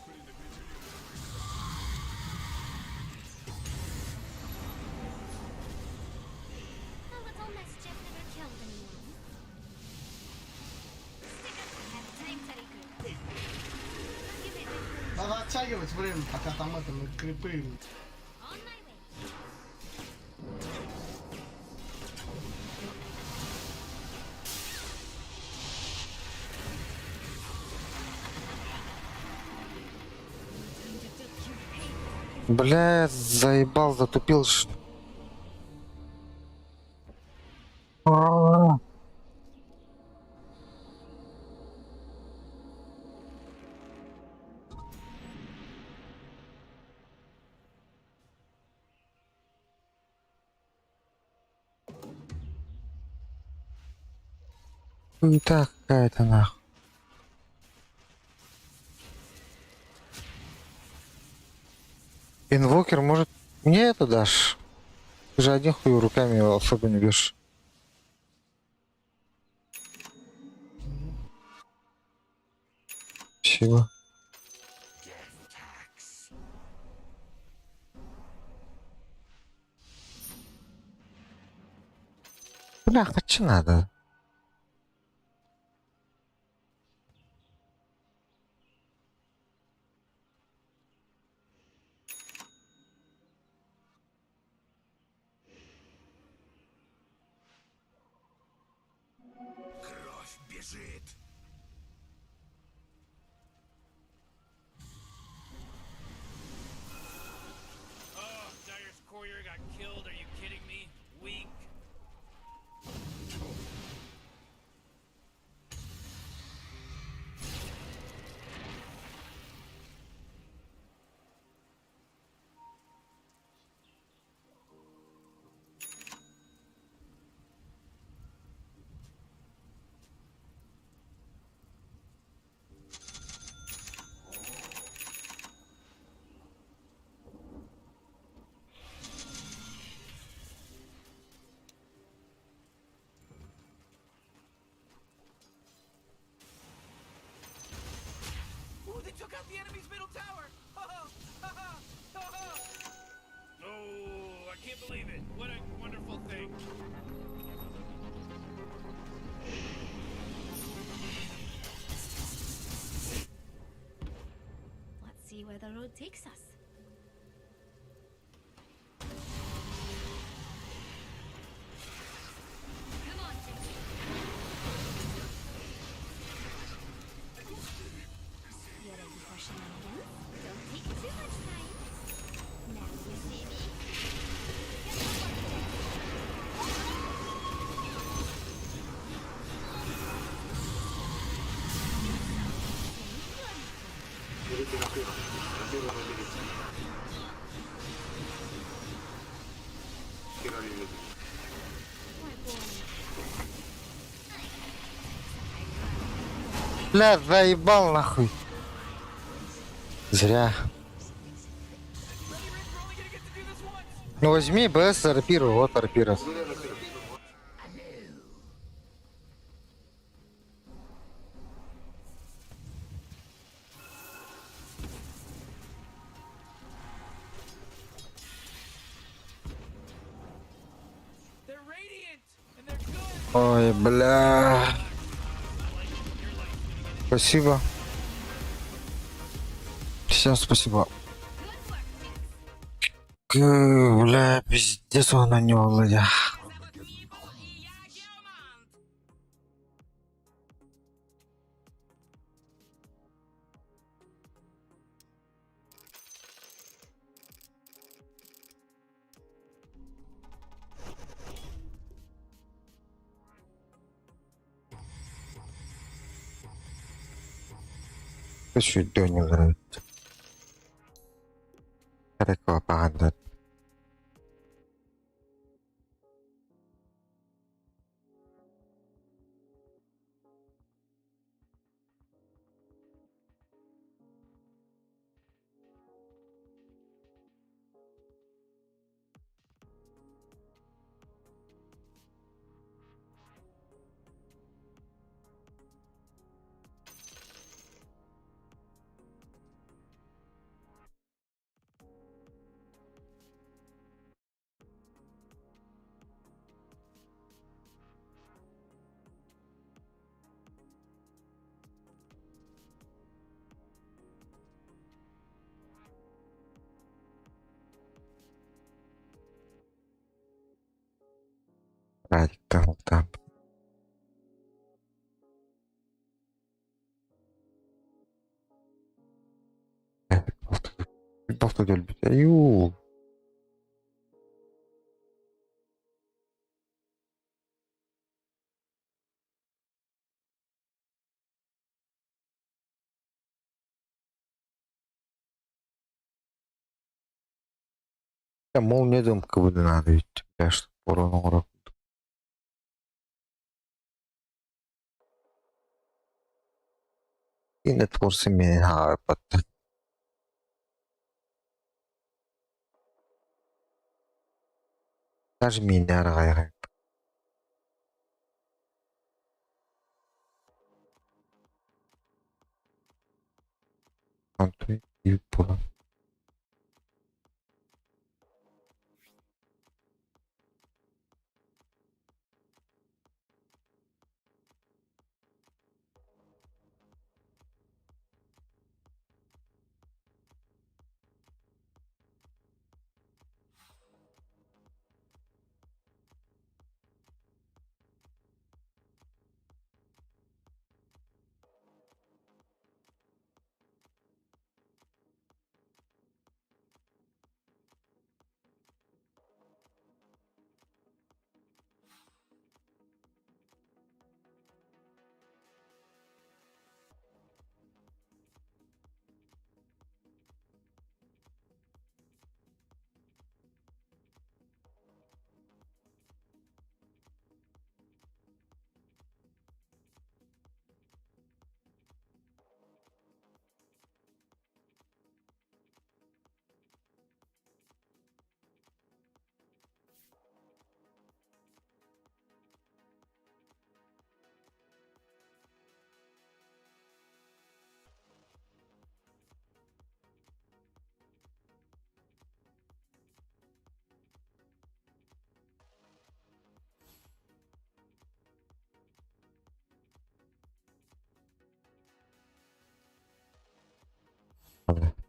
little mischief never killed anyone. Stick up the head. Time to regroup. Give it a Надо оттягивать время, пока там это, крипы. on my way. Блять, заебал, затупил. Хуета какая-то нахуй. Инвокер может... Мне это дашь? Ты же один хуй руками его особо не бьешь. Спасибо. Бля, хочу надо. Кровь бежит. oh, Dyer's courier got killed. Are you kidding me? Weak. Ooh, they took out the enemy's middle tower. Oh, I can't believe it. What a wonderful thing. Let's see where the road takes us. Come on, Jix. You ready for shenanigans? Don't take too much time. Now you see me. Get to work, Jix. Берите рапиру. Рапиру заберите. Херали люди. Ой, больно. Бля, заебал нахуй. Зря. Ну возьми БС рапиру, вот рапира. Ой, бля. Спасибо. Всем спасибо. Бля, пиздец он на него, Владя. Что чуть не нравится. Такого погано. Радик там. Повторю, ю. Я молния дымка буду надо ведь. Я что, порвал урок. И на творцы меня потом. Даже меня райрай. Антуй и пора. Ладно.